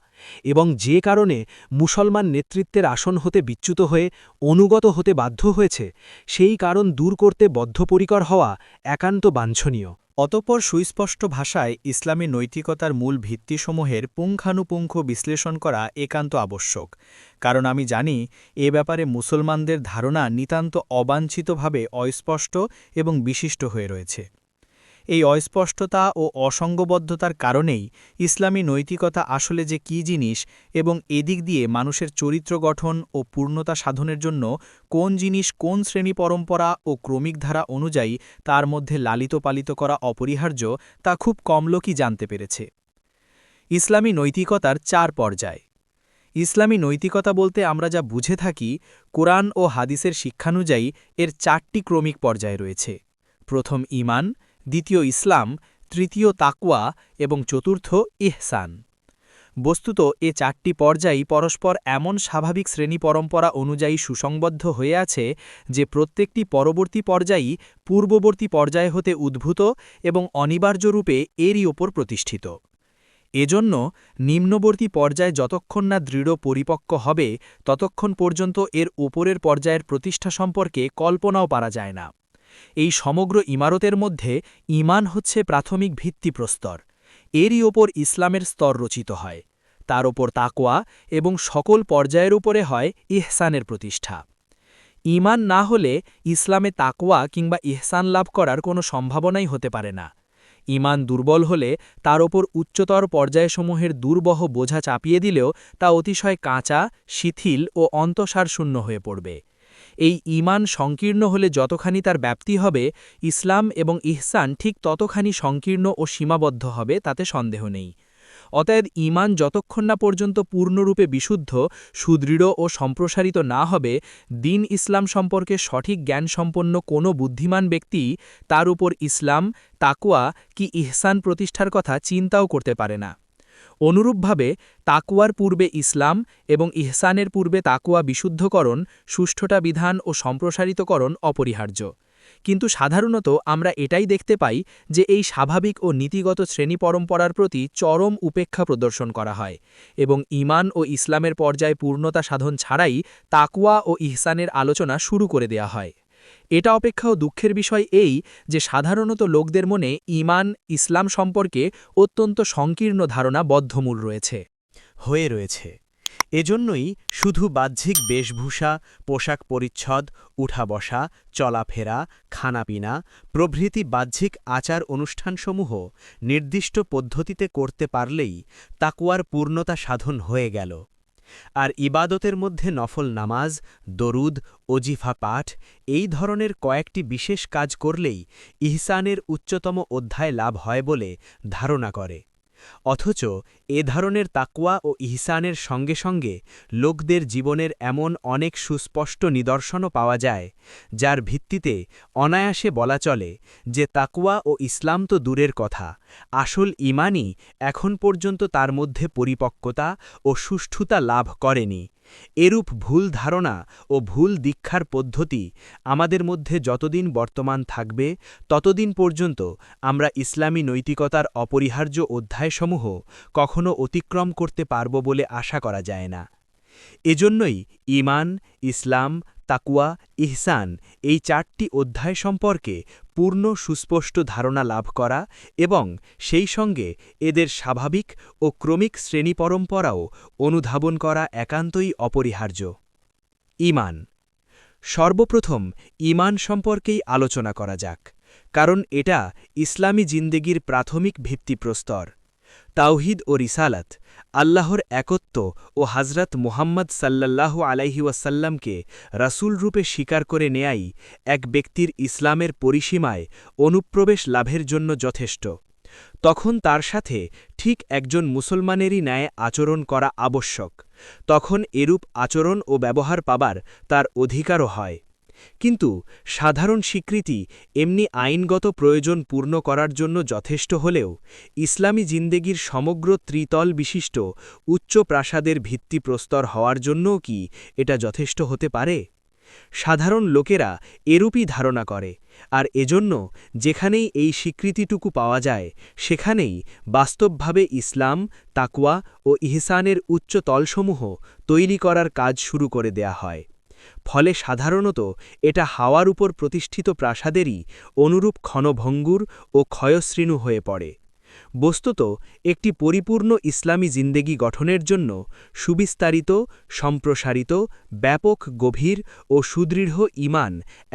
এবং যে কারণে মুসলমান নেতৃত্বের আসন হতে বিচ্যুত হয়ে অনুগত হতে বাধ্য হয়েছে, সেই কারণ দূর করতে বদ্ধপরিকর হওয়া একান্ত বাঞ্ছনীয়। অতঃপর সুস্পষ্ট ভাষায় ইসলামী নৈতিকতার মূল ভিত্তিসমূহের পুঙ্খানুপুঙ্খ বিশ্লেষণ করা একান্ত আবশ্যক, কারণ আমি জানি এ ব্যাপারে মুসলমানদের ধারণা নিতান্ত অবাঞ্ছিতভাবে অস্পষ্ট এবং বিশিষ্ট হয়ে রয়েছে। এই অস্পষ্টতা ও অসঙ্গবদ্ধতার কারণেই ইসলামী নৈতিকতা আসলে যে কী জিনিস এবং এদিক দিয়ে মানুষের চরিত্র গঠন ও পূর্ণতা সাধনের জন্য কোন জিনিস কোন শ্রেণী পরম্পরা ও ক্রমিক ধারা অনুযায়ী তার মধ্যে লালিত পালিত করা অপরিহার্য, তা খুব কম লোকই জানতে পেরেছে। ইসলামী নৈতিকতার 4 পর্যায়। ইসলামী নৈতিকতা বলতে আমরা যা বুঝে থাকি, কোরআন ও হাদিসের শিক্ষানুযায়ী এর 4টি ক্রমিক পর্যায় রয়েছে। প্রথম ঈমান, দ্বিতীয় ইসলাম, তৃতীয় তাকওয়া এবং চতুর্থ ইহসান। বস্তুত এ 4টি পর্যায়ই পরস্পর এমন স্বাভাবিক শ্রেণী পরম্পরা অনুযায়ী সুসংবদ্ধ হয়ে আছে যে প্রত্যেকটি পরবর্তী পর্যায়ই পূর্ববর্তী পর্যায় হতে উদ্ভূত এবং অনিবার্যরূপে এরই ওপর প্রতিষ্ঠিত। এজন্য নিম্নবর্তী পর্যায় যতক্ষণ না দৃঢ় পরিপক্ক হবে, ততক্ষণ পর্যন্ত এর ওপরের পর্যায়ের প্রতিষ্ঠা সম্পর্কে কল্পনাও পারা যায় না। এই সমগ্র ইমারতের মধ্যে ঈমান হচ্ছে প্রাথমিক ভিত্তিপ্রস্তর। এরই ওপর ইসলামের স্তর রচিত হয়, তার ওপর তাকওয়া এবং সকল পর্যায়ের উপরে হয় ইহসানের প্রতিষ্ঠা। ঈমান না হলে ইসলামে তাকওয়া কিংবা ইহসান লাভ করার কোনো সম্ভাবনাই হতে পারে না। ঈমান দুর্বল হলে তার ওপর উচ্চতর পর্যায়সমূহের দুর্বহ বোঝা চাপিয়ে দিলেও তা অতিশয় কাঁচা, শিথিল ও অন্তঃসারশূন্য হয়ে পড়বে। এই ঈমান সংকীর্ণ হলে যতখানি তার ব্যাপ্তি হবে, ইসলাম এবং ইহসান ঠিক ততখানি সংকীর্ণ ও সীমাবদ্ধ হবে, তাতে সন্দেহ নেই। অতএব ঈমান যতক্ষণ না পর্যন্ত পূর্ণরূপে বিশুদ্ধ, সুদৃঢ় ও সম্প্রসারিত না হবে, দ্বীন ইসলাম সম্পর্কে সঠিক জ্ঞানসম্পন্ন কোনো বুদ্ধিমান ব্যক্তি তার উপর ইসলাম, তাকওয়া কি ইহসান প্রতিষ্ঠার কথা চিন্তাও করতে পারে না। অনুরূপভাবে তাকওয়ার পূর্বে ইসলাম এবং ইহসানের পূর্বে তাকওয়া বিশুদ্ধকরণ, সুষ্ঠুতা বিধান ও সম্প্রসারিতকরণ অপরিহার্য। কিন্তু সাধারণত আমরা এটাই দেখতে পাই যে এই স্বাভাবিক ও নীতিগত শ্রেণী পরম্পরার প্রতি চরম উপেক্ষা প্রদর্শন করা হয় এবং ঈমান ও ইসলামের পর্যায়ে পূর্ণতা সাধন ছাড়াই তাকওয়া ও ইহসানের আলোচনা শুরু করে দেয়া হয়। এটা অপেক্ষাও দুঃখের বিষয় এই যে সাধারণত লোকদের মনে ঈমান, ইসলাম সম্পর্কে অত্যন্ত সংকীর্ণ ধারণা বদ্ধমূল রয়েছে। এজন্যই শুধু বাহ্যিক বেশভূষা, পোশাক পরিচ্ছদ, উঠা বসা, চলাফেরা, খানাপিনা প্রভৃতি বাহ্যিক আচার অনুষ্ঠানসমূহ নির্দিষ্ট পদ্ধতিতে করতে পারলেই তাকওয়ার পূর্ণতা সাধন হয়ে গেল। আর ইবাদতের মধ্যে নফল নামাজ, দরুদ, ওজিফা পাঠ এই ধরনের কয়েকটি বিশেষ কাজ করলেই ইহসানের উচ্চতম অধ্যায় লাভ হয় বলে ধারণা করে। অথচ এ ধরনের তাকওয়া ও ইহসানের সঙ্গে সঙ্গে লোকদের জীবনের এমন অনেক সুস্পষ্ট নিদর্শনও পাওয়া যায়, যার ভিত্তিতে অনায়াসে বলা চলে যে তাকওয়া ও ইসলাম তো দূরের কথা, আসল ঈমানই এখন পর্যন্ত তার মধ্যে পরিপক্কতা ও সুষ্ঠুতা লাভ করেনি। এরূপ ভুল ধারণা ও ভুল দীক্ষার পদ্ধতি আমাদের মধ্যে যতদিন বর্তমান থাকবে ততদিন পর্যন্ত আমরা ইসলামী নৈতিকতার অপরিহার্য অধ্যায়সমূহ কখনো অতিক্রম করতে পারব বলে আশা করা যায় না। এজন্যই ঈমান, ইসলাম, তাকওয়া, ইহসান এই 4টি অধ্যায় সম্পর্কে পূর্ণ সুস্পষ্ট ধারণা লাভ করা এবং সেই সঙ্গে এদের স্বাভাবিক ও ক্রমিক শ্রেণী পরম্পরাও অনুধাবন করা একান্তই অপরিহার্য। ঈমান। সর্বপ্রথম ঈমান সম্পর্কেই আলোচনা করা যাক, কারণ এটা ইসলামী জিন্দেগির প্রাথমিক ভিত্তিপ্রস্তর। তাওহিদ ও রিসালাত, আল্লাহর একত্ব ও হযরত মুহাম্মদ সাল্লাল্লাহু আলাইহি ওয়াসাল্লামকে রাসূল রূপে স্বীকার করে নেয়াই এক ব্যক্তির ইসলামের পরিসীমায় অনুপ্রবেশ লাভের জন্য যথেষ্ট। তখন তার সাথে ঠিক একজন মুসলমানেরই ন্যায় আচরণ করা আবশ্যক। তখন এরূপ আচরণ ও ব্যবহার পাবার তার অধিকারও হয়। কিন্তু সাধারণ স্বীকৃতি এমনি আইনগত প্রয়োজন পূর্ণ করার জন্য যথেষ্ট হলেও ইসলামী জিন্দেগির সমগ্র ত্রিতল বিশিষ্ট উচ্চ প্রাসাদের ভিত্তিপ্রস্তর হওয়ার জন্যও কি এটা যথেষ্ট হতে পারে? সাধারণ লোকেরা এরূপই ধারণা করে, আর এজন্য যেখানেই এই স্বীকৃতিটুকু পাওয়া যায় সেখানেই বাস্তবভাবে ইসলাম, তাকওয়া ও ইহসানের উচ্চ তলসমূহ তৈরি করার কাজ শুরু করে দেয়া হয়। ফলে সাধারণত এটা হাওয়ার উপর প্রতিষ্ঠিত প্রাসাদেরই অনুরূপ ক্ষণভঙ্গুর ও ক্ষয়শ্রীণু হয়ে পড়ে। বস্তুত একটি পরিপূর্ণ ইসলামী জিন্দেগি গঠনের জন্য সুবিস্তারিত, সম্প্রসারিত, ব্যাপক, গভীর ও সুদৃঢ় ঈমান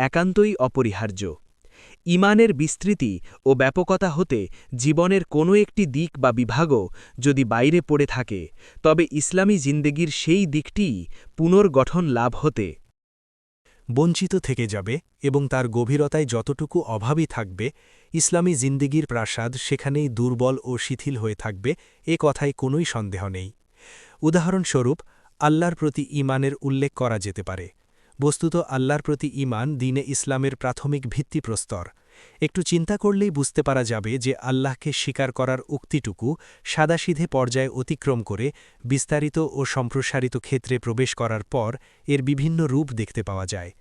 একান্তই অপরিহার্য। ঈমানের বিস্তৃতি ও ব্যাপকতা হতে জীবনের কোনো একটি দিক বা বিভাগও যদি বাইরে পড়ে থাকে, তবে ইসলামী জিন্দেগির সেই দিকটিই পুনর্গঠন লাভ হতে বঞ্চিত থেকে যাবে এবং তার গভীরতায় যতটুকু অভাবই থাকবে, ইসলামী জিন্দেগির প্রাসাদ সেখানেই দুর্বল ও শিথিল হয়ে থাকবে, এ কথায় কোনোই সন্দেহ নেই। উদাহরণস্বরূপ আল্লাহর প্রতি ঈমানের উল্লেখ করা যেতে পারে। বস্তুত আল্লাহর প্রতি ঈমান দ্বীনে ইসলামের প্রাথমিক ভিত্তিপ্রস্তর। একটু চিন্তা করলেই বুঝতে পারা যাবে যে আল্লাহকে স্বীকার করার উক্তিটুকু সাদাসিধে পর্যায়ে অতিক্রম করে বিস্তারিত ও সম্প্রসারিত ক্ষেত্রে প্রবেশ করার পর এর বিভিন্ন রূপ দেখতে পাওয়া যায়।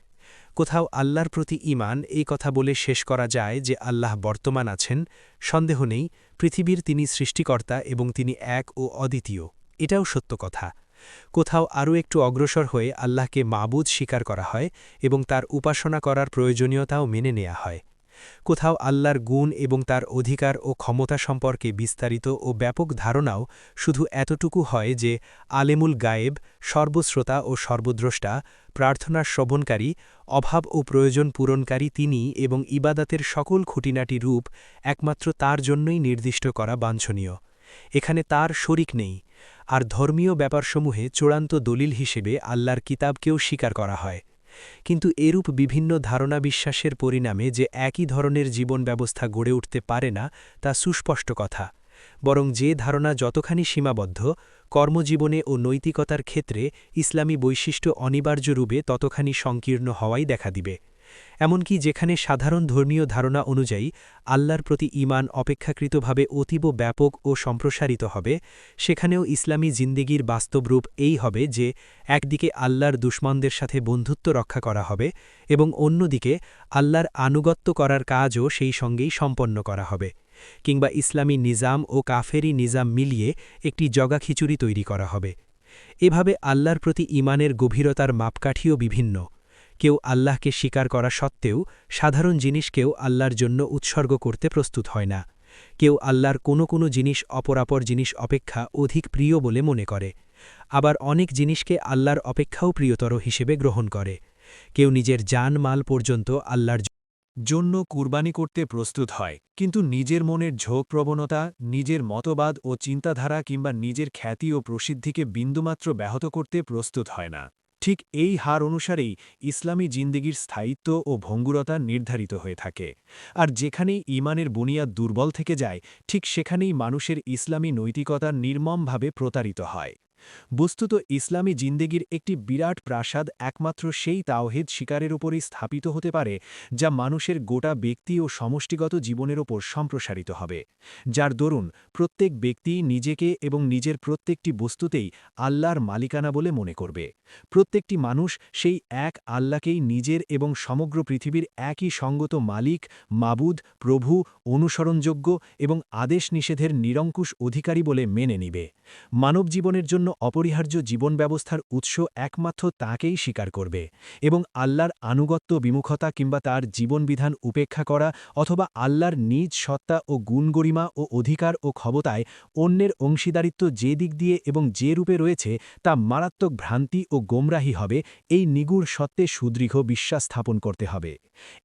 কোথাও আল্লাহর প্রতি ঈমান এই কথা বলে শেষ করা যায় যে আল্লাহ বর্তমান আছেন, সন্দেহ নেই পৃথিবীর তিনি সৃষ্টিকর্তা এবং তিনি এক ও অদ্বিতীয়, এটাও সত্য কথা। কোথাও আরও একটু অগ্রসর হয়ে আল্লাহকে মাবুদ স্বীকার করা হয় এবং তার উপাসনা করার প্রয়োজনীয়তাও মেনে নেওয়া হয়। কোথাও আল্লাহর গুণ এবং তার অধিকার ও ক্ষমতা সম্পর্কে বিস্তারিত ও ব্যাপক ধারণাও শুধু এতটুকু হয় যে আলেমুল গায়েব, সর্বশ্রোতা ও সর্বদ্রষ্টা, প্রার্থনার শ্রবণকারী, অভাব ও প্রয়োজন পূরণকারী তিনি এবং ইবাদাতের সকল খুঁটিনাটি রূপ একমাত্র তার জন্যই নির্দিষ্ট করা বাঞ্ছনীয়। এখানে তার শরিক নেই। আর ধর্মীয় ব্যাপারসমূহে চূড়ান্ত দলিল হিসেবে আল্লাহর কিতাবকেও স্বীকার করা হয়। কিন্তু এরূপ বিভিন্ন ধারণা বিশ্বাসের পরিণামে যে একই ধরনের জীবন ব্যবস্থা গড়ে উঠতে পারে না তা সুস্পষ্ট কথা, বরং যে ধারণা যতখানি সীমাবদ্ধ, কর্মজীবনে ও নৈতিকতার ক্ষেত্রে ইসলামী বৈশিষ্ট্য অনিবার্য রূপে ততখানি সংকীর্ণ হওয়াই দেখা দিবে। এমনকি যেখানে সাধারণ ধর্মীয় ধারণা অনুযায়ী আল্লাহর প্রতি ঈমান অপেক্ষাকৃতভাবে অতীব ব্যাপক ও সম্প্রসারিত হবে, সেখানেও ইসলামী জিন্দেগির বাস্তব রূপ এই হবে যে একদিকে আল্লাহর দুশমনদের সাথে বন্ধুত্ব রক্ষা করা হবে এবং অন্যদিকে আল্লাহর আনুগত্য করার কাজও সেই সঙ্গেই সম্পন্ন করা হবে, কিংবা ইসলামী নিজাম ও কাফেরি নিজাম মিলিয়ে একটি জগাখিচুড়ি তৈরি করা হবে। এভাবে আল্লাহর প্রতি ঈমানের গভীরতার মাপকাঠিও বিভিন্ন। কেউ আল্লাহকে স্বীকার করা সত্ত্বেও সাধারণ জিনিসকেও আল্লাহর জন্য উৎসর্গ করতে প্রস্তুত হয় না। কেউ আল্লাহর কোনো জিনিস অপরাপর জিনিস অপেক্ষা অধিক প্রিয় বলে মনে করে, আবার অনেক জিনিসকে আল্লাহর অপেক্ষাও প্রিয়তর হিসেবে গ্রহণ করে। কেউ নিজের জান মাল পর্যন্ত আল্লাহর জন্য কুরবানি করতে প্রস্তুত হয়, কিন্তু নিজের মনের ঝোঁক প্রবণতা, নিজের মতবাদ ও চিন্তাধারা কিংবা নিজের খ্যাতি ও প্রসিদ্ধিকে বিন্দুমাত্র ব্যাহত করতে প্রস্তুত হয় না। ঠিক এই হার অনুসারেই ইসলামী জিন্দেগির স্থায়িত্ব ও ভঙ্গুরতা নির্ধারিত হয়ে থাকে। আর যেখানেই ঈমানের বুনিয়াদ দুর্বল থেকে যায়, ঠিক সেখানেই মানুষের ইসলামী নৈতিকতা নির্মমভাবে প্রতারিত হয়। বস্তুত ইসলামী জিন্দেগির একটি বিরাট প্রাসাদ একমাত্র সেই তাওহিদ শিকারের উপরই স্থাপিত হতে পারে, যা মানুষের গোটা ব্যক্তি ও সমষ্টিগত জীবনের ওপর সম্প্রসারিত হবে, যার দরুন প্রত্যেক ব্যক্তি নিজেকে এবং নিজের প্রত্যেকটি বস্তুতেই আল্লাহর মালিকানা বলে মনে করবে। প্রত্যেকটি মানুষ সেই এক আল্লাহকেই নিজের এবং সমগ্র পৃথিবীর একই সঙ্গত মালিক, মাবুদ, প্রভু, অনুসরণযোগ্য এবং আদেশ নিষেধের নিরঙ্কুশ অধিকারী বলে মেনে নিবে। মানব জীবনের জন্য অপরিহার্য জীবন ব্যবস্থার উৎস একমাত্র তাঁকেই স্বীকার করবে এবং আল্লাহর আনুগত্য বিমুখতা কিংবা তার জীবনবিধান উপেক্ষা করা অথবা আল্লাহর নিজ সত্তা ও গুণগরিমা ও অধিকার ও ক্ষমতায় অন্যের অংশীদারিত্ব যে দিক দিয়ে এবং যে রূপে রয়েছে তা মারাত্মক ভ্রান্তি ও গোমরাহী হবে, এই নিগুড় সত্ত্বে সুদৃঢ় বিশ্বাস স্থাপন করতে হবে।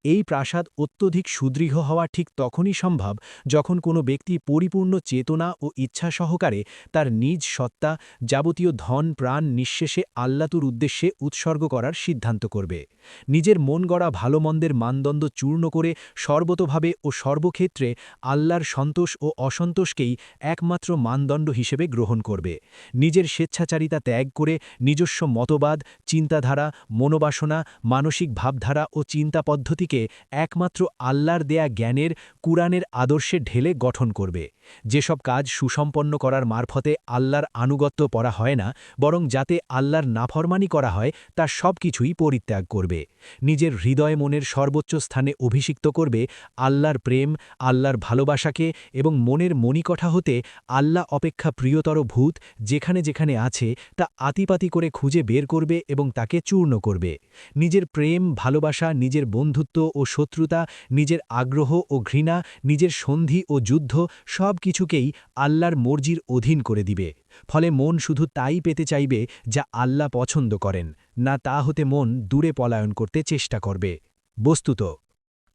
এই প্রাসাদ অত্যধিক সুদৃঢ় হওয়া ঠিক তখনই সম্ভব যখন কোনো ব্যক্তি পরিপূর্ণ চেতনা ও ইচ্ছা সহকারে তার নিজ সত্তা, যাবতীয় ধন প্রাণ নিঃশেষে আল্লাহর উদ্দেশ্যে উৎসর্গ করার সিদ্ধান্ত করবে। নিজের মন গড়া ভালো মন্দের মানদণ্ড চূর্ণ করে সর্বতোভাবে ও সর্বক্ষেত্রে আল্লাহর সন্তোষ ও অসন্তোষকেই একমাত্র মানদণ্ড হিসেবে গ্রহণ করবে। নিজের স্বেচ্ছাচারিতা ত্যাগ করে নিজস্ব মতবাদ, চিন্তাধারা, মনোবাসনা, মানসিক ভাবধারা ও চিন্তা পদ্ধতিকে একমাত্র আল্লাহর দেয়া জ্ঞানের, কুরআনের আদর্শে ঢেলে গঠন করবে। যেসব কাজ সুসম্পন্ন করার মারফতে আল্লাহর আনুগত্য পড়া হয় না, বরং যাতে আল্লাহর নাফরমানি করা হয়, তা সব কিছুই পরিত্যাগ করবে। নিজের হৃদয় মনের সর্বোচ্চ স্থানে অভিষিক্ত করবে আল্লাহর প্রেম, আল্লাহর ভালোবাসাকে এবং মনের মণিকঠা হতে আল্লাহ অপেক্ষা প্রিয়তর ভূত যেখানে যেখানে আছে তা আতিপাতি করে খুঁজে বের করবে এবং তাকে চূর্ণ করবে। নিজের প্রেম, ভালোবাসা, নিজের বন্ধুত্ব ও শত্রুতা, নিজের আগ্রহ ও ঘৃণা, নিজের সন্ধি ও যুদ্ধ সব কিছুকেই আল্লাহর মর্জির অধীন করে দিবে। ফলে মন শুধু তাই পেতে চাইবে যা আল্লাহ পছন্দ করেন, না তা হতে মন দূরে পলায়ন করতে চেষ্টা করবে। বস্তুত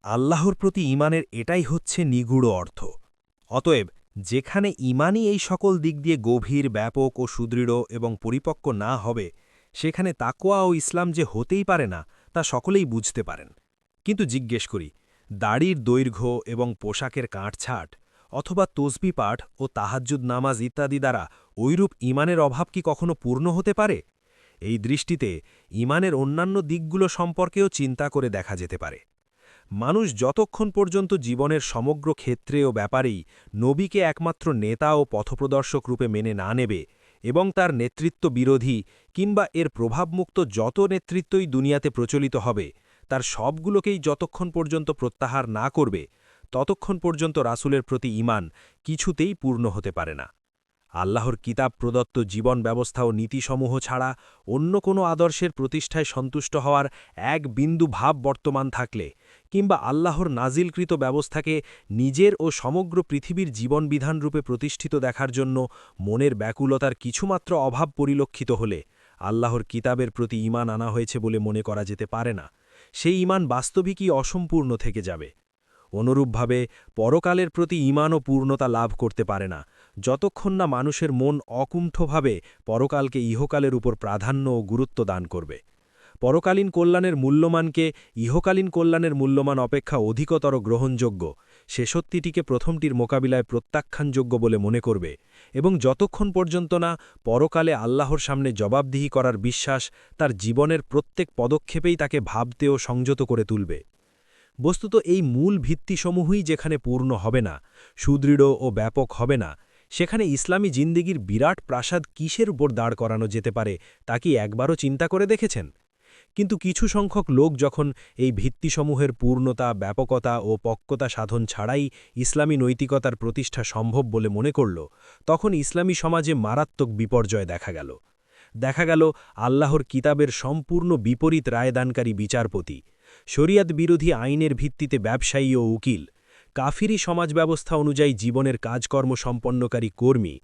আল্লাহর প্রতি ঈমানের এটাই হচ্ছে নিগুড় অর্থ। অতএব যেখানে ঈমানই এই সকল দিক দিয়ে গভীর, ব্যাপক ও সুদৃঢ় এবং পরিপক্ক না হবে, সেখানে তাকওয়া ও ইসলাম যে হতেই পারে না তা সকলেই বুঝতে পারেন। কিন্তু জিজ্ঞেস করি, দাড়ির দৈর্ঘ্য এবং পোশাকের কাটছাঁট অথবা তসবি পাঠ ও তাহাজ্জুদ নামাজ ইত্যাদি দ্বারা ঐরূপ ঈমানের অভাব কি কখনো পূর্ণ হতে পারে? এই দৃষ্টিতে ঈমানের অন্যান্য দিকগুলো সম্পর্কেও চিন্তা করে দেখা যেতে পারে। মানুষ যতক্ষণ পর্যন্ত জীবনের সমগ্র ক্ষেত্রে ও ব্যাপারেই নবীকে একমাত্র নেতা ও পথপ্রদর্শক রূপে মেনে না নেবে এবং তার নেতৃত্ব বিরোধী কিংবা এর প্রভাবমুক্ত যত নেতৃত্বই দুনিয়াতে প্রচলিত হবে, তার সবগুলোকেই যতক্ষণ পর্যন্ত প্রত্যাহার না করবে, ততক্ষণ পর্যন্ত রাসূলের প্রতি ঈমান কিছুতেই পূর্ণ হতে পারে না। আল্লাহর কিতাব প্রদত্ত জীবন ব্যবস্থা ও নীতিসমূহ ছাড়া অন্য কোনো আদর্শের প্রতিষ্ঠায় সন্তুষ্ট হওয়ার এক বিন্দু ভাব বর্তমান থাকলে, কিংবা আল্লাহর নাজিলকৃত ব্যবস্থাকে নিজের ও সমগ্র পৃথিবীর জীবনবিধান রূপে প্রতিষ্ঠিত দেখার জন্য মনের ব্যাকুলতার কিছুমাত্র অভাব পরিলক্ষিত হলে আল্লাহর কিতাবের প্রতি ঈমান আনা হয়েছে বলে মনে করা যেতে পারে না। সেই ঈমান বাস্তবিকই অসম্পূর্ণ থেকে যাবে। অনুরূপভাবে পরকালের প্রতি ঈমানও পূর্ণতা লাভ করতে পারে না, যতক্ষণ না মানুষের মন অকুণ্ঠভাবে পরকালকে ইহকালের উপর প্রাধান্য ও গুরুত্ব দান করবে। পরকালীন কল্যাণের মূল্যমানকে ইহকালীন কল্যাণের মূল্যমান অপেক্ষা অধিকতর গ্রহণযোগ্য, সে সত্যিটিকে প্রথমটির মোকাবিলায় প্রত্যাখ্যানযোগ্য বলে মনে করবে এবং যতক্ষণ পর্যন্ত না পরকালে আল্লাহর সামনে জবাবদিহি করার বিশ্বাস তার জীবনের প্রত্যেক পদক্ষেপেই তাকে ভাবতে ও সংযত করে তুলবে। বস্তুত এই মূল ভিত্তিসমূহই যেখানে পূর্ণ হবে না, সুদৃঢ় ও ব্যাপক হবে না, সেখানে ইসলামী জিন্দেগির বিরাট প্রাসাদ কিসের উপর দাঁড় করানো যেতে পারে তা কি একবারও চিন্তা করে দেখেছেন? কিন্তু কিছু সংখ্যক লোক যখন এই ভিত্তিসমূহের পূর্ণতা, ব্যাপকতা ও পক্কতা সাধন ছাড়াই ইসলামী নৈতিকতার প্রতিষ্ঠা সম্ভব বলে মনে করল, তখন ইসলামী সমাজে মারাত্মক বিপর্যয় দেখা গেল আল্লাহর কিতাবের সম্পূর্ণ বিপরীত রায়দানকারী বিচারপতি, শরিয়াত বিরোধী আইনের ভিত্তিতে ব্যবসায়ী ও উকিল, কাফিরি সমাজ ব্যবস্থা অনুযায়ী জীবনের কাজকর্ম সম্পন্নকারী কর্মী,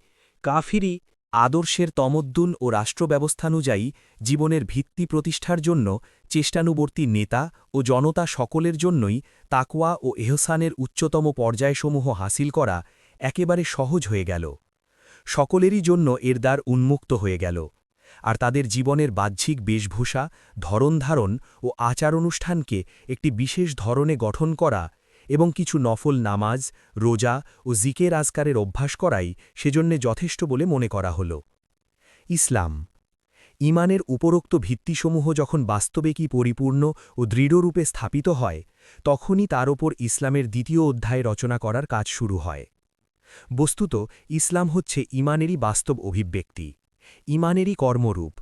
কাফিরি আদর্শের তমদ্দুন ও রাষ্ট্রব্যবস্থানুযায়ী জীবনের ভিত্তি প্রতিষ্ঠার জন্য চেষ্টানুবর্তী নেতা ও জনতা সকলের জন্যই তাকওয়া ও এহসানের উচ্চতম পর্যায়সমূহ হাসিল করা একেবারে সহজ হয়ে গেল। সকলেরই জন্য এর দ্বার উন্মুক্ত হয়ে গেল, আর তাদের জীবনের বাহ্যিক বেশভূষা, ধরনধারণ ও আচার-অনুষ্ঠানকে একটি বিশেষ ধরনে গঠন করা এবং কিছু নফল নামাজ, রোজা ও জিকের আজকারের অভ্যাস করাই সেজন্যে যথেষ্ট বলে মনে করা হল। ইসলাম ঈমানের উপরোক্ত ভিত্তিসমূহ যখন বাস্তবে কি পরিপূর্ণ ও দৃঢ়রূপে স্থাপিত হয়, তখনই তার ওপর ইসলামের দ্বিতীয় অধ্যায় রচনা করার কাজ শুরু হয়। বস্তুত ইসলাম হচ্ছে ঈমানেরই বাস্তব অভিব্যক্তি, ঈমানেরই কর্মরূপ।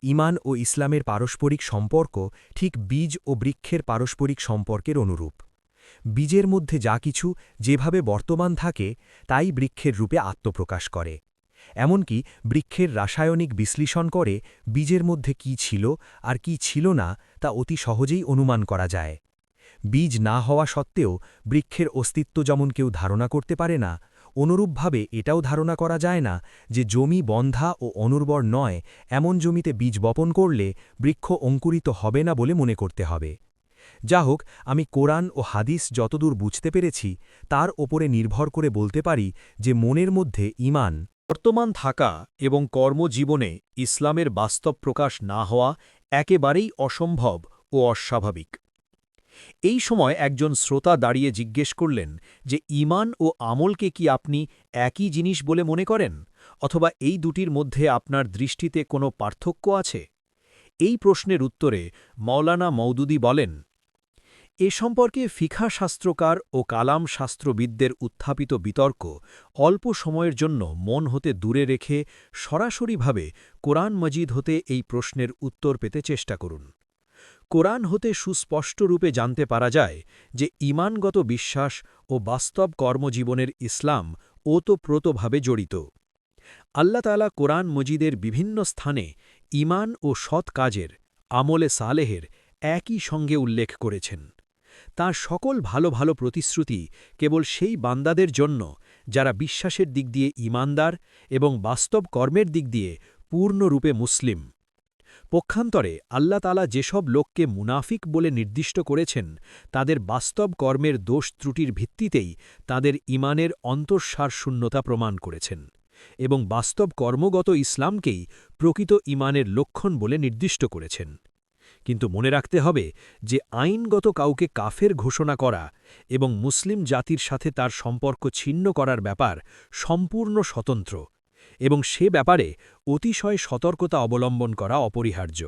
ঈমান ও ইসলামের পারস্পরিক সম্পর্ক ঠিক বীজ ও বৃক্ষের পারস্পরিক সম্পর্কের অনুরূপ। বীজের মধ্যে যা কিছু যেভাবে বর্তমান থাকে তাই বৃক্ষের রূপে আত্মপ্রকাশ করে। এমনকি বৃক্ষের রাসায়নিক বিশ্লেষণ করে বীজের মধ্যে কি ছিল আর কি ছিল না তা অতি সহজেই অনুমান করা যায়। বীজ না হওয়া সত্ত্বেও বৃক্ষের অস্তিত্ব যেমন কেউ ধারণা করতে পারে না, অনুরূপভাবে এটাও ধারণা করা যায় না যে জমি বন্ধা ও অনুর্বর নয় এমন জমিতে বীজ বপন করলে বৃক্ষ অঙ্কুরিত হবে না বলে মনে করতে হবে। যা হোক, আমি কোরআন ও হাদিস যতদূর বুঝতে পেরেছি তার ওপরে নির্ভর করে বলতে পারি যে মনের মধ্যে ঈমান বর্তমান থাকা এবং কর্মজীবনে ইসলামের বাস্তব প্রকাশ না হওয়া একেবারেই অসম্ভব ও অস্বাভাবিক। এই সময় একজন শ্রোতা দাঁড়িয়ে জিজ্ঞেস করলেন যে ঈমান ও আমলকে কি আপনি একই জিনিস বলে মনে করেন, অথবা এই দুটির মধ্যে আপনার দৃষ্টিতে কোনো পার্থক্য আছে? এই প্রশ্নের উত্তরে মওলানা মওদুদী বলেন, এ সম্পর্কে ফিকহা শাস্ত্রকার ও কালাম শাস্ত্রবিদদের উত্থাপিত বিতর্ক অল্প সময়ের জন্য মন হতে দূরে রেখে সরাসরিভাবে কোরআন মজিদ হতে এই প্রশ্নের উত্তর পেতে চেষ্টা করুন। কোরআন হতে সুস্পষ্টরূপে জানতে পারা যায় যে ঈমানগত বিশ্বাস ও বাস্তব কর্মজীবনের ইসলাম ওতপ্রোতভাবে জড়িত। আল্লাহ তাআলা কোরআন মজিদের বিভিন্ন স্থানে ঈমান ও সৎ কাজের, আমলে সালেহের একই সঙ্গে উল্লেখ করেছেন। তাঁর সকল ভালো ভালো প্রতিশ্রুতি কেবল সেই বান্দাদের জন্য যারা বিশ্বাসের দিক দিয়ে ঈমানদার এবং বাস্তব কর্মের দিক দিয়ে পূর্ণরূপে মুসলিম। পক্ষান্তরে আল্লাহ তাআলা যেসব লোককে মুনাফিক বলে নির্দিষ্ট করেছেন তাদের বাস্তব কর্মের দোষ ত্রুটির ভিত্তিতেই তাদের ঈমানের অন্তঃসার শূন্যতা প্রমাণ করেছেন এবং বাস্তব কর্মগত ইসলামকেই প্রকৃত ঈমানের লক্ষণ বলে নির্দিষ্ট করেছেন। কিন্তু মনে রাখতে হবে যে আইনগত কাউকে কাফের ঘোষণা করা এবং মুসলিম জাতির সাথে তার সম্পর্ক ছিন্ন করার ব্যাপার সম্পূর্ণ স্বতন্ত্র এবং সে ব্যাপারে অতিশয় সতর্কতা অবলম্বন করা অপরিহার্য।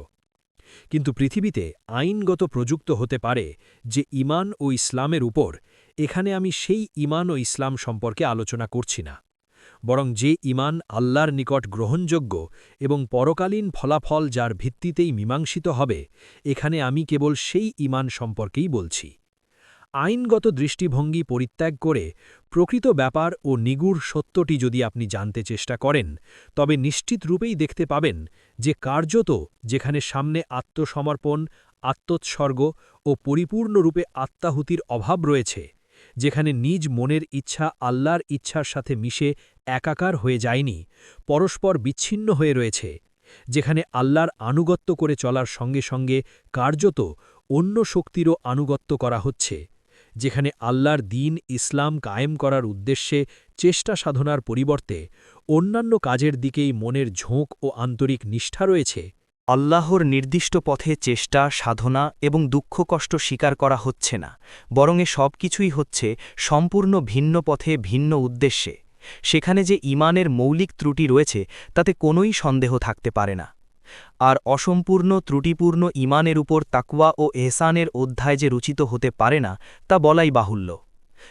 কিন্তু পৃথিবীতে আইনগত প্রযুক্ত হতে পারে যে ঈমান ও ইসলামের উপর, এখানে আমি সেই ঈমান ও ইসলাম সম্পর্কে আলোচনা করছি না, বরং যে ঈমান আল্লাহর নিকট গ্রহণযোগ্য এবং পরকালীন ফলাফল যার ভিত্তিতেই মীমাংসিত হবে, এখানে আমি কেবল সেই ঈমান সম্পর্কেই বলছি। আইনগত দৃষ্টিভঙ্গি পরিত্যাগ করে প্রকৃত ব্যাপার ও নিগূঢ় সত্যটি যদি আপনি জানতে চেষ্টা করেন, তবে নিশ্চিত রূপেই দেখতে পাবেন যে কার্যত যেখানে সামনে আত্মসমর্পণ, আত্মোৎসর্গ ও পরিপূর্ণরূপে আত্মাহুতির অভাব রয়েছে, যেখানে নিজ মনের ইচ্ছা আল্লাহর ইচ্ছার সাথে মিশে একাকার হয়ে যায়নি, পরস্পর বিচ্ছিন্ন হয়ে রয়েছে, যেখানে আল্লাহর আনুগত্য করে চলার সঙ্গে সঙ্গে কার্যত অন্য শক্তিরও আনুগত্য করা হচ্ছে, যেখানে আল্লাহর দ্বীন ইসলাম কায়েম করার উদ্দেশ্যে চেষ্টা সাধনার পরিবর্তে অন্যান্য কাজের দিকেই মনের ঝোঁক ও আন্তরিক নিষ্ঠা রয়েছে, আল্লাহর নির্দিষ্ট পথে চেষ্টা সাধনা এবং দুঃখ কষ্ট স্বীকার করা হচ্ছে না, বরং এ সব কিছুই হচ্ছে সম্পূর্ণ ভিন্ন পথে ভিন্ন উদ্দেশ্যে। সেখানে যে ঈমানের মৌলিক ত্রুটি রয়েছে তাতে কোনোই সন্দেহ থাকতে পারে না। আর অসম্পূর্ণ ত্রুটিপূর্ণ ঈমানের উপর তাকওয়া ও এহসানের অধ্যায় যে রচিত হতে পারে না তা বলাই বাহুল্য।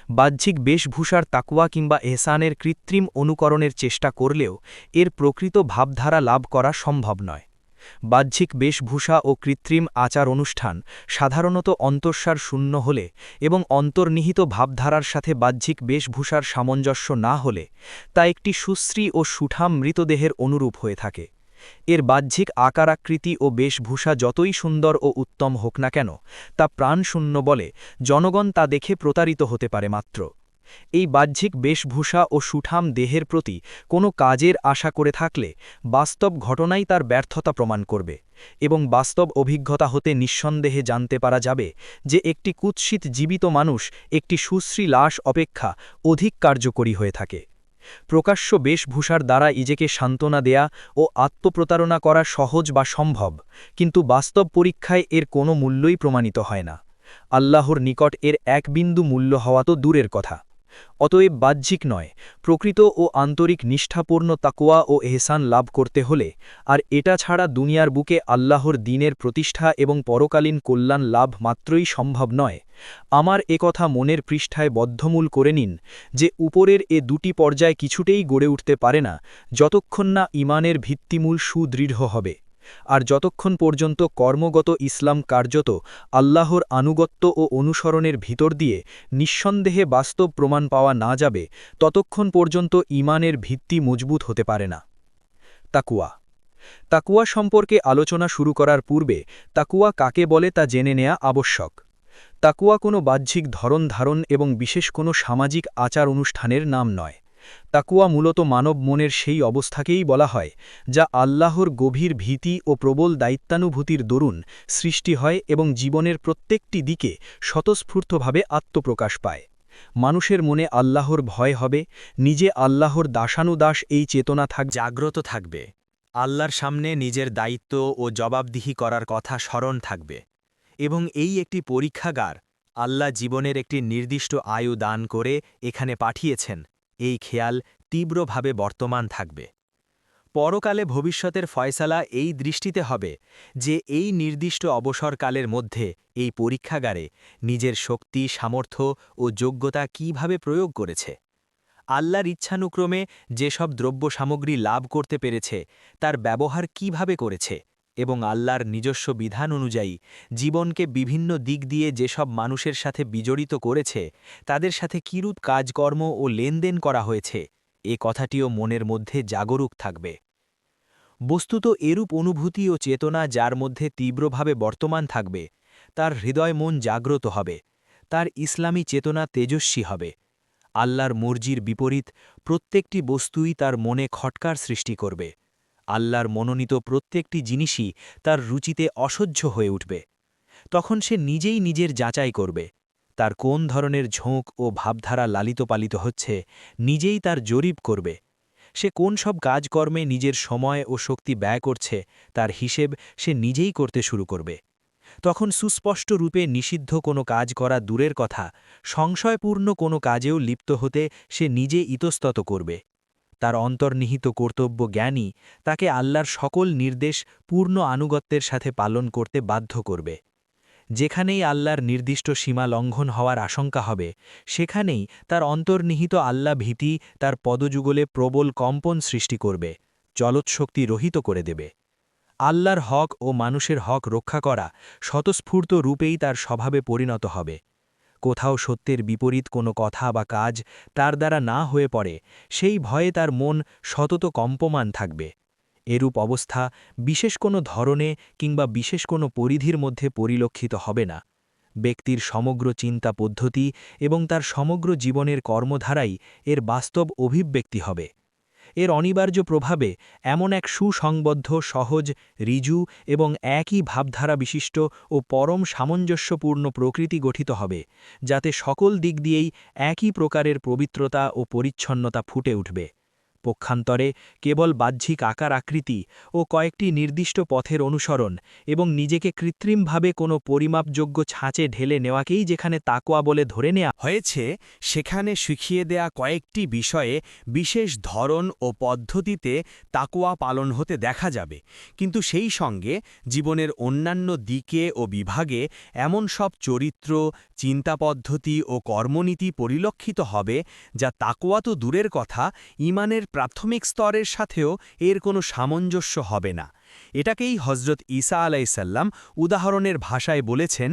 বাহ্যিক বেশভূষার তাকওয়া কিংবা এহসানের কৃত্রিম অনুকরণের চেষ্টা করলেও এর প্রকৃত ভাবধারা লাভ করা সম্ভব নয়। বাহ্যিক বেশভূষা ও কৃত্রিম আচার অনুষ্ঠান সাধারণত অন্তঃসার শূন্য হলে এবং অন্তর্নিহিত ভাবধারার সাথে বাহ্যিক বেশভূষার সামঞ্জস্য না হলে তা একটি সুশ্রী ও সুঠাম মৃতদেহের অনুরূপ হয়ে থাকে। এর বাহ্যিক আকারাকৃতি ও বেশভূষা যতই সুন্দর ও উত্তম হোক না কেন তা প্রাণশূন্য বলে জনগণ তা দেখে প্রতারিত হতে পারে মাত্র। এই বাহ্যিক বেশভূষা ও সুঠাম দেহের প্রতি কোনো কাজের আশা করে থাকলে বাস্তব ঘটনাই তার ব্যর্থতা প্রমাণ করবে এবং বাস্তব অভিজ্ঞতা হতে নিঃসন্দেহে জানতে পারা যাবে যে একটি কুৎসিত জীবিত মানুষ একটি সুশ্রী লাশ অপেক্ষা অধিক কার্যকরী হয়ে থাকে। প্রকাশ্য বেশভূষার দ্বারা নিজেকে সান্ত্বনা দেয়া ও আত্মপ্রতারণা করা সহজ বা সম্ভব, কিন্তু বাস্তব পরীক্ষায় এর কোনো মূল্যই প্রমাণিত হয় না। আল্লাহর নিকট এর এক বিন্দু মূল্য হওয়া তো দূরের কথা। অতএব বাহ্যিক নয়, প্রকৃত ও আন্তরিক নিষ্ঠাপূর্ণ তাকওয়া ও এহসান লাভ করতে হলে আর এটা ছাড়া দুনিয়ার বুকে আল্লাহর দ্বীনের প্রতিষ্ঠা এবং পরকালীন কল্যাণ লাভ মাত্রই সম্ভব নয়। আমার কথা মনের পৃষ্ঠায় বদ্ধমূল করে নিন যে উপরের এ দুটি পর্যায় কিছুতেই গড়ে উঠতে পারে না যতক্ষণ না ঈমানের ভিত্তিমূল সুদৃঢ় হবে। আর যতক্ষণ পর্যন্ত কর্মগত ইসলাম কার্যত আল্লাহর আনুগত্য ও অনুসরণের ভিতর দিয়ে নিঃসন্দেহে বাস্তব প্রমাণ পাওয়া না যাবে ততক্ষণ পর্যন্ত ঈমানের ভিত্তি মজবুত হতে পারে না। তাকওয়া। তাকওয়া সম্পর্কে আলোচনা শুরু করার পূর্বে তাকওয়া কাকে বলে তা জেনে নেওয়া আবশ্যক। তাকওয়া কোনো বাহ্যিক ধরন ধারণ এবং বিশেষ কোনো সামাজিক আচার অনুষ্ঠানের নাম নয়। তাকওয়া মূলত মানব মনের সেই অবস্থাকেই বলা হয় যা আল্লাহর গভীর ভীতি ও প্রবল দায়িত্বানুভূতির দরুন সৃষ্টি হয় এবং জীবনের প্রত্যেকটি দিকে স্বতঃস্ফূর্তভাবে আত্মপ্রকাশ পায়। মানুষের মনে আল্লাহর ভয় হবে, নিজে আল্লাহর দাসানুদাস এই চেতনা জাগ্রত থাকবে, আল্লাহর সামনে নিজের দায়িত্ব ও জবাবদিহি করার কথা স্মরণ থাকবে এবং এই একটি পরীক্ষাগার আল্লাহ জীবনের একটি নির্দিষ্ট আয়ু দান করে এখানে পাঠিয়েছেন এই খেয়াল তীব্রভাবে বর্তমান থাকবে। পরকালে ভবিষ্যতের ফয়সালা এই দৃষ্টিতে হবে যে এই নির্দিষ্ট অবসরকালের মধ্যে এই পরীক্ষাগারে নিজের শক্তি সামর্থ্য ও যোগ্যতা কিভাবে প্রয়োগ করেছে। আল্লাহর ইচ্ছানুক্রমে যেসব দ্রব্য সামগ্রী লাভ করতে পেরেছে তার ব্যবহার কিভাবে করেছে এবং আল্লাহর নিজস্ব বিধান অনুযায়ী জীবনকে বিভিন্ন দিক দিয়ে যেসব মানুষের সাথে বিজড়িত করেছে তাদের সাথে কিরূপ কাজকর্ম ও লেনদেন করা হয়েছে এ কথাটিও মনের মধ্যে জাগরুক থাকবে। বস্তুত এরূপ অনুভূতি ও চেতনা যার মধ্যে তীব্রভাবে বর্তমান থাকবে তার হৃদয় মন জাগ্রত হবে, তার ইসলামী চেতনা তেজস্বী হবে। আল্লাহর মর্জির বিপরীত প্রত্যেকটি বস্তুই তার মনে খটকার সৃষ্টি করবে। আল্লাহর মনোনীত প্রত্যেকটি জিনিসই তার রুচিতে অসহ্য হয়ে উঠবে। তখন সে নিজেই নিজের যাচাই করবে, তার কোন ধরনের ঝোঁক ও ভাবধারা লালিত পালিত হচ্ছে নিজেই তার জরিপ করবে। সে কোন সব কাজকর্মে নিজের সময় ও শক্তি ব্যয় করছে তার হিসেব সে নিজেই করতে শুরু করবে। তখন সুস্পষ্ট রূপে নিষিদ্ধ কোনো কাজ করা দূরের কথা, সংশয়পূর্ণ কোনো কাজেও লিপ্ত হতে সে নিজে ইতস্তত করবে। তার অন্তর্নিহিত কর্তব্য জ্ঞানই তাকে আল্লাহর সকল নির্দেশ পূর্ণ আনুগত্যের সাথে পালন করতে বাধ্য করবে। যেখানেই আল্লাহর নির্দিষ্ট সীমা লঙ্ঘন হওয়ার আশঙ্কা হবে সেখানেই তার অন্তর্নিহিত আল্লাহ ভীতি তার পদযুগলে প্রবল কম্পন সৃষ্টি করবে, চলৎশক্তি রহিত করে দেবে। আল্লাহর হক ও মানুষের হক রক্ষা করা স্বতঃস্ফূর্ত রূপেই তার স্বভাবে পরিণত হবে। কোথাও সত্যের বিপরীত কোনো কথা বা কাজ তার দ্বারা না হয়ে পড়ে সেই ভয়ে তার মন সতত কম্পমান থাকবে। এরূপ অবস্থা বিশেষ কোনো ধরনে কিংবা বিশেষ কোনো পরিধির মধ্যে পরিলক্ষিত হবে না। ব্যক্তির সমগ্র চিন্তা পদ্ধতি এবং তার সমগ্র জীবনের কর্মধারাই এর বাস্তব অভিব্যক্তি হবে। এর অনিবার্য প্রভাবে এমন এক সুসংবদ্ধ সহজ ঋজু এবং একই ভাবধারা বিশিষ্ট ও পরম সামঞ্জস্যপূর্ণ প্রকৃতি গঠিত হবে যাতে সকল দিক দিয়েই একই প্রকারের পবিত্রতা ও পরিচ্ছন্নতা ফুটে উঠবে। পক্ষান্তরে কেবল বাহ্যিক আকার আকৃতি ও কয়েকটি নির্দিষ্ট পথের অনুসরণ এবং নিজেকে কৃত্রিমভাবে কোনো পরিমাপযোগ্য ছাঁচে ঢেলে নেওয়াকেই যেখানে তাকওয়া বলে ধরে নেওয়া হয়েছে, সেখানে শিখিয়ে দেয়া কয়েকটি বিষয়ে বিশেষ ধরন ও পদ্ধতিতে তাকওয়া পালন হতে দেখা যাবে, কিন্তু সেই সঙ্গে জীবনের অন্যান্য দিকে ও বিভাগে এমন সব চরিত্র, চিন্তা পদ্ধতি ও কর্মনীতি পরিলক্ষিত হবে যা তাকওয়া তো দূরের কথা, ঈমানের প্রাথমিক স্তরের সাথেও এর কোনো সামঞ্জস্য হবে না। এটাকেই হজরত ঈসা আলাইসাল্লাম উদাহরণের ভাষায় বলেছেন,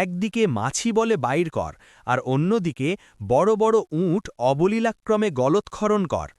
একদিকে মাছি বলে বাইর কর, আর অন্যদিকে বড় বড় উট অবলীলাক্রমে গলৎক্ষরণ কর।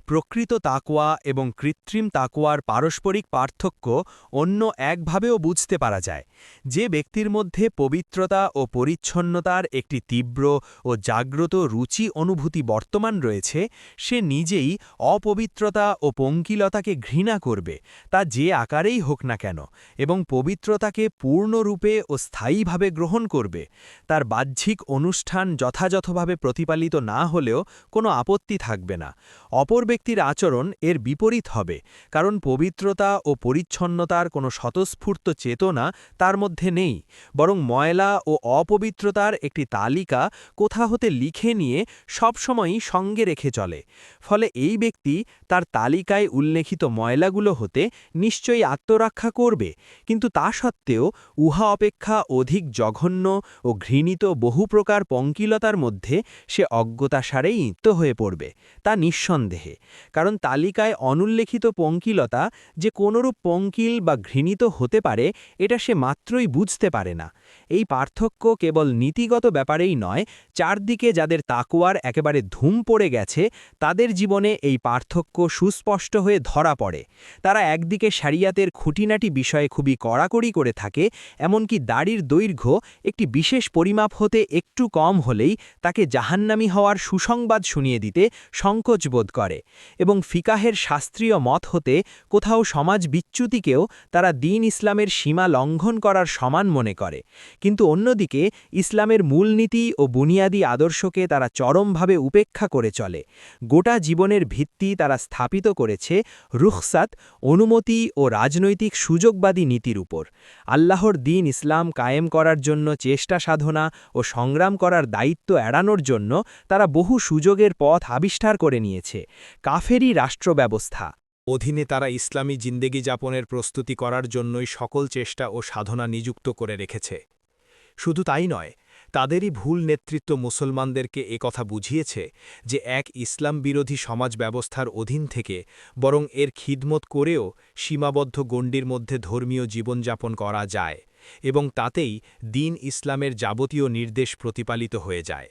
প্রকৃত তাকওয়া এবং কৃত্রিম তাকওয়ার পারস্পরিক পার্থক্য অন্য একভাবেও বুঝতে পারা যায়। যে ব্যক্তির মধ্যে পবিত্রতা ও পরিচ্ছন্নতার একটি তীব্র ও জাগ্রত রুচি অনুভূতি বর্তমান রয়েছে, সে নিজেই অপবিত্রতা ও পঙ্কিলতাকে ঘৃণা করবে, তা যে আকারেই হোক না কেন, এবং পবিত্রতাকে পূর্ণরূপে ও স্থায়ীভাবে গ্রহণ করবে। তার বাহ্যিক অনুষ্ঠান যথাযথভাবে প্রতিপালিত না হলেও কোনো আপত্তি থাকবে না। অপর ব্যক্তির আচরণ এর বিপরীত হবে, কারণ পবিত্রতা ও পরিচ্ছন্নতার কোনো স্বতঃস্ফূর্ত চেতনা তার মধ্যে নেই, বরং ময়লা ও অপবিত্রতার একটি তালিকা কোথা হতে লিখে নিয়ে সবসময়ই সঙ্গে রেখে চলে। ফলে এই ব্যক্তি তার তালিকায় উল্লেখিত ময়লাগুলো হতে নিশ্চয়ই আত্মরক্ষা করবে, কিন্তু তা সত্ত্বেও উহা অপেক্ষা অধিক জঘন্য ও ঘৃণিত বহু প্রকার পঙ্কিলতার মধ্যে সে অজ্ঞতাসারেই ইত্য হয়ে পড়বে, তা নিঃসন্দেহে। কারণ তালিকায় অনুল্লেখিত পঙ্কিলতা যে কোনরূপ পঙ্কিল বা ঘৃণিত হতে পারে, এটা সে মাত্রই বুঝতে পারে না। এই পার্থক্য কেবল নীতিগত ব্যাপারেই নয়, চারদিকে যাদের তাকওয়ার একেবারে ধুম পড়ে গেছে তাদের জীবনে এই পার্থক্য সুস্পষ্ট হয়ে ধরা পড়ে। তারা একদিকে শরিয়াতের খুঁটিনাটি বিষয়ে খুবই কড়াকড়ি করে থাকে, এমনকি দাড়ির দৈর্ঘ্য একটি বিশেষ পরিমাপ হতে একটু কম হলেই তাকে জাহান্নামী হওয়ার সুসংবাদ শুনিয়ে দিতে সংকোচ বোধ করে, এবং ফিকাহের শাস্ত্রীয় মত হতে কোথাও সমাজ বিচ্যুতিকেও তারা দ্বীন ইসলামের সীমা লঙ্ঘন করার সমান মনে করে। কিন্তু অন্যদিকে ইসলামের মূলনীতি ও বুনিয়াদী আদর্শকে তারা চরমভাবে উপেক্ষা করে চলে। গোটা জীবনের ভিত্তি তারা স্থাপিত করেছে রুখসাত, অনুমতি ও রাজনৈতিক সুযোগবাদী নীতির উপর। আল্লাহর দ্বীন ইসলাম কায়েম করার জন্য চেষ্টা সাধনা ও সংগ্রাম করার দায়িত্ব এড়ানোর জন্য তারা বহু সুযোগের পথ আবিষ্কার করে নিয়েছে। কাফেরি রাষ্ট্র ব্যবস্থা অধীনে তারা ইসলামী জিন্দেগি যাপনের প্রস্তুতি করার জন্যই সকল চেষ্টা ও সাধনা নিযুক্ত করে রেখেছে। শুধু তাই নয়, তাদেরই ভুল নেতৃত্ব মুসলমানদেরকে একথা বুঝিয়েছে যে এক ইসলাম বিরোধী সমাজ ব্যবস্থার অধীন থেকে বরং এর খিদমত করেও সীমাবদ্ধ গণ্ডির মধ্যে ধর্মীয় জীবনযাপন করা যায়, এবং তাতেই দ্বীন ইসলামের যাবতীয় নির্দেশ প্রতিপালিত হয়ে যায়।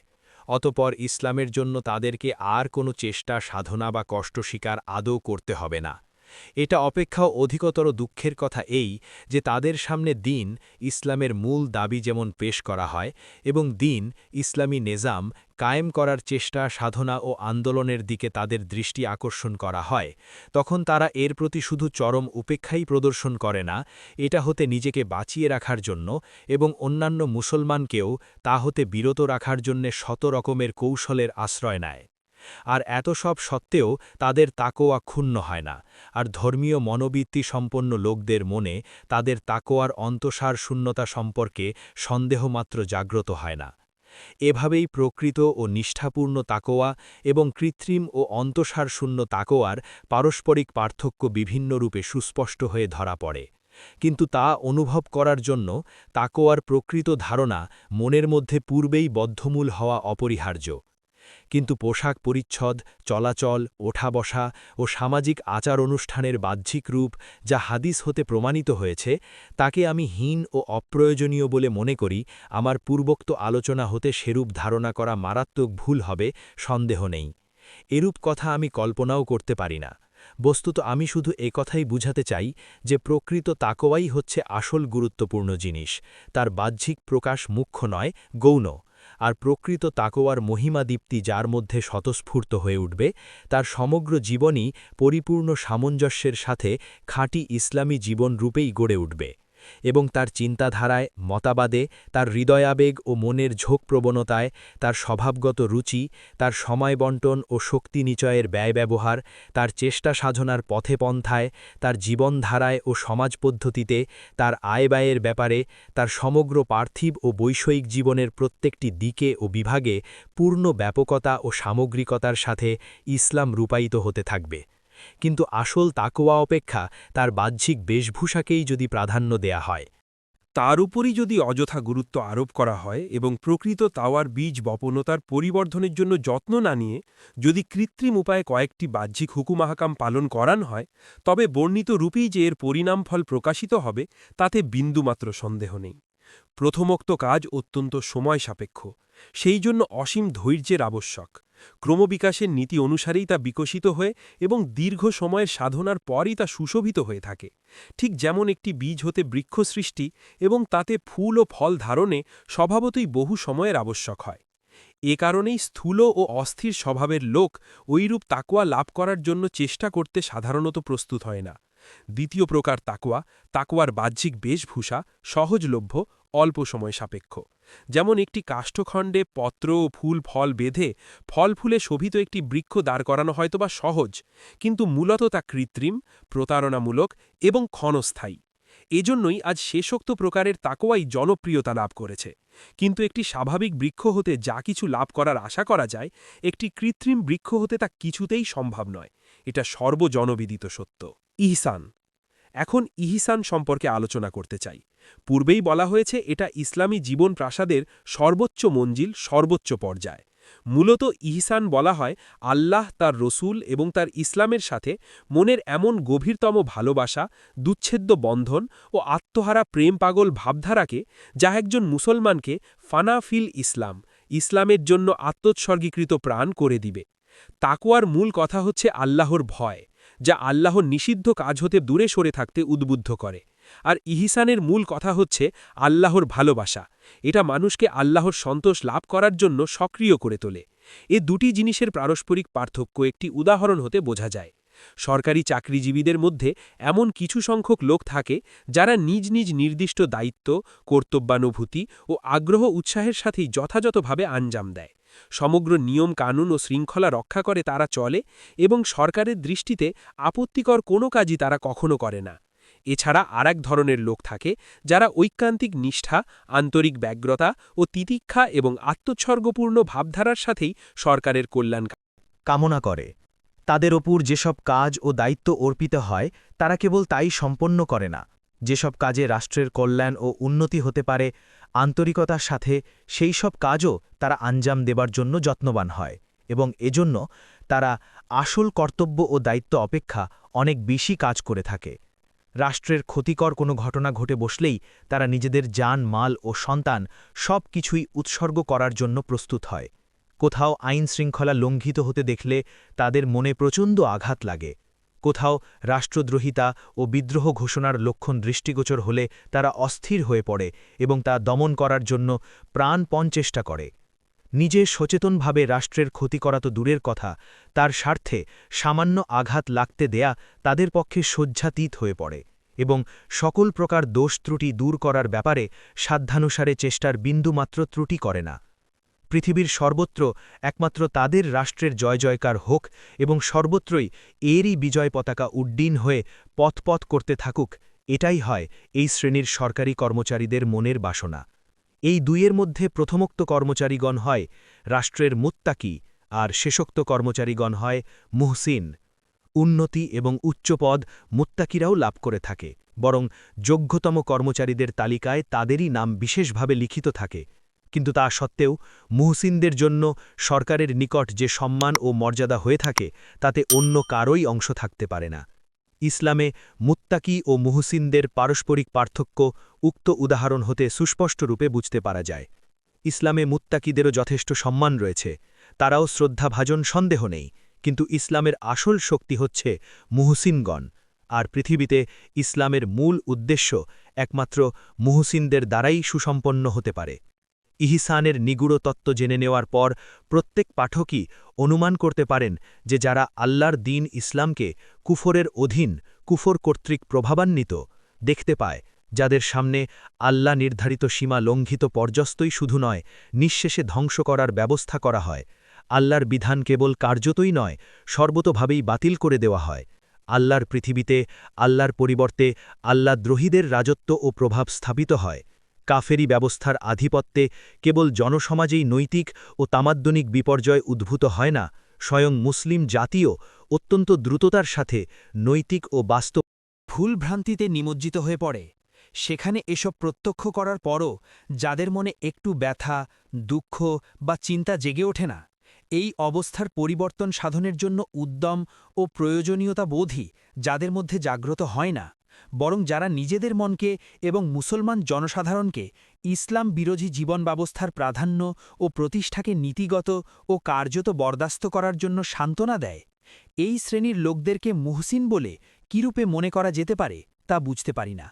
অতপর ইসলামের জন্য তাদেরকে আর কোনো চেষ্টা সাধনা বা কষ্ট স্বীকার আদৌ করতে হবে না। এটা অপেক্ষাও অধিকতর দুঃখের কথা এই যে তাদের সামনে দ্বীন ইসলামের মূল দাবি যেমন পেশ করা হয় এবং দ্বীন ইসলামী নিজাম কায়েম করার চেষ্টা সাধনা ও আন্দোলনের দিকে তাদের দৃষ্টি আকর্ষণ করা হয়, তখন তারা এর প্রতি শুধু চরম উপেক্ষাই প্রদর্শন করে না, এটা হতে নিজেকে বাঁচিয়ে রাখার জন্য এবং অন্যান্য মুসলমানকেও তা হতে বিরত রাখার জন্যে শত রকমের কৌশলের আশ্রয় নেয়। আর এত সব সত্ত্বেও তাদের তাকওয়া ক্ষুণ্ণ হয় না, আর ধর্মীয় মনোবৃত্তি সম্পন্ন লোকদের মনে তাদের তাকওয়ার অন্তঃসার শূন্যতা সম্পর্কে সন্দেহমাত্র জাগ্রত হয় না। এভাবেই প্রকৃত ও নিষ্ঠাপূর্ণ তাকওয়া এবং কৃত্রিম ও অন্তঃসার শূন্য তাকওয়ার পারস্পরিক পার্থক্য বিভিন্ন রূপে সুস্পষ্ট হয়ে ধরা পড়ে। কিন্তু তা অনুভব করার জন্য তাকওয়ার প্রকৃত ধারণা মনের মধ্যে পূর্বেই বদ্ধমূল হওয়া অপরিহার্য। কিন্তু পোশাক পরিচ্ছদ, চলাচল, ওঠা বসা ও সামাজিক আচার অনুষ্ঠানের বাহ্যিক রূপ যা হাদিস হতে প্রমাণিত হয়েছে, তাকে আমি হীন ও অপ্রয়োজনীয় বলে মনে করি। আমার পূর্বোক্ত আলোচনা হতে সেরূপ ধারণা করা মারাত্মক ভুল হবে, সন্দেহ নেই। এরূপ কথা আমি কল্পনাও করতে পারি না। বস্তুত আমি শুধু একথাই বুঝাতে চাই যে প্রকৃত তাকওয়াই হচ্ছে আসল গুরুত্বপূর্ণ জিনিস, তার বাহ্যিক প্রকাশ মুখ্য নয়, গৌণ। আর প্রকৃত তাকওয়ার মহিমাদীপ্তি যার মধ্যে স্বতঃস্ফূর্ত হয়ে উঠবে, তার সমগ্র জীবনই পরিপূর্ণ সামঞ্জস্যের সাথে খাঁটি ইসলামী জীবন রূপেই গড়ে উঠবে। এবং তার চিন্তাধারায়, মতাবাদে, তার হৃদয়াবেগ ও মনের ঝোঁক প্রবণতায়, তার স্বভাবগত রুচি, তার সময় বণ্টন ও শক্তি নিচয়ের ব্যয় ব্যবহার, তার চেষ্টা সাধনার পথে পন্থায়, তার জীবনধারায় ও সমাজ পদ্ধতিতে, তার আয় ব্যয়ের ব্যাপারে, তার সমগ্র পার্থিব ও বৈষয়িক জীবনের প্রত্যেকটি দিকে ও বিভাগে পূর্ণ ব্যাপকতা ও সামগ্রিকতার সাথে ইসলাম রূপায়িত হতে থাকবে। কিন্তু আসল তাকওয়া অপেক্ষা তার বাহ্যিক বেশভূষাকেই যদি প্রাধান্য দেয়া হয়, তার উপরই যদি অযথা গুরুত্ব আরোপ করা হয় এবং প্রকৃত তাওয়ার বীজ বপনতার পরিবর্ধনের জন্য যত্ন না নিয়ে যদি কৃত্রিম উপায়ে কয়েকটি বাহ্যিক হুকুমাহাকাম পালন করান হয়, তবে বর্ণিত রূপেই যে এর পরিণামফল প্রকাশিত হবে তাতে বিন্দুমাত্র সন্দেহ নেই। প্রথমোক্ত কাজ অত্যন্ত সময় সাপেক্ষ, সেই জন্য অসীম ধৈর্যের আবশ্যক। ক্রমবিকাশের নীতি অনুসারেই তা বিকশিত হয়ে এবং দীর্ঘ সময়ের সাধনার পরই তা সুশোভিত হয়ে থাকে। ঠিক যেমন একটি বীজ হতে বৃক্ষ সৃষ্টি এবং তাতে ফুল ও ফল ধারণে স্বভাবতই বহু সময়ের আবশ্যক হয়। এ কারণেই স্থূল ও অস্থির স্বভাবের লোক ঐরূপ তাকওয়া লাভ করার জন্য চেষ্টা করতে সাধারণত প্রস্তুত হয় না। দ্বিতীয় প্রকার তাকওয়ার বাহ্যিক বেশভূষা সহজলভ্য, অল্প সময় সাপেক্ষ। যেমন একটি কাষ্ঠখণ্ডে পত্র ও ফুল ফল বেঁধে ফল ফুলে শোভিত একটি বৃক্ষ দাঁড় করানো হয়তোবা সহজ, কিন্তু মূলত তা কৃত্রিম, প্রতারণামূলক এবং ক্ষণস্থায়ী। এজন্যই আজ শেষোক্ত প্রকারের তাকওয়াই জনপ্রিয়তা লাভ করেছে। কিন্তু একটি স্বাভাবিক বৃক্ষ হতে যা কিছু লাভ করার আশা করা যায়, একটি কৃত্রিম বৃক্ষ হতে তা কিছুতেই সম্ভব নয়। এটা সর্বজনবিদিত সত্য। ইহসান। এখন ইহসান সম্পর্কে আলোচনা করতে চাই। পূর্বেই বলা হয়েছে এটা ইসলামী জীবন প্রাসাদের সর্বোচ্চ মঞ্জিল, সর্বোচ্চ পর্যায়। মূলত ইহসান বলা হয় আল্লাহ, তার রসূল এবং তার ইসলামের সাথে মনের এমন গভীরতম ভালোবাসা, দুচ্ছেদ্য বন্ধন ও আত্মহারা প্রেম পাগল ভাবধারাকে, যা একজন মুসলমানকে ফানাফিল ইসলামের জন্য আত্মোৎসর্গীকৃত প্রাণ করে দিবে। তাকওয়ার মূল কথা হচ্ছে আল্লাহর ভয়, যা আল্লাহর নিষিদ্ধ কাজ হতে দূরে সরে থাকতে উদ্বুদ্ধ করে। আর ইহসানের মূল কথা হচ্ছে আল্লাহর ভালোবাসা, এটা মানুষকে আল্লাহর সন্তোষ লাভ করার জন্য সক্রিয় করে তোলে। এ দুটি জিনিসের পারস্পরিক পার্থক্য একটি উদাহরণ হতে বোঝা যায়। সরকারি চাকরিজীবীদের মধ্যে এমন কিছু সংখ্যক লোক থাকে যারা নিজ নিজ নির্দিষ্ট দায়িত্ব, কর্তব্যানুভূতি ও আগ্রহ উৎসাহের সাথেই যথাযথভাবে আঞ্জাম দেয়। সমগ্র নিয়ম কানুন ও শৃঙ্খলা রক্ষা করে তারা চলে এবং সরকারের দৃষ্টিতে আপত্তিকর কোনো কাজই তারা কখনো করে না। এছাড়া আরেক ধরনের লোক থাকে যারা ঐকান্তিক নিষ্ঠা, আন্তরিক ব্যগ্রতা ও তিতিক্ষা এবং আত্মোৎসর্গপূর্ণ ভাবধারার সাথেই সরকারের কল্যাণ কামনা করে। তাদের ওপর যেসব কাজ ও দায়িত্ব অর্পিত হয় তারা কেবল তাই সম্পন্ন করে না, যেসব কাজে রাষ্ট্রের কল্যাণ ও উন্নতি হতে পারে আন্তরিকতার সাথে সেই সব কাজও তারা আঞ্জাম দেবার জন্য যত্নবান হয় এবং এজন্য তারা আসল কর্তব্য ও দায়িত্ব অপেক্ষা অনেক বেশি কাজ করে থাকে। রাষ্ট্রের ক্ষতিকর কোনো ঘটনা ঘটে বসলেই তারা নিজেদের জান, মাল ও সন্তান সব কিছুই উৎসর্গ করার জন্য প্রস্তুত হয়। কোথাও আইন শৃঙ্খলা লঙ্ঘিত হতে দেখলে তাদের মনে প্রচণ্ড আঘাত লাগে। কোথাও রাষ্ট্রদ্রোহিতা ও বিদ্রোহ ঘোষণার লক্ষণ দৃষ্টিগোচর হলে তারা অস্থির হয়ে পড়ে এবং তা দমন করার জন্য প্রাণপণ চেষ্টা করে। নিজে সচেতনভাবে রাষ্ট্রের ক্ষতি করা তো দূরের কথা, তার স্বার্থে সামান্য আঘাত লাগতে দেয়া তাদের পক্ষে সহ্যাতীত হয়ে পড়ে এবং সকল প্রকার দোষ ত্রুটি দূর করার ব্যাপারে সাধ্যানুসারে চেষ্টার বিন্দুমাত্র ত্রুটি করে না। পৃথিবীর সর্বত্র একমাত্র তাদের রাষ্ট্রের জয় জয়কার হোক এবং সর্বত্রই এরই বিজয় পতাকা উড্ডীন হয়ে পথ করতে থাকুক, এটাই হয় এই শ্রেণীর সরকারি কর্মচারীদের মনের বাসনা। এই দুইয়ের মধ্যে প্রথমোক্ত কর্মচারীগণ হয় রাষ্ট্রের মুত্তাকি আর শেষোক্ত কর্মচারীগণ হয় মুহসিন। উন্নতি এবং উচ্চপদ মুত্তাকিরাও লাভ করে থাকে, বরং যোগ্যতম কর্মচারীদের তালিকায় তাদেরই নাম বিশেষভাবে লিখিত থাকে। কিন্তু তা সত্ত্বেও মুহসিনদের জন্য সরকারের নিকট যে সম্মান ও মর্যাদা হয়ে থাকে তাতে অন্য কারোই অংশ থাকতে পারে না। ইসলামে মুত্তাকি ও মুহসিনদের পারস্পরিক পার্থক্য উক্ত উদাহরণ হতে সুস্পষ্টরূপে বুঝতে পারা যায়। ইসলামে মুত্তাকিদেরও যথেষ্ট সম্মান রয়েছে, তারাও শ্রদ্ধাভাজন সন্দেহ নেই, কিন্তু ইসলামের আসল শক্তি হচ্ছে মুহসিনগণ, আর পৃথিবীতে ইসলামের মূল উদ্দেশ্য একমাত্র মুহসিনদের দ্বারাই সুসম্পন্ন হতে পারে। ইহসানের নিগুড় তত্ত্ব জেনে নেওয়ার পর প্রত্যেক পাঠকই অনুমান করতে পারেন যে যারা আল্লাহর দ্বীন ইসলামকে কুফরের অধীন, কুফর কর্তৃক প্রভাবান্বিত দেখতে পায়, যাদের সামনে আল্লাহ নির্ধারিত সীমা লঙ্ঘিত পর্যস্তই শুধু নয়, নিঃশেষে ধ্বংস করার ব্যবস্থা করা হয়। আল্লাহর বিধান কেবল কার্যতই নয়, সর্বতোভাবেই বাতিল করে দেওয়া হয়। আল্লাহর পৃথিবীতে আল্লাহর পরিবর্তে আল্লাহদ্রোহীদের রাজত্ব ও প্রভাব স্থাপিত হয়। কাফেরি ব্যবস্থার আধিপত্যে কেবল জনসমাজেই নৈতিক ও তামাদ্দনিক বিপর্যয় উদ্ভূত হয় না, স্বয়ং মুসলিম জাতিও অত্যন্ত দ্রুততার সাথে নৈতিক ও বাস্তব ভুলভ্রান্তিতে নিমজ্জিত হয়ে পড়ে। সেখানে এসব প্রত্যক্ষ করার পরও যাদের মনে একটু ব্যথা, দুঃখ বা চিন্তা জেগে ওঠে না, এই অবস্থার পরিবর্তন সাধনের জন্য উদ্যম ও প্রয়োজনীয়তা বোধই যাদের মধ্যে জাগ্রত হয় না, বরং যারা নিজেদের মনকে এবং মুসলমান জনসাধারণকে ইসলাম বিরোধী জীবন ব্যবস্থার প্রাধান্য ও প্রতিষ্ঠাকে নীতিগত ও কার্যত বরদাস্ত করার জন্য সান্ত্বনা দেয়, এই শ্রেণীর লোকদেরকে মুহসিন বলে কিরূপে মনে করা যেতে পারে তা বুঝতে পারি না।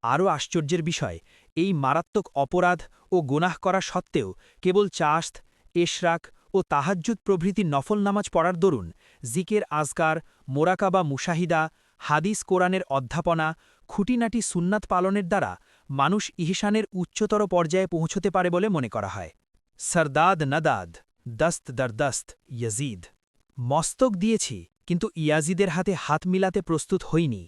আরও আশ্চর্যের বিষয়, এই মারাত্মক অপরাধ ও গুনাহ করা সত্ত্বেও কেবল চাস্ত, এশরাক ও তাহাজ্জুদ প্রভৃতি নফল নামাজ পড়ার দরুন জিকের আজকার, মোরাকাবা মুশাহিদা, হাদিস কোরআনের অধ্যাপনা, খুঁটিনাটি সুন্নাত পালনের দ্বারা মানুষ ইহসানের উচ্চতর পর্যায়ে পৌঁছতে পারে বলে মনে করা হয়। সরদাদ নদাদ, দস্ত দরদস্ত, ইয়াজিদ। মস্তক দিয়েছি, কিন্তু ইয়াজিদের হাতে হাত মিলাতে প্রস্তুত হইনি।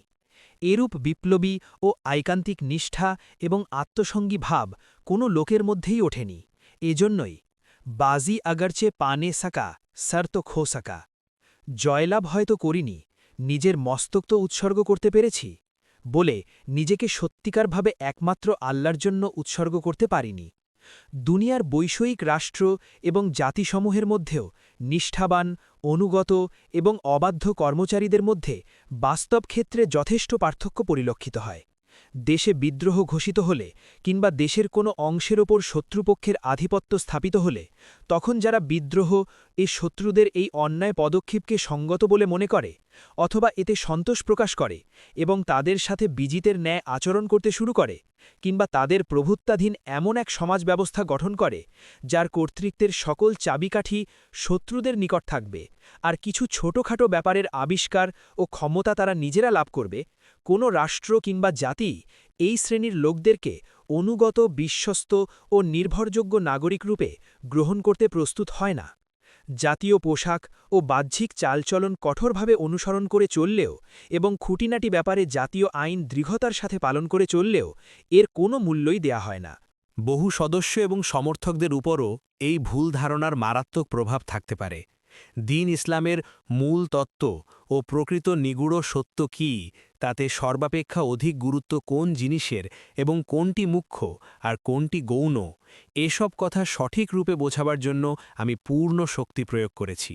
এরূপ বিপ্লবী ও আইকান্তিক নিষ্ঠা এবং আত্মসঙ্গী ভাব কোনো লোকের মধ্যেই ওঠেনি। এজন্যই বাজি আগরচে পানে সাকা, সর তো খো সাকা। জয়লাভ হয়তো করিনি, নিজের মস্তক তো উৎসর্গ করতে পেরেছি বলে নিজেকে সত্যিকারভাবে একমাত্র আল্লাহর জন্য উৎসর্গ করতে পারিনি। দুনিয়ার বৈষয়িক রাষ্ট্র এবং জাতিসমূহের মধ্যেও নিষ্ঠাবান, অনুগত এবং অবাধ্য কর্মচারীদের মধ্যে বাস্তব ক্ষেত্রে যথেষ্ট পার্থক্য পরিলক্ষিত হয়। দেশে বিদ্রোহ ঘোষিত হলে কিংবা দেশের কোনো অংশের ওপর শত্রুপক্ষের আধিপত্য স্থাপিত হলে তখন যারা বিদ্রোহ শত্রুদের এই অন্যায় পদক্ষেপকে সঙ্গত বলে মনে করে অথবা এতে সন্তোষ প্রকাশ করে এবং তাদের সাথে বিজিতের ন্যায় আচরণ করতে শুরু করে, কিংবা তাদের প্রভুত্বাধীন এমন এক সমাজ ব্যবস্থা গঠন করে যার কর্তৃত্বের সকল চাবিকাঠি শত্রুদের নিকট থাকবে, আর কিছু ছোটখাটো ব্যাপারের আবিষ্কার ও ক্ষমতা তারা নিজেরা লাভ করবে, কোনো রাষ্ট্র কিংবা জাতি এই শ্রেণীর লোকদেরকে অনুগত, বিশ্বস্ত ও নির্ভরযোগ্য নাগরিক রূপে গ্রহণ করতে প্রস্তুত হয় না। জাতীয় পোশাক ও বাহ্যিক চালচলন কঠোরভাবে অনুসরণ করে চললেও এবং খুঁটিনাটি ব্যাপারে জাতীয় আইন দৃঢ়তার সাথে পালন করে চললেও এর কোনো মূল্যই দেয়া হয় না। বহু সদস্য এবং সমর্থকদের উপরও এই ভুল ধারণার মারাত্মক প্রভাব থাকতে পারে। দ্বীন ইসলামের মূল তত্ত্ব ও প্রকৃত নিগূঢ় সত্য কী, তাতে সর্বাপেক্ষা অধিক গুরুত্ব কোন জিনিসের এবং কোনটি মুখ্য আর কোনটি গৌণ, এসব কথা সঠিক রূপে বোঝাবার জন্য আমি পূর্ণ শক্তি প্রয়োগ করেছি।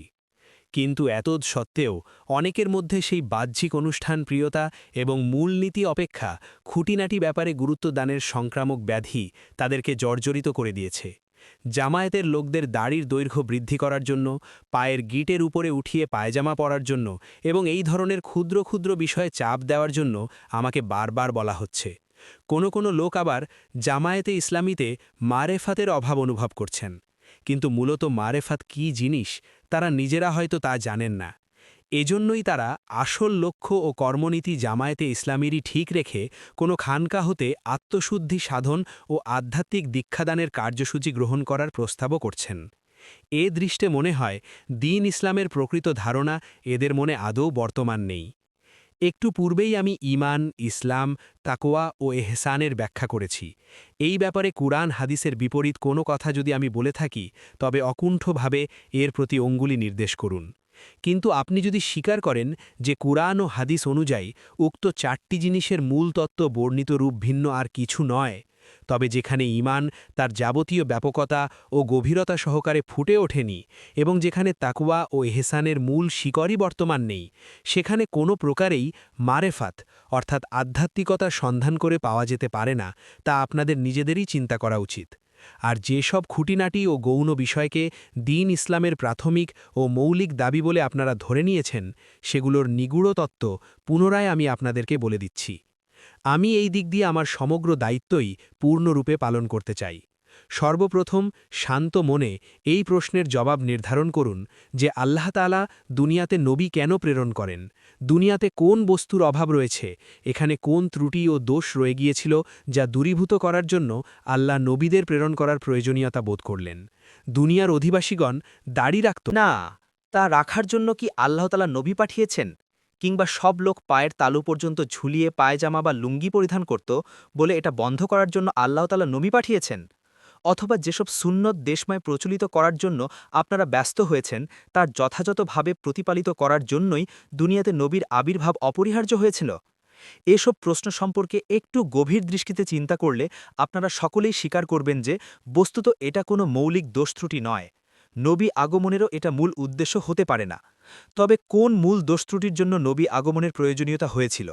কিন্তু এতদ সত্ত্বেও অনেকের মধ্যে সেই বাহ্যিক অনুষ্ঠান প্রিয়তা এবং মূলনীতি অপেক্ষা খুঁটিনাটি ব্যাপারে গুরুত্ব দানের সংক্রামক ব্যাধি তাদেরকে জর্জরিত করে দিয়েছে। জামায়াতের লোকদের দাড়ির দৈর্ঘ্য বৃদ্ধি করার জন্য, পায়ের গিটের উপরে উঠিয়ে পায়জামা পরার জন্য এবং এই ধরনের ক্ষুদ্র ক্ষুদ্র বিষয়ে চাপ দেওয়ার জন্য আমাকে বারবার বলা হচ্ছে। কোনো লোক আবার জামায়াতে ইসলামীতে মারেফাতের অভাব অনুভব করছেন, কিন্তু মূলত মারেফাত কী জিনিস তারা নিজেরা হয়তো তা জানেন না। এজন্যই তারা আসল লক্ষ্য ও কর্মনীতি জামায়াতে ইসলামীরই ঠিক রেখে কোনো খানকা হতে আত্মশুদ্ধি সাধন ও আধ্যাত্মিক দীক্ষাদানের কার্যসূচি গ্রহণ করার প্রস্তাবও করছেন। এ দৃষ্টে মনে হয় দ্বীন ইসলামের প্রকৃত ধারণা এদের মনে আদৌ বর্তমান নেই। একটু পূর্বেই আমি ঈমান, ইসলাম, তাকওয়া ও এহসানের ব্যাখ্যা করেছি। এই ব্যাপারে কুরআন হাদিসের বিপরীত কোনো কথা যদি আমি বলে থাকি তবে অকুণ্ঠভাবে এর প্রতি অঙ্গুলি নির্দেশ করুন। কিন্তু আপনি যদি স্বীকার করেন যে কুরআন ও হাদিস অনুযায়ী উক্ত চারটি জিনিসের মূল তত্ত্ব বর্ণিত রূপ ভিন্ন আর কিছু নয়, তবে যেখানে ঈমান তার যাবতীয় ব্যাপকতা ও গভীরতা সহকারে ফুটে ওঠেনি এবং যেখানে তাকওয়া ও এহসানের মূল শিকড়ই বর্তমান নেই, সেখানে কোনো প্রকারেই মারেফাত অর্থাৎ আধ্যাত্মিকতার সন্ধান করে পাওয়া যেতে পারে না, তা আপনাদের নিজেদেরই চিন্তা করা উচিত। আর যেসব খুঁটিনাটি ও গৌণ বিষয়কে দ্বীন ইসলামের প্রাথমিক ও মৌলিক দাবি বলে আপনারা ধরে নিয়েছেন, সেগুলোর নিগূঢ় তত্ত্ব পুনরায় আমি আপনাদেরকে বলে দিচ্ছি। আমি এই দিক দিয়ে আমার সমগ্র দায়িত্বই পূর্ণরূপে পালন করতে চাই। সর্বপ্রথম শান্ত মনে এই প্রশ্নের জবাব নির্ধারণ করুন যে আল্লাহ তাআলা দুনিয়াতে নবী কেন প্রেরণ করেন, দুনিয়াতে কোন বস্তুর অভাব রয়েছে, এখানে কোন ত্রুটি ও দোষ রয়ে গিয়েছিল যা দূরীভূত করার জন্য আল্লাহ নবীদের প্রেরণ করার প্রয়োজনীয়তা বোধ করলেন। দুনিয়ার অধিবাসীগণ দাড়ি রাখত না, তা রাখার জন্য কি আল্লাহতালা নবী পাঠিয়েছেন? কিংবা সব লোক পায়ের তালু পর্যন্ত ঝুলিয়ে পায়জামা বা লুঙ্গি পরিধান করত বলে এটা বন্ধ করার জন্য আল্লাহতালা নবী পাঠিয়েছেন? অথবা যেসব সুন্নত দেশময় প্রচলিত করার জন্য আপনারা ব্যস্ত হয়েছেন তার যথাযথভাবে প্রতিপালিত করার জন্যই দুনিয়াতে নবীর আবির্ভাব অপরিহার্য হয়েছিল? এসব প্রশ্ন সম্পর্কে একটু গভীর দৃষ্টিতে চিন্তা করলে আপনারা সকলেই স্বীকার করবেন যে বস্তুত এটা কোনো মৌলিক দোষত্রুটি নয়। নবী আগমনেরও এটা মূল উদ্দেশ্য হতে পারে না। তবে কোন মূল দোষত্রুটির জন্য নবী আগমনের প্রয়োজনীয়তা হয়েছিল?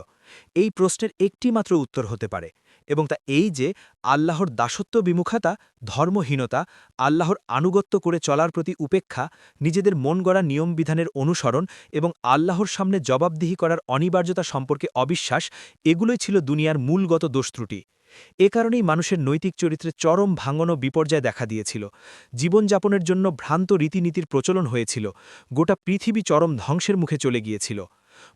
এই প্রশ্নের একটি মাত্র উত্তর হতে পারে, এবং তা এই যে আল্লাহর দাসত্ব বিমুখতা, ধর্মহীনতা, আল্লাহর আনুগত্য করে চলার প্রতি উপেক্ষা, নিজেদের মন গড়া নিয়মবিধানের অনুসরণ এবং আল্লাহর সামনে জবাবদিহি করার অনিবার্যতা সম্পর্কে অবিশ্বাস, এগুলোই ছিল দুনিয়ার মূলগত দোষত্রুটি। এ কারণেই মানুষের নৈতিক চরিত্রে চরম ভাঙন ও বিপর্যয় দেখা দিয়েছিল। জীবনযাপনের জন্য ভ্রান্ত রীতিনীতির প্রচলন হয়েছিল। গোটা পৃথিবী চরম ধ্বংসের মুখে চলে গিয়েছিল।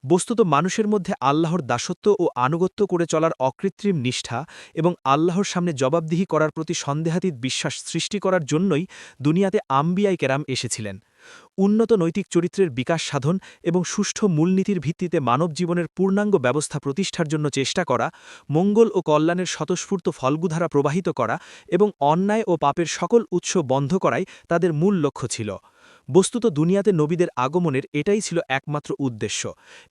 বস্তুত মানুষের মধ্যে আল্লাহর দাসত্ব ও আনুগত্য করে চলার অকৃত্রিম নিষ্ঠা এবং আল্লাহর সামনে জবাবদিহি করার প্রতি সন্দেহাতীত বিশ্বাস সৃষ্টি করার জন্যই দুনিয়াতে আম্বিয়াই কেরাম এসেছিলেন। উন্নত নৈতিক চরিত্রের বিকাশ সাধন এবং সুষ্ঠু মূলনীতির ভিত্তিতে মানব জীবনের পূর্ণাঙ্গ ব্যবস্থা প্রতিষ্ঠার জন্য চেষ্টা করা, মঙ্গল ও কল্যাণের স্বতঃস্ফূর্ত ফল্গুধারা প্রবাহিত করা এবং অন্যায় ও পাপের সকল উৎস বন্ধ করাই তাদের মূল লক্ষ্য ছিল। বস্তুত দুনিয়াতে নবীদের আগমনের এটাই ছিল একমাত্র উদ্দেশ্য,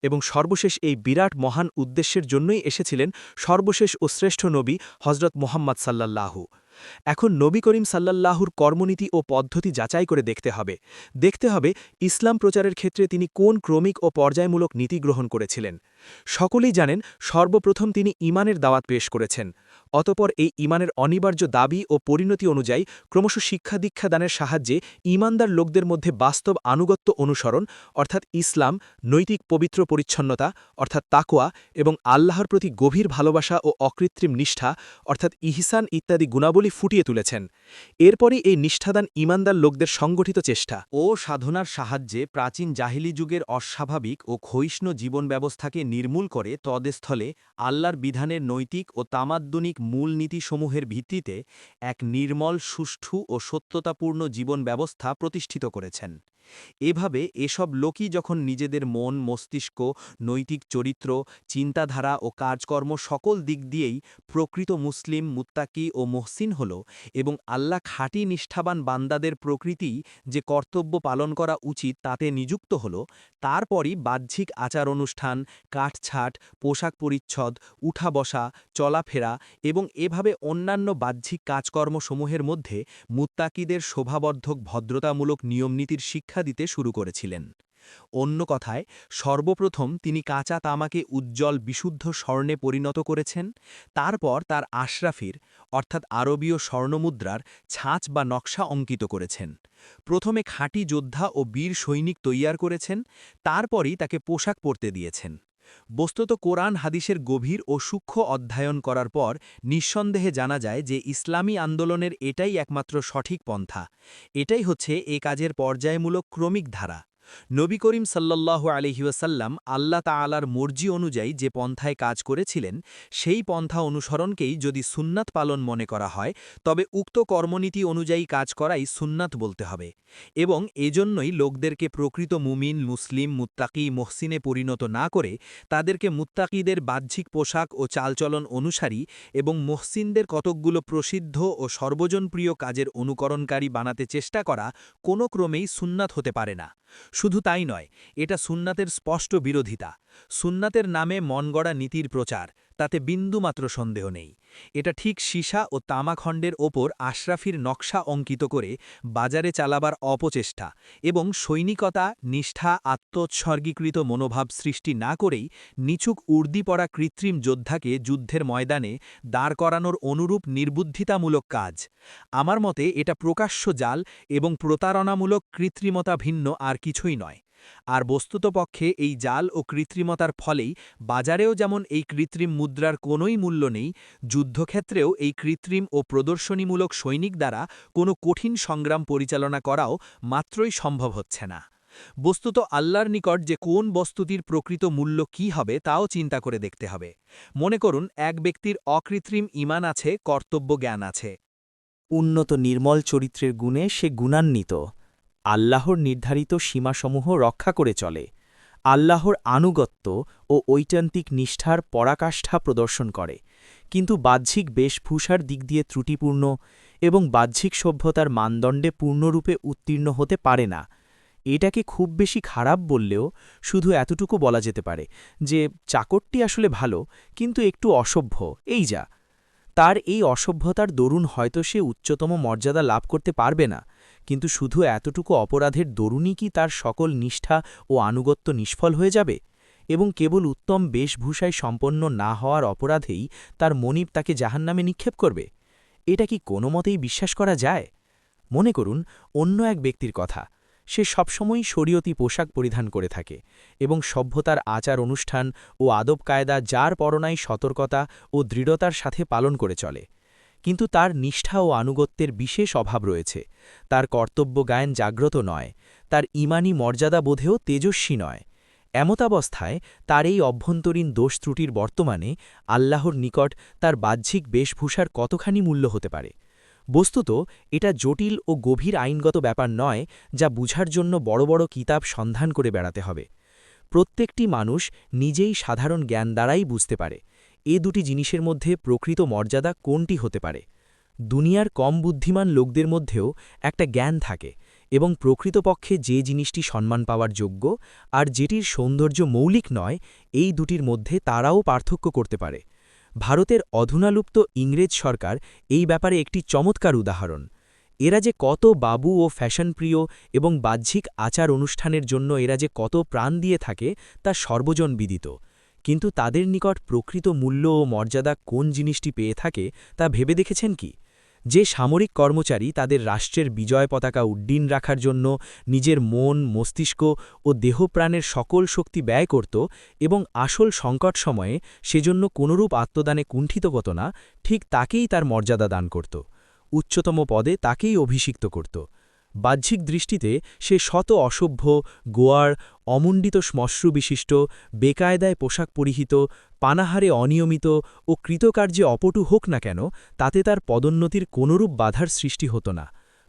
এবং সর্বশেষ এই বিরাট মহান উদ্দেশ্যের জন্যই এসেছিলেন সর্বশেষ ও শ্রেষ্ঠ নবী হজরত মোহাম্মদ সাল্লাল্লাহু। এখন নবী করিম সাল্লাল্লাহুর কর্মনীতি ও পদ্ধতি যাচাই করে দেখতে হবে ইসলাম প্রচারের ক্ষেত্রে তিনি কোন ক্রমিক ও পর্যায়মূলক নীতি গ্রহণ করেছিলেন। সকলেই জানেন সর্বপ্রথম তিনি ঈমানের দাওয়াত পেশ করেছেন। অতপর এই ঈমানের অনিবার্য দাবি ও পরিণতি অনুযায়ী ক্রমশ শিক্ষা দীক্ষা দানের সাহায্যে ঈমানদার লোকদের মধ্যে বাস্তব আনুগত্য অনুসরণ অর্থাৎ ইসলাম, নৈতিক পবিত্র পরিচ্ছন্নতা অর্থাৎ তাকওয়া এবং আল্লাহর প্রতি গভীর ভালোবাসা ও অকৃত্রিম নিষ্ঠা অর্থাৎ ইহসান ইত্যাদি গুণাবলী ফুটিয়ে তুলেছেন। এরপরই এই নিষ্ঠাদান ঈমানদার লোকদের সংগঠিত চেষ্টা ও সাধনার সাহায্যে প্রাচীন জাহিলি যুগের অস্বাভাবিক ও ক্ষয়িষ্ণু জীবন ব্যবস্থাকে নির্মূল করে তদস্থলে আল্লাহর বিধানের নৈতিক ও তামাদ্দুনিক মূলনীতিসমূহের ভিত্তিতে এক নির্মল, সুষ্ঠু ও সত্যতাপূর্ণ জীবন ব্যবস্থা প্রতিষ্ঠিত করেছেন। এভাবে এসব লোকই যখন নিজেদের মন, মস্তিষ্ক, নৈতিক চরিত্র, চিন্তাধারা ও কাজকর্ম সকল দিক দিয়েই প্রকৃত মুসলিম, মুত্তাকি ও মহসিন হল এবং আল্লাহ খাঁটি নিষ্ঠাবান বান্দাদের প্রকৃতি যে কর্তব্য পালন করা উচিত তাতে নিযুক্ত হল, তারপরই বাহ্যিক আচার অনুষ্ঠান, কাটছাট, পোশাক পরিচ্ছদ, উঠা বসা, চলাফেরা এবং এভাবে অন্যান্য বাহ্যিক কাজকর্মসমূহের মধ্যে মুত্তাকিদের শোভাবর্ধক ভদ্রতামূলক নিয়মনীতির শিক্ষা দিতে শুরু করেছিলেন। অন্য কথায় সর্বপ্রথম তিনি কাঁচা তামাকে উজ্জ্বল বিশুদ্ধ স্বর্ণে পরিণত করেছেন, তারপর তার আশরাফির অর্থাৎ আরবীয় স্বর্ণমুদ্রার ছাঁচ বা নকশা অঙ্কিত করেছেন। প্রথমে খাঁটি যোদ্ধা ও বীর সৈনিক তৈয়ার করেছেন, তারপরই তাকে পোশাক পরতে দিয়েছেন। বস্তুত কোরআন হাদিসের গভীর ও সূক্ষ্ম অধ্যয়ন করার পর নিঃসন্দেহে জানা যায় যে ইসলামী আন্দোলনের এটাই একমাত্র সঠিক পন্থা। এটাই হচ্ছে এ কাজের পর্যায়মূলক ক্রমিক ধারা। নবী করিম সাল্লাল্লাহু আলাইহি ওয়াসাল্লাম আল্লাহ তাআলার মর্জি অনুযায়ী যে পন্থায় কাজ করেছিলেন, সেই পন্থা অনুসরণকেই যদি সুন্নাত পালন মনে করা হয়, তবে উক্ত কর্মনীতি অনুযায়ী কাজ করাই সুন্নাত বলতে হবে। এবং এজন্যই লোকদেরকে প্রকৃত মুমিন, মুসলিম, মুত্তাকি, মহসিনে পরিণত না করে তাদেরকে মুত্তাকিদের বাহ্যিক পোশাক ও চালচলন অনুসারী এবং মহসিনদের কতকগুলো প্রসিদ্ধ ও সর্বজনপ্রিয় কাজের অনুকরণকারী বানাতে চেষ্টা করা কোনো ক্রমেই সুন্নাত হতে পারে না। শুধু তাই নয়, এটা সুন্নাতের স্পষ্ট বিরোধিতা। সুন্নাতের নামে মনগড়া নীতির প্রচার, তাতে বিন্দুমাত্র সন্দেহ নেই। এটা ঠিক সীসা ও তামাখণ্ডের ওপর আশরাফির নকশা অঙ্কিত করে বাজারে চালাবার অপচেষ্টা এবং সৈনিকতা, নিষ্ঠা, আত্মোৎসর্গীকৃত মনোভাব সৃষ্টি না করেই নিছুক উর্দি পরা কৃত্রিম যোদ্ধাকে যুদ্ধের ময়দানে দাঁড় করানোর অনুরূপ নির্বুদ্ধিতামূলক কাজ। আমার মতে এটা প্রকাশ্য জাল এবং প্রতারণামূলক কৃত্রিমতা ভিন্ন আর কিছুই নয়। আর বস্তুতপক্ষে এই জাল ও কৃত্রিমতার ফলেই বাজারেও যেমন এই কৃত্রিম মুদ্রার কোনোই মূল্য নেই, যুদ্ধক্ষেত্রেও এই কৃত্রিম ও প্রদর্শনীমূলক সৈনিক দ্বারা কোনো কঠিন সংগ্রাম পরিচালনা করাও মাত্রই সম্ভব হচ্ছে না। বস্তুত আল্লাহর নিকট যে কোন বস্তুটির প্রকৃত মূল্য কী হবে তাও চিন্তা করে দেখতে হবে। মনে করুন এক ব্যক্তির অকৃত্রিম ঈমান আছে, কর্তব্য জ্ঞান আছে। উন্নত নির্মল চরিত্রের গুণে সে গুণান্বিত, আল্লাহর নির্ধারিত সীমাসমূহ রক্ষা করে চলে, আল্লাহর আনুগত্য ও ঐটান্তিক নিষ্ঠার পরাকাষ্ঠা প্রদর্শন করে, কিন্তু বাহ্যিক বেশভূষার দিক দিয়ে ত্রুটিপূর্ণ এবং বাহ্যিক সভ্যতার মানদণ্ডে পূর্ণরূপে উত্তীর্ণ হতে পারে না। এটাকে খুব বেশি খারাপ বললেও শুধু এতটুকু বলা যেতে পারে যে চাকরটি আসলে ভালো, কিন্তু একটু অসভ্য, এই যা। তার এই অসভ্যতার দরুন হয়তো সে উচ্চতম মর্যাদা লাভ করতে পারবে না, কিন্তু শুধু এতটুকু অপরাধের দরুনই কি তার সকল নিষ্ঠা ও আনুগত্য নিষ্ফল হয়ে যাবে, এবং কেবল উত্তম বেশভূষায় সম্পন্ন না হওয়ার অপরাধেই তার মনিব তাকে জাহান্নামে নিক্ষেপ করবে? এটা কি কোনো মতেই বিশ্বাস করা যায়? মনে করুন অন্য এক ব্যক্তির কথা। সে সবসময়ই শরীয়তি পোশাক পরিধান করে থাকে এবং সভ্যতার আচার অনুষ্ঠান ও আদব কায়দা যার পরনাই সতর্কতা ও দৃঢ়তার সাথে পালন করে চলে, কিন্তু তার নিষ্ঠা ও আনুগত্যের বিশেষ অভাব রয়েছে। তার কর্তব্য জ্ঞান জাগ্রত নয়, তার ঈমানী মর্যাদা বোধেও তেজস্বী নয়। এমতাবস্থায় তার এই অভ্যন্তরীণ দোষ ত্রুটির বর্তমানে আল্লাহর নিকট তার বাহ্যিক বেশভূষার কতখানি মূল্য হতে পারে? বস্তুত এটা জটিল ও গভীর আইনগত ব্যাপার নয়, যা বুঝার জন্য বড় বড় কিতাব সন্ধান করে বেড়াতে হবে। প্রত্যেকটি মানুষ নিজেই সাধারণ জ্ঞান দ্বারাই বুঝতে পারে এ দুটি জিনিসের মধ্যে প্রকৃত মর্যাদা কোনটি হতে পারে। দুনিয়ার কম বুদ্ধিমান লোকদের মধ্যেও একটা জ্ঞান থাকে এবং প্রকৃতপক্ষে যে জিনিসটি সম্মান পাওয়ার যোগ্য আর যেটির সৌন্দর্য মৌলিক নয়, এই দুটির মধ্যে তারাও পার্থক্য করতে পারে। ভারতের অধুনালুপ্ত ইংরেজ সরকার এই ব্যাপারে একটি চমৎকার উদাহরণ। এরা যে কত বাবু ও ফ্যাশনপ্রিয় এবং বাহ্যিক আচার অনুষ্ঠানের জন্য এরা যে কত প্রাণ দিয়ে থাকে তা সর্বজন বিদিত, কিন্তু তাদের নিকট প্রকৃত মূল্য ও মর্যাদা কোন জিনিসটি পেয়ে থাকে তা ভেবে দেখেছেন কি? যে সামরিক কর্মচারী তাদের রাষ্ট্রের বিজয় পতাকা উড্ডীন রাখার জন্য নিজের মন, মস্তিষ্ক ও দেহপ্রাণের সকল শক্তি ব্যয় করত এবং আসল সংকট সময়ে সেজন্য কোনরূপ আত্মদানে কুণ্ঠিত হতো না, ঠিক তাকেই তার মর্যাদা দান করত, উচ্চতম পদে তাকেই অভিষিক্ত করত। বাহ্যিক দৃষ্টিতে সে শত অসভ্য, গোয়ার, অমণ্ডিত শ্মশ্রু বিশিষ্ট, বেকায়দায় পোশাক পরিহিত, পানাহারে অনিয়মিত ও কৃতকার্যে অপটু হোক না কেন, তাতে তার পদোন্নতির কোনরূপ বাধার সৃষ্টি হতো না।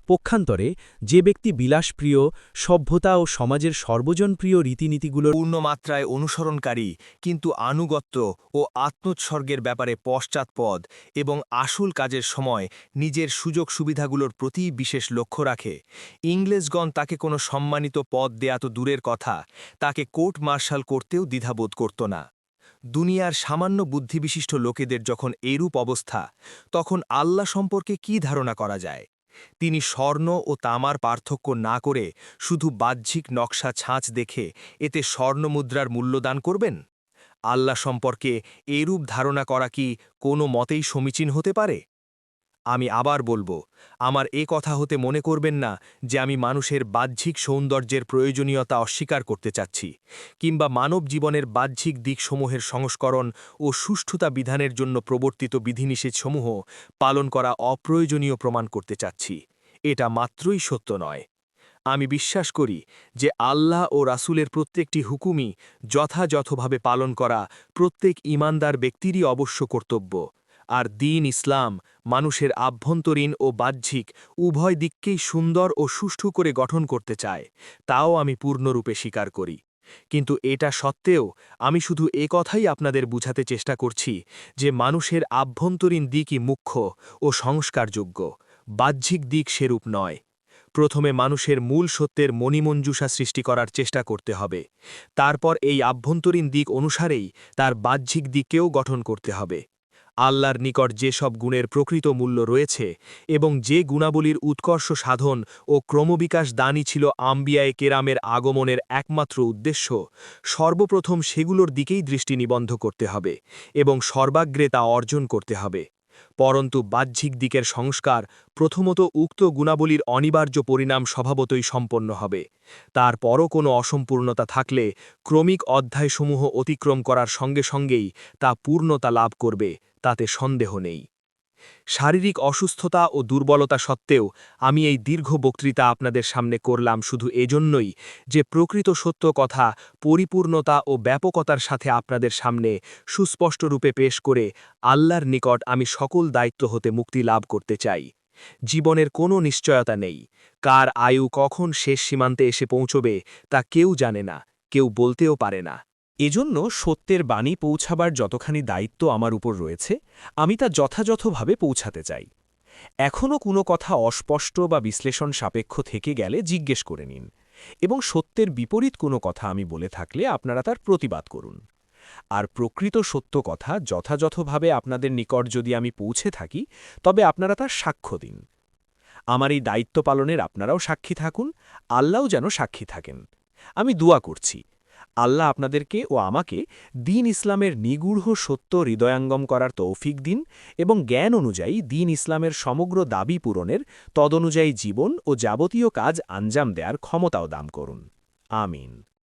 পক্ষান্তরে যে ব্যক্তি বিলাসপ্রিয়, সভ্যতা ও সমাজের সর্বজনপ্রিয় রীতিনীতিগুলোর পূর্ণমাত্রায় অনুসরণকারী, কিন্তু আনুগত্য ও আত্মোৎসর্গের ব্যাপারে পশ্চাৎপদ এবং আসল কাজের সময় নিজের সুযোগ সুবিধাগুলোর প্রতি বিশেষ লক্ষ্য রাখে, ইংরেজগণ তাকে কোনো সম্মানিত পদ দেয়া তো দূরের কথা, তাকে কোর্ট মার্শাল করতেও দ্বিধাবোধ করত না। দুনিয়ার সামান্য বুদ্ধিবিশিষ্ট লোকেদের যখন এরূপ অবস্থা, তখন আল্লাহ সম্পর্কে কি ধারণা করা যায়? তিনি স্বর্ণ ও তামার পার্থক্য না করে শুধু বাহ্যিক নকশা ছাঁচ দেখে এতে স্বর্ণমুদ্রার মূল্যদান করবেন? আল্লাহ সম্পর্কে এরূপ ধারণা করা কি কোনো মতেই সমীচীন হতে পারে? আমি আবার বলবো, আমার এ কথা হতে মনে করবেন না যে আমি মানুষের বাহ্যিক সৌন্দর্যের প্রয়োজনীয়তা অস্বীকার করতে চাচ্ছি, কিংবা মানব জীবনের বাহ্যিক দিকসমূহের সংস্করণ ও সুষ্ঠুতা বিধানের জন্য প্রবর্তিত বিধিনিষেধসমূহ পালন করা অপ্রয়োজনীয় প্রমাণ করতে চাচ্ছি। এটা মাত্রই সত্য নয়। আমি বিশ্বাস করি যে আল্লাহ ও রাসূলের প্রত্যেকটি হুকুমই যথাযথভাবে পালন করা প্রত্যেক ঈমানদার ব্যক্তিরই অবশ্য কর্তব্য, আর দ্বীন ইসলাম মানুষের আভ্যন্তরীণ ও বাহ্যিক উভয় দিককেই সুন্দর ও সুষ্ঠু করে গঠন করতে চায়, তাও আমি পূর্ণরূপে স্বীকার করি। কিন্তু এটা সত্ত্বেও আমি শুধু এ কথাই আপনাদের বুঝাতে চেষ্টা করছি যে মানুষের আভ্যন্তরীণ দিকই মুখ্য ও সংস্কারযোগ্য, বাহ্যিক দিক সেরূপ নয়। প্রথমে মানুষের মূল সত্যের মণিমঞ্জুষা সৃষ্টি করার চেষ্টা করতে হবে, তারপর এই আভ্যন্তরীণ দিক অনুসারেই তার বাহ্যিক দিককেও গঠন করতে হবে। আল্লাহর নিকট যেসব গুণের প্রকৃত মূল্য রয়েছে এবং যে গুণাবলীর উৎকর্ষ সাধন ও ক্রমবিকাশ দানই ছিল আম্বিয়ায়ে কেরামের আগমনের একমাত্র উদ্দেশ্য, সর্বপ্রথম সেগুলোর দিকেই দৃষ্টি নিবদ্ধ করতে হবে এবং সর্বাগ্রে তা অর্জন করতে হবে। পরন্তু বাহ্যিক দিকের সংস্কার প্রথমত উক্ত গুণাবলীর অনিবার্য পরিণাম স্বভাবতই সম্পন্ন হবে। তারপরও কোনো অসম্পূর্ণতা থাকলে ক্রমিক অধ্যায়সমূহ অতিক্রম করার সঙ্গে সঙ্গেই তা পূর্ণতা লাভ করবে, তাতে সন্দেহ নেই। শারীরিক অসুস্থতা ও দুর্বলতা সত্ত্বেও আমি এই দীর্ঘ বক্তৃতা আপনাদের সামনে করলাম শুধু এজন্যই যে প্রকৃত সত্য কথা পরিপূর্ণতা ও ব্যাপকতার সাথে আপনাদের সামনে সুস্পষ্টরূপে পেশ করে আল্লাহর নিকট আমি সকল দায়িত্ব হতে মুক্তি লাভ করতে চাই। জীবনের কোনো নিশ্চয়তা নেই, কার আয়ু কখন শেষ সীমান্তে এসে পৌঁছবে তা কেউ জানে না, কেউ বলতেও পারে না। এজন্য সত্যের বাণী পৌঁছাবার যতখানি দায়িত্ব আমার উপর রয়েছে, আমি তা যথাযথভাবে পৌঁছাতে চাই। এখনও কোনো কথা অস্পষ্ট বা বিশ্লেষণ সাপেক্ষ থেকে গেলে জিজ্ঞেস করে নিন, এবং সত্যের বিপরীত কোনো কথা আমি বলে থাকলে আপনারা তার প্রতিবাদ করুন। আর প্রকৃত সত্য কথা যথাযথভাবে আপনাদের নিকট যদি আমি পৌঁছে থাকি, তবে আপনারা তার সাক্ষ্য দিন। আমার এই দায়িত্ব পালনের আপনারাও সাক্ষী থাকুন, আল্লাহও যেন সাক্ষী থাকেন। আমি দোয়া করছি, আল্লাহ আপনাদেরকে ও আমাকে দ্বীন ইসলামের নিগূঢ় সত্য হৃদয়াঙ্গম করার তৌফিক দিন এবং জ্ঞান অনুযায়ী দ্বীন ইসলামের সমগ্র দাবি পূরণের তদনুযায়ী জীবন ও যাবতীয় কাজ আঞ্জাম দেওয়ার ক্ষমতাও দান করুন। আমিন।